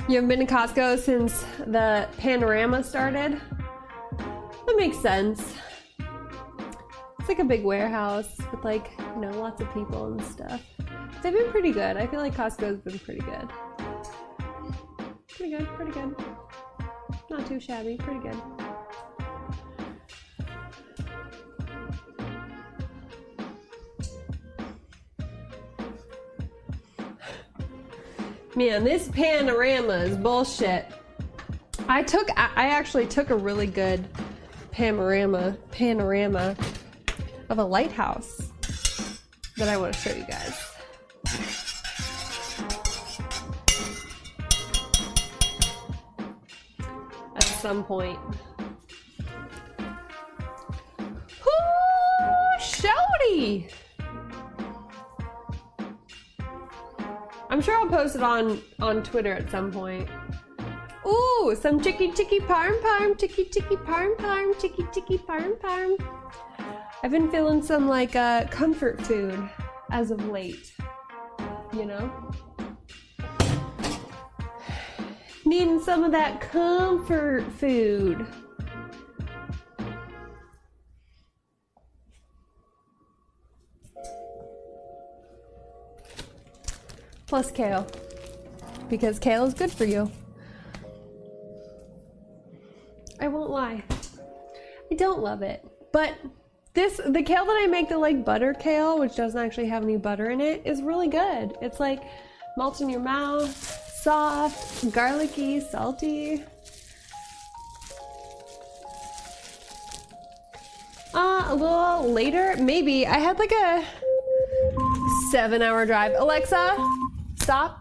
You haven't been to Costco since the panorama started? That makes sense. It's like a big warehouse with like, you know, lots of people and stuff. They've been pretty good. I feel like Costco's been pretty good. Pretty good, pretty good. Not too shabby, pretty good. Man, this panorama is bullshit. I actually took a really good panorama of a lighthouse that I want to show you guys. At some point. Why? I'm sure I'll post it on Twitter at some point. Ooh, some chicky parm, chicky parm, chicky parm. I've been feeling some like comfort food as of late, you know? Needing some of that comfort food. Plus kale, because kale is good for you. I won't lie, I don't love it, but the kale that I make, the like butter kale, which doesn't actually have any butter in it, is really good. It's like melts in your mouth, soft, garlicky, salty. A little later, maybe. I had like a 7-hour drive. Alexa, stop.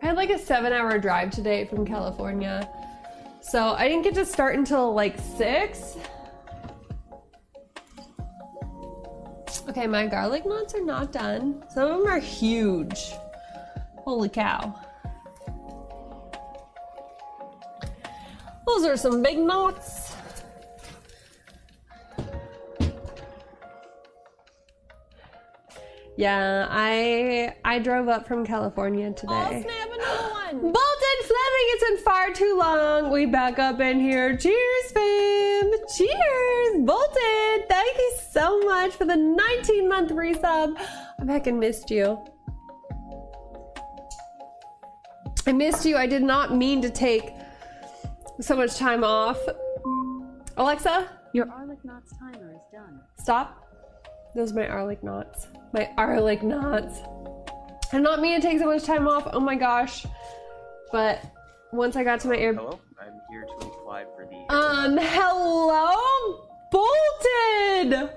I had like a 7-hour drive today from California. So I didn't get to start until like 6. Okay, my garlic knots are not done. Some of them are huge. Holy cow. Those are some big knots. Yeah, I drove up from California today. Oh, snap, another one. Bolton Fleming, it's been far too long. We back up in here. Cheers, fam. Cheers. Bolton, thank you so much for the 19-month resub. I heckin' missed you. I missed you. I did not mean to take so much time off. Alexa? Your Arlic Knots timer is done. Stop. Those are my Arlic knots. My Arlic knots. I did not mean to take so much time off. Oh my gosh. But once I got to my air... Hello, I'm here to apply for the... hello? Bolted!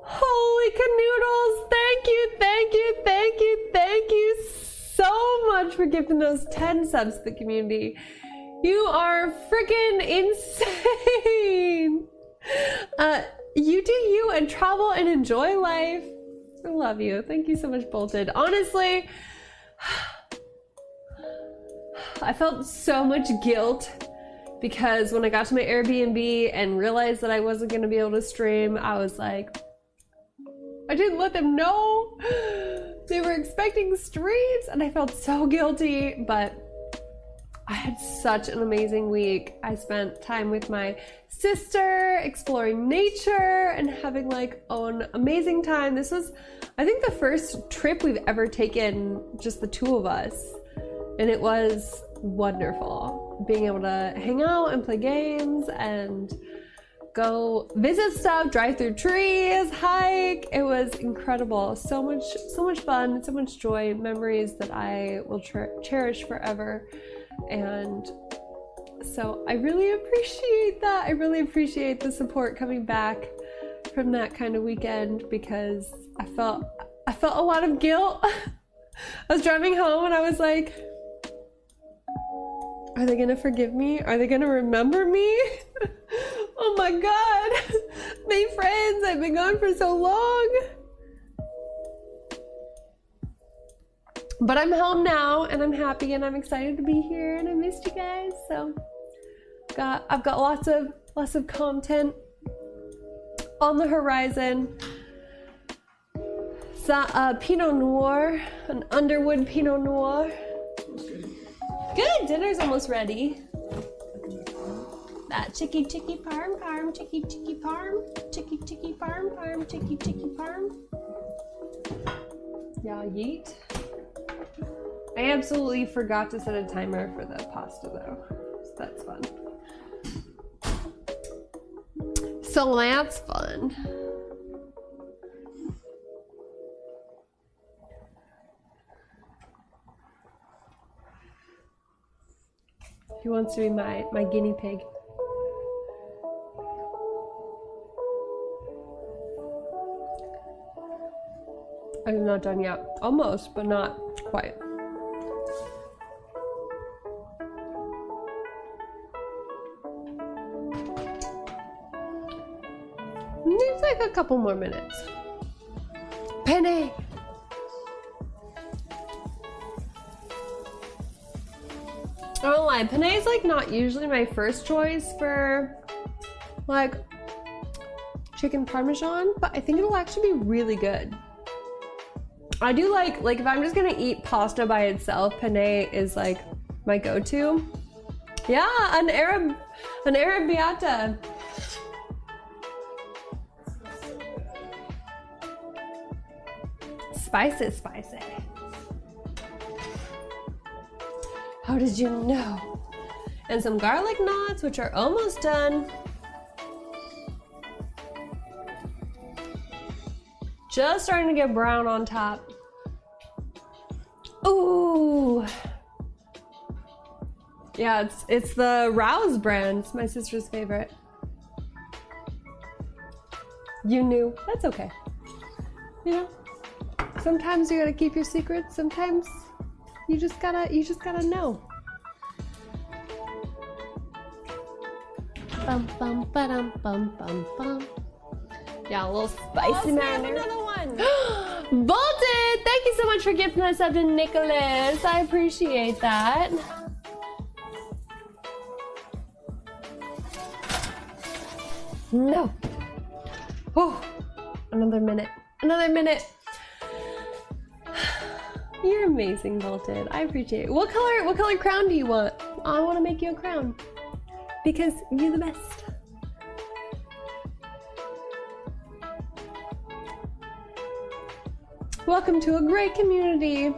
Holy canoodles. Thank you, thank you, thank you, thank you so much for giving those 10 subs to the community. You are freaking insane. You do you and travel and enjoy life. I love you. Thank you so much, Bolted. Honestly, I felt so much guilt because when I got to my Airbnb and realized that I wasn't going to be able to stream, I was like, I didn't let them know. They were expecting streams and I felt so guilty, but I had such an amazing week. I spent time with my sister, exploring nature and having like an amazing time. This was, I think, the first trip we've ever taken, just the two of us. And it was wonderful. Being able to hang out and play games and go visit stuff, drive through trees, hike. It was incredible. So much fun, so much joy, memories that I will cherish forever. And so I really appreciate that. I really appreciate the support coming back from that kind of weekend because I felt a lot of guilt. I was driving home and I was like, are they gonna forgive me? Are they gonna remember me? Oh my God, my friends, I've been gone for so long. But I'm home now and I'm happy and I'm excited to be here and I missed you guys. So I've got lots of content on the horizon. Pinot Noir, an Underwood Pinot Noir. Good, dinner's almost ready. That chicky parm, chicky parm, chicky parm, chicky parm. Yeah, yeet. I absolutely forgot to set a timer for the pasta though, so that's fun. So that's fun. He wants to be my guinea pig. I'm not done yet. Almost, but not quite. couple more minutes. Penne! I don't lie, penne is like not usually my first choice for like chicken parmesan, but I think it'll actually be really good. I do like if I'm just gonna eat pasta by itself, penne is like my go-to. Yeah, an arrabbiata. Spicy, spicy. How did you know? And some garlic knots, which are almost done. Just starting to get brown on top. Ooh. Yeah, it's the Rouse brand. It's my sister's favorite. You knew. That's okay. You know? Sometimes you gotta keep your secrets. Sometimes you just gotta know. Bum bum ba-dum bum bum bum. Yeah, a little spicy marinara. Another one. Bolted! Thank you so much for gifting us up to Nicholas. I appreciate that. No. Oh, another minute. Another minute. You're amazing, Bolted. I appreciate it. What color crown do you want? I want to make you a crown because you're the best. Welcome to a great community.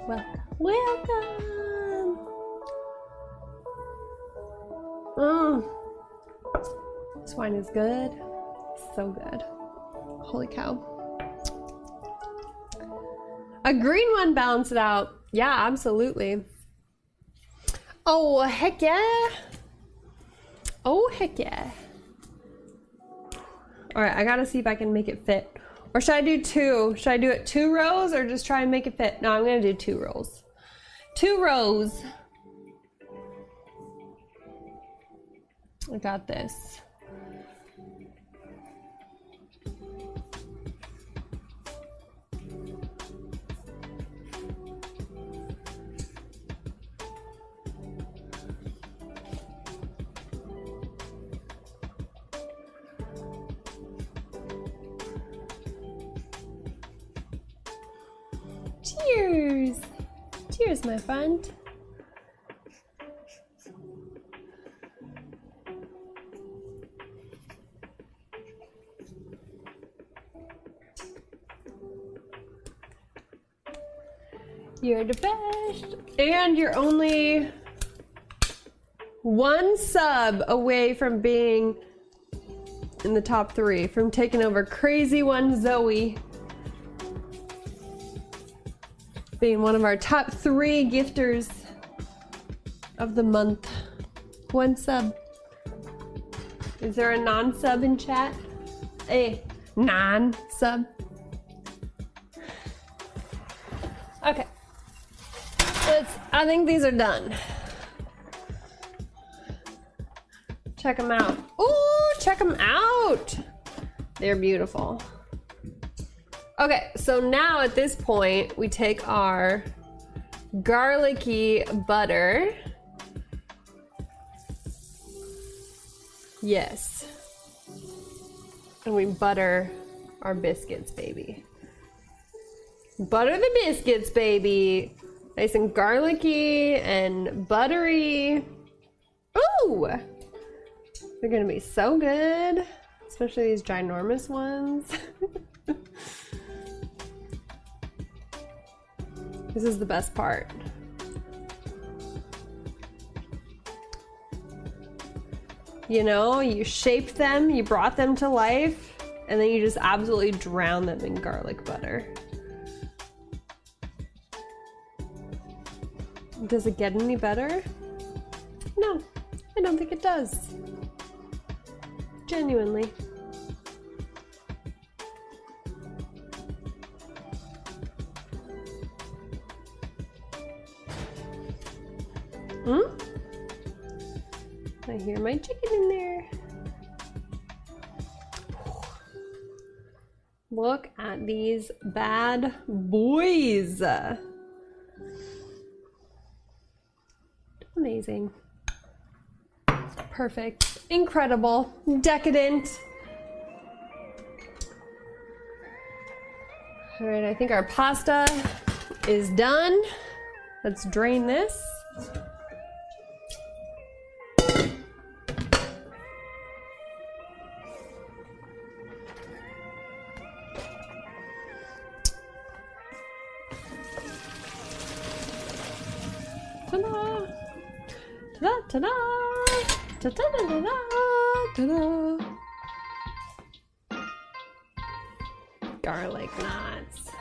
Welcome. Welcome. This wine is good. So good. Holy cow. A green one balanced it out. Yeah, absolutely. Oh, heck yeah. Oh, heck yeah. All right, I gotta see if I can make it fit. Or should I do two? Should I do it 2 rows or just try and make it fit? No, I'm gonna do 2 rows. 2 rows. I got this. Cheers! Cheers, my friend. You're the best. And you're only 1 sub away from being in the top 3, from taking over Crazy One Zoe. Being one of our top 3 gifters of the month. 1 sub. Is there a non-sub in chat? A non-sub. Okay. I think these are done. Check them out. Ooh, check them out. They're beautiful. Okay, so now at this point, we take our garlicky butter. Yes. And we butter our biscuits, baby. Butter the biscuits, baby. Nice and garlicky and buttery. Ooh! They're gonna be so good. Especially these ginormous ones. This is the best part. You know, you shaped them, you brought them to life, and then you just absolutely drown them in garlic butter. Does it get any better? No, I don't think it does. Genuinely. I hear my chicken in there. Look at these bad boys. Amazing. Perfect. Incredible. Decadent. All right, I think our pasta is done. Let's drain this. Ta-da! Ta-da! Ta-da! Ta-da! Ta-da! Garlic knots.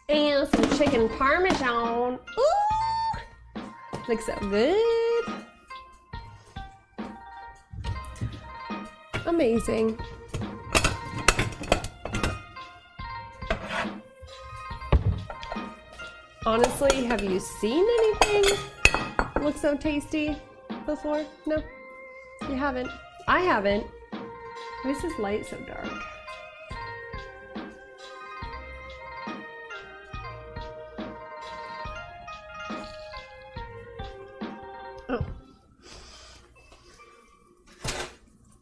And some chicken parmesan. Ooh! Looks so good. Amazing. Honestly, have you seen anything look so tasty before? No, you haven't. I haven't. Why is this light so dark? Oh.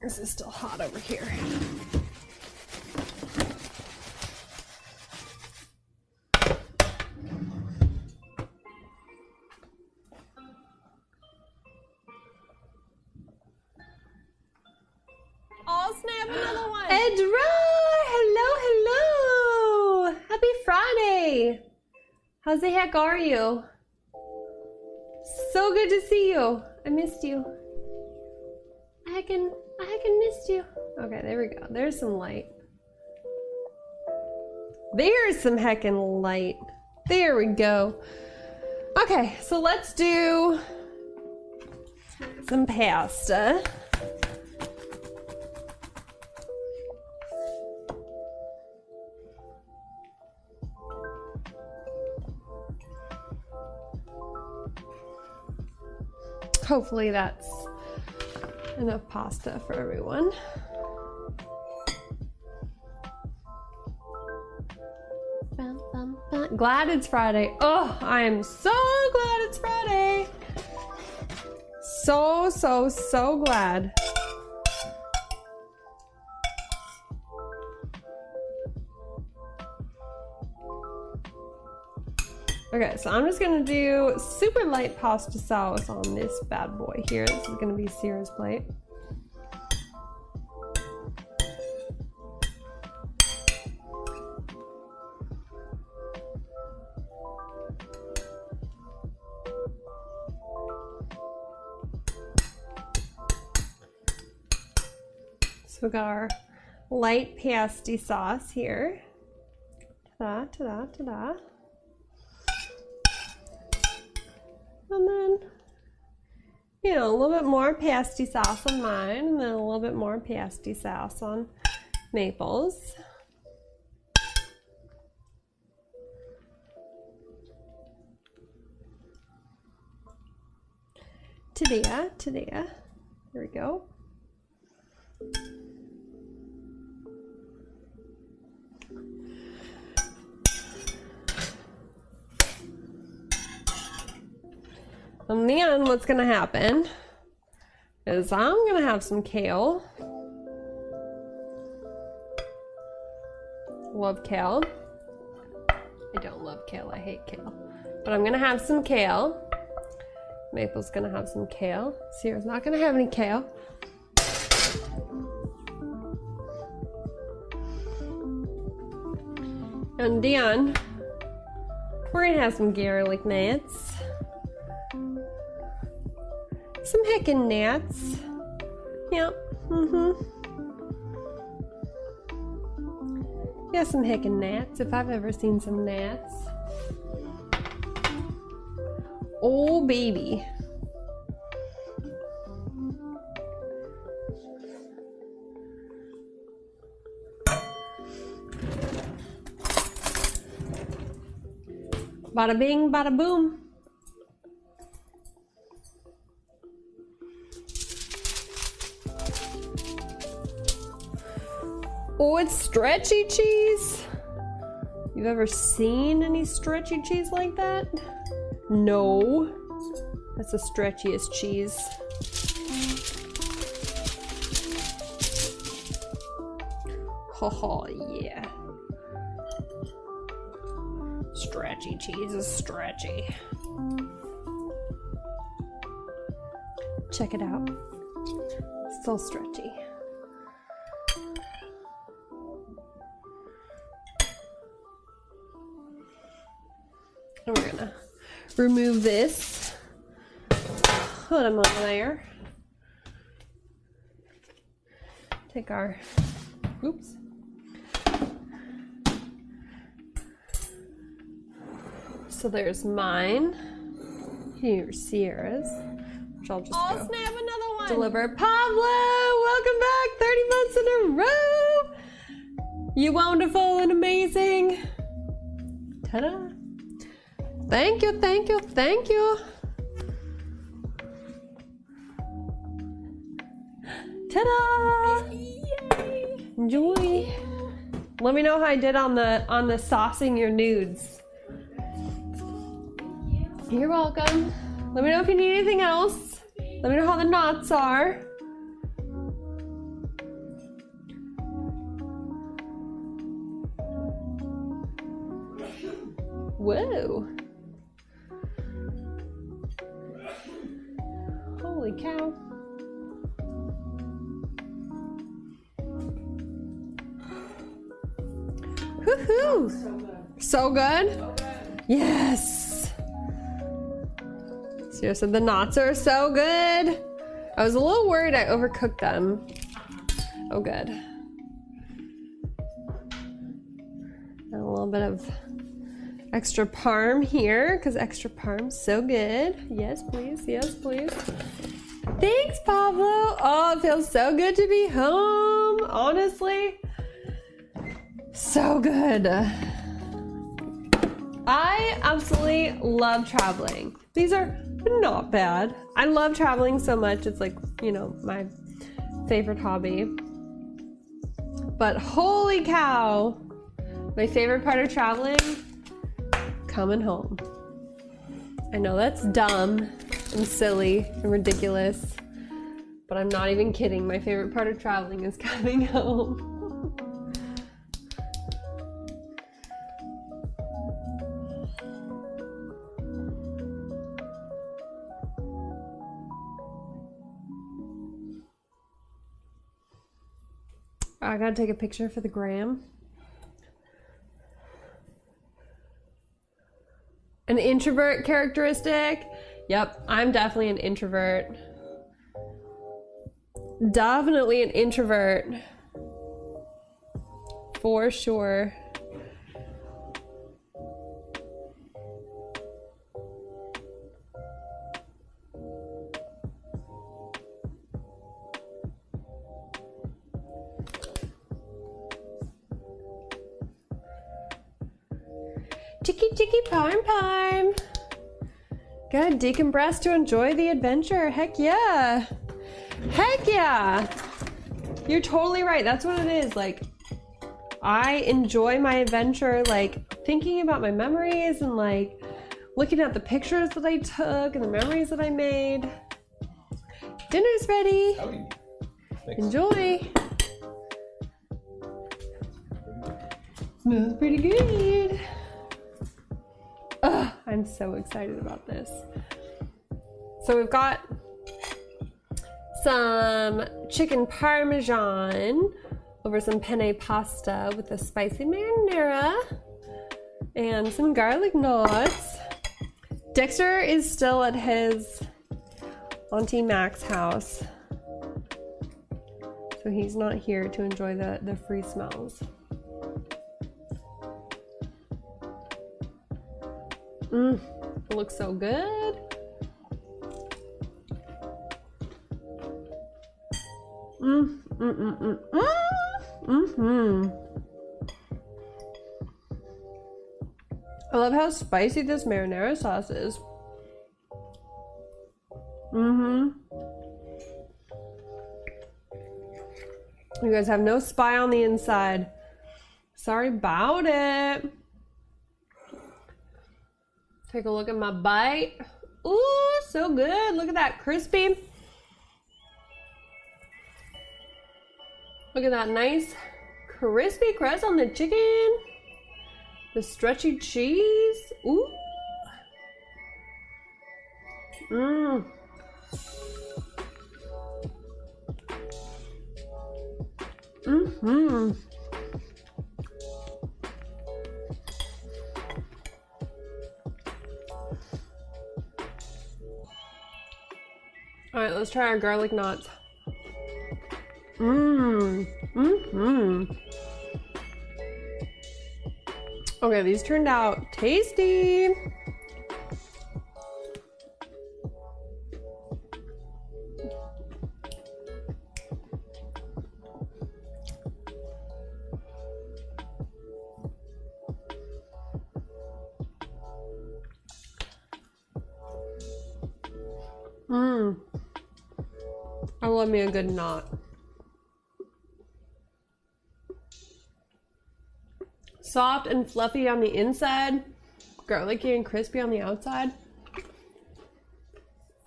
This is still hot over here. I'll snap another one. Edra! Hello, hello! Happy Friday! How's the heck are you? So good to see you. I missed you. I heckin' missed you. Okay, there we go. There's some light. There's some heckin' light. There we go. Okay, so let's do some pasta. Hopefully that's enough pasta for everyone. Glad it's Friday. Oh, I am so glad it's Friday. So glad. Okay, so I'm just gonna do super light pasta sauce on this bad boy here. This is gonna be Sierra's plate. So we got our light pasty sauce here. Ta-da, ta-da, ta-da. And then, you know, a little bit more pasty sauce on mine, and then a little bit more pasty sauce on Maple's. Ta-da. Here we go. And then what's gonna happen is I'm gonna have some kale. Love kale. I don't love kale, I hate kale. But I'm gonna have some kale. Maple's gonna have some kale. Sierra's not gonna have any kale. And then we're gonna have some garlic nuts. Some heckin' gnats. Yep. Yeah, some heckin' gnats, if I've ever seen some gnats. Oh, baby. Bada bing, bada boom. Oh, it's stretchy cheese. You ever seen any stretchy cheese like that? No. That's the stretchiest cheese. Oh, yeah. Stretchy cheese is stretchy. Check it out. So stretchy. And we're gonna remove this. Put them over there. Take our, oops. So there's mine. Here's Sierra's, which I'll just I'll go snap another one. deliver. Pablo, welcome back, 30 months in a row. You wonderful and amazing. Ta-da. Thank you, thank you, thank you. Ta-da! Yay. Enjoy. Let me know how I did on the saucing your nudes. You're welcome. Let me know if you need anything else. Let me know how the knots are. Whoa. Holy cow. Woohoo! So good? Yes! Seriously, the knots are so good. I was a little worried I overcooked them. Oh, good. And a little bit of extra parm here, because extra parm's so good. Yes, please. Yes, please. Thanks, Pablo. Oh, it feels so good to be home. Honestly, so good. I absolutely love traveling. These are not bad. I love traveling so much. It's like, you know, my favorite hobby. But holy cow, my favorite part of traveling, coming home. I know that's dumb and silly and ridiculous, but I'm not even kidding. My favorite part of traveling is coming home. I gotta take a picture for the gram. An introvert characteristic? Yep, I'm definitely an introvert. Definitely an introvert. For sure. Chicky chicky parm parm. Gotta decompress to enjoy the adventure. Heck yeah. Heck yeah. You're totally right. That's what it is. Like, I enjoy my adventure, like thinking about my memories and like looking at the pictures that I took and the memories that I made. Dinner's ready. Howdy. Thanks. Enjoy. Smells pretty good. Ugh, I'm so excited about this. So we've got some chicken parmesan over some penne pasta with a spicy marinara and some garlic knots. Dexter is still at his Auntie Mac's house, so he's not here to enjoy the free smells. It looks so good. I love how spicy this marinara sauce is. You guys have no spy on the inside. Sorry about it. Take a look at my bite. Ooh, so good. Look at that, crispy. Look at that nice crispy crust on the chicken. The stretchy cheese. Ooh. Mmm. Mm-hmm. All right, let's try our garlic knots. Okay, these turned out tasty. I love me a good knot. Soft and fluffy on the inside, garlicky and crispy on the outside.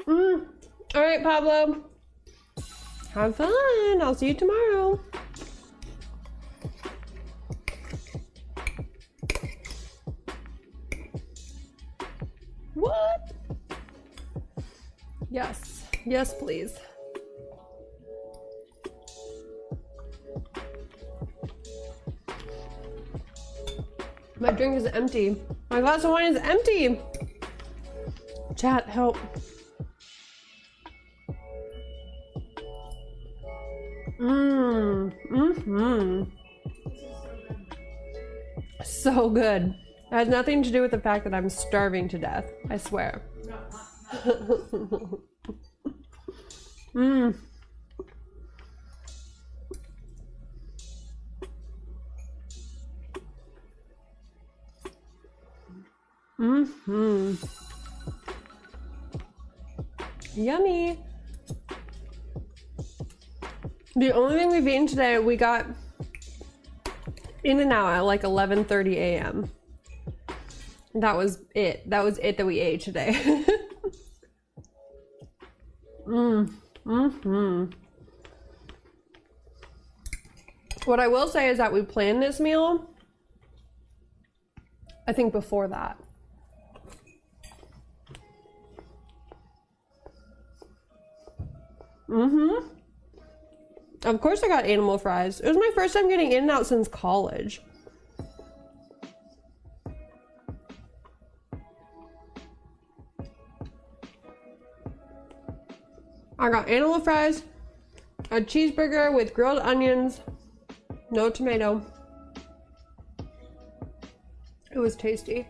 All right, Pablo. Have fun. I'll see you tomorrow. What? Yes. Yes, please. My drink is empty. My glass of wine is empty. Chat, help. So good. It has nothing to do with the fact that I'm starving to death. I swear. Yummy. The only thing we've eaten today, we got In-N-Out at like 11:30 a.m. That was it. That was it that we ate today. What I will say is that we planned this meal, I think, before that. Of course I got animal fries. It was my first time getting In-N-Out since college. I got animal fries, a cheeseburger with grilled onions, no tomato. It was tasty.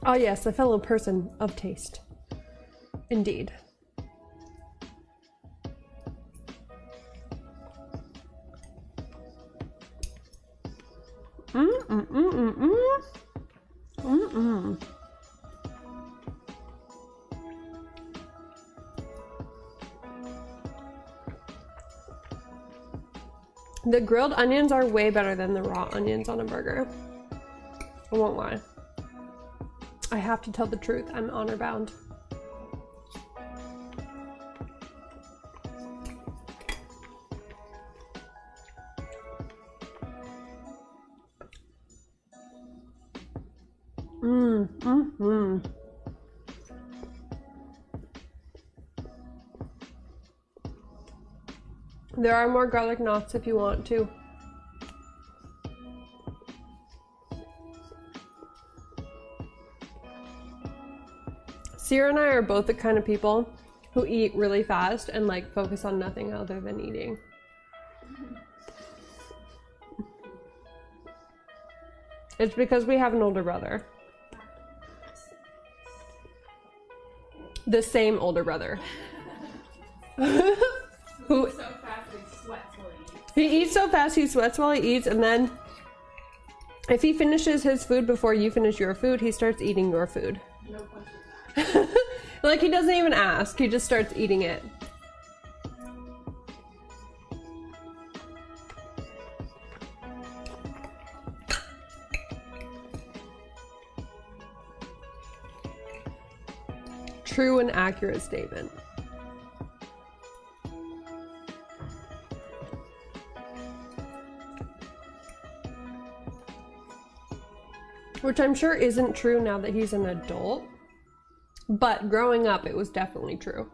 Oh yes, a fellow person of taste. Indeed. The grilled onions are way better than the raw onions on a burger. I won't lie. I have to tell the truth. I'm honor bound. There are more garlic knots if you want to. Sierra and I are both the kind of people who eat really fast and like focus on nothing other than eating. It's because we have an older brother. The same older brother. Who He eats so fast, he sweats while he eats, and then if he finishes his food before you finish your food, he starts eating your food. No question. Like, he doesn't even ask, he just starts eating it. True and accurate statement. Which I'm sure isn't true now that he's an adult. But growing up, it was definitely true.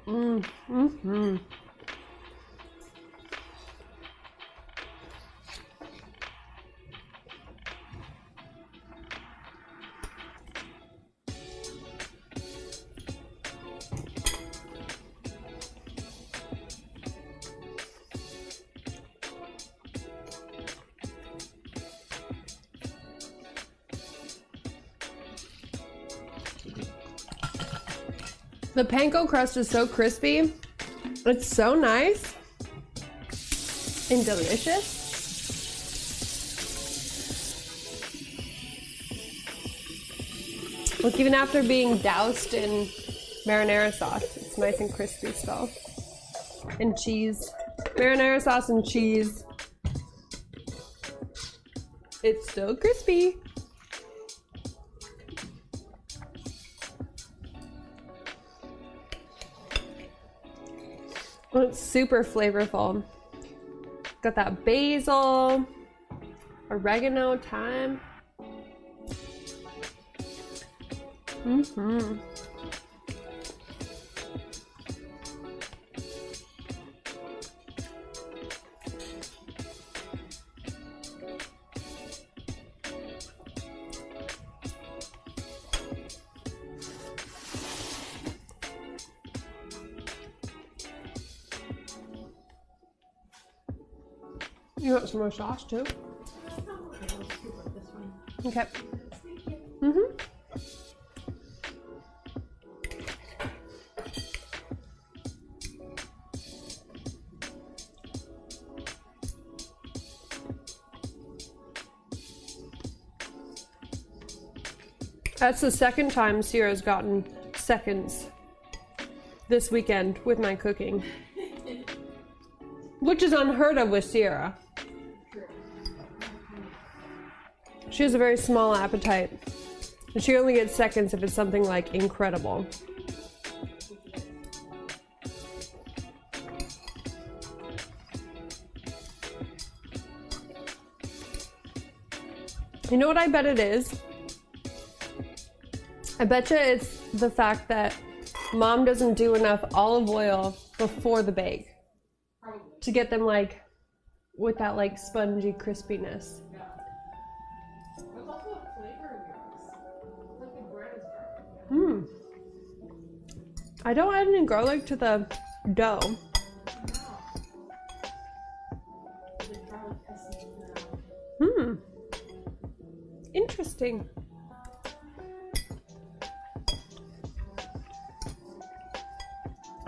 Mm-hmm. The panko crust is so crispy. It's so nice and delicious. Like, even after being doused in marinara sauce, it's nice and crispy still. And cheese. Marinara sauce and cheese. It's still crispy. It's super flavorful. Got that basil, oregano, thyme. Mm-hmm. You want some more sauce too? Okay. Mm-hmm. That's the second time Sierra's gotten seconds this weekend with my cooking. Which is unheard of with Sierra. She has a very small appetite. And she only gets seconds if it's something like incredible. You know what I bet it is? I bet you it's the fact that Mom doesn't do enough olive oil before the bake. To get them like, with that like spongy crispiness. There's also a flavor in yours. Like the bread is garlic. I don't add any garlic to the dough. The garlic essence. Interesting.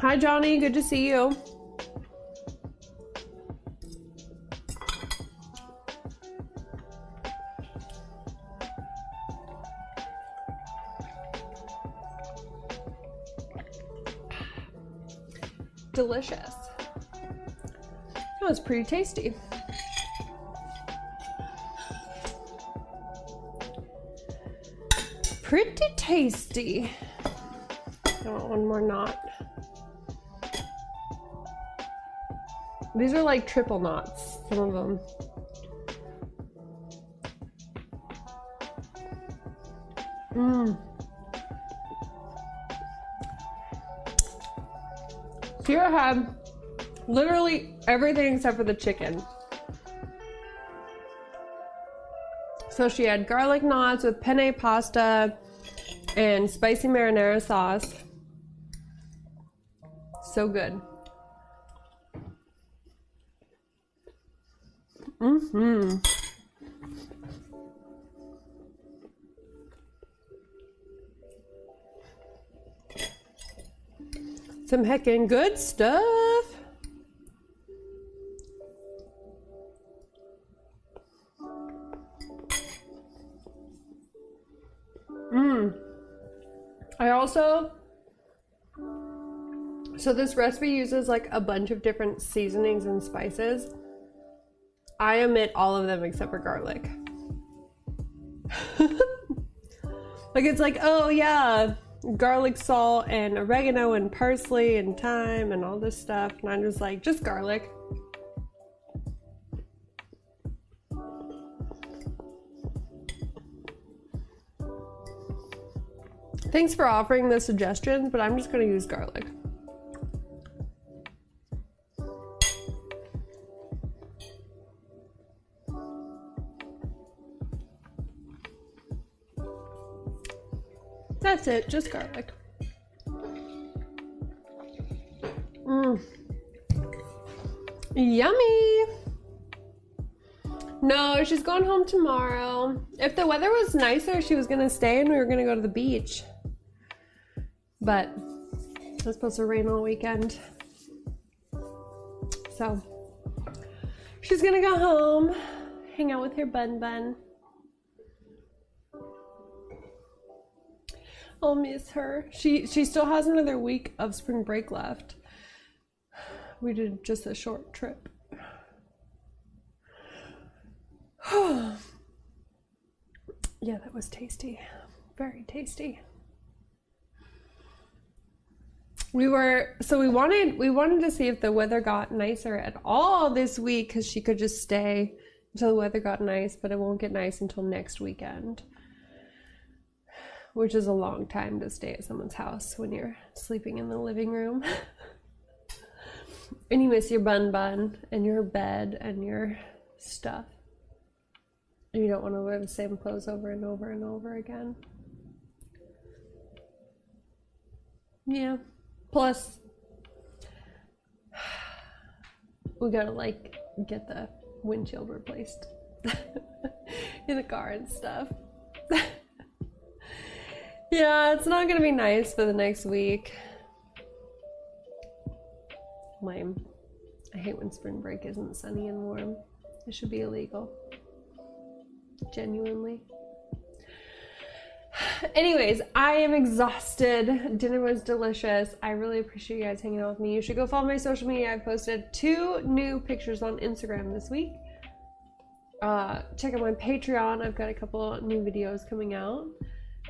Hi Johnny, good to see you. Delicious. That was pretty tasty. Pretty tasty. I want one more knot. These are like triple knots, some of them. Sierra had literally everything except for the chicken. So she had garlic knots with penne pasta and spicy marinara sauce. So good. Mm-hmm. Some heckin' good stuff. I also, so this recipe uses like a bunch of different seasonings and spices. I omit all of them except for garlic. Like it's like, oh yeah, garlic, salt, and oregano, and parsley, and thyme, and all this stuff. And I'm just like, just garlic. Thanks for offering the suggestions, but I'm just gonna use garlic. That's it, just garlic. Yummy! No, she's going home tomorrow. If the weather was nicer, she was gonna stay and we were gonna go to the beach. But it's supposed to rain all weekend. So she's gonna go home, hang out with her bun. I'll miss her. She still has another week of spring break left. We did just a short trip. Yeah, that was tasty. Very tasty. We wanted to see if the weather got nicer at all this week, because she could just stay until the weather got nice, but it won't get nice until next weekend, which is a long time to stay at someone's house when you're sleeping in the living room. And you miss your bun and your bed and your stuff. And you don't want to wear the same clothes over and over and over again. Yeah. Plus, we gotta like get the windshield replaced in the car and stuff. Yeah, it's not gonna be nice for the next week. Lame. I hate when spring break isn't sunny and warm. It should be illegal. Genuinely. Anyways, I am exhausted. Dinner was delicious. I really appreciate you guys hanging out with me. You should go follow my social media. I've posted 2 new pictures on Instagram this week. Check out my Patreon. I've got a couple new videos coming out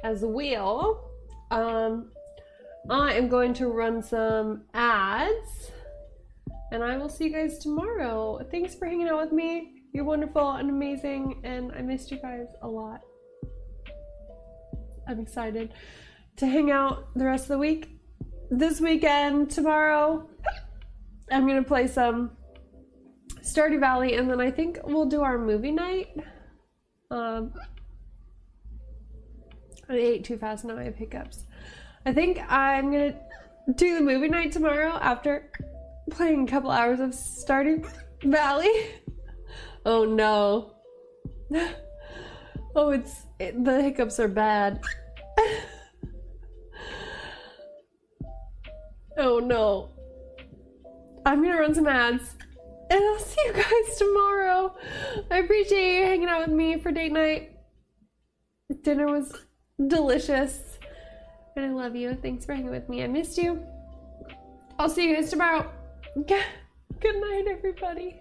as well. I am going to run some ads, and I will see you guys tomorrow. Thanks for hanging out with me. You're wonderful and amazing, and I missed you guys a lot. I'm excited to hang out the rest of the week. This weekend, tomorrow, I'm gonna play some Stardew Valley, and then I think we'll do our movie night. I ate too fast, now I have hiccups. I think I'm gonna do the movie night tomorrow after playing a couple hours of Stardew Valley. Oh no. Oh, the hiccups are bad. Oh no. I'm gonna run some ads, and I'll see you guys tomorrow. I appreciate you hanging out with me for date night. Dinner was delicious, and I love you. Thanks for hanging with me. I missed you. I'll see you guys tomorrow. Good night, everybody.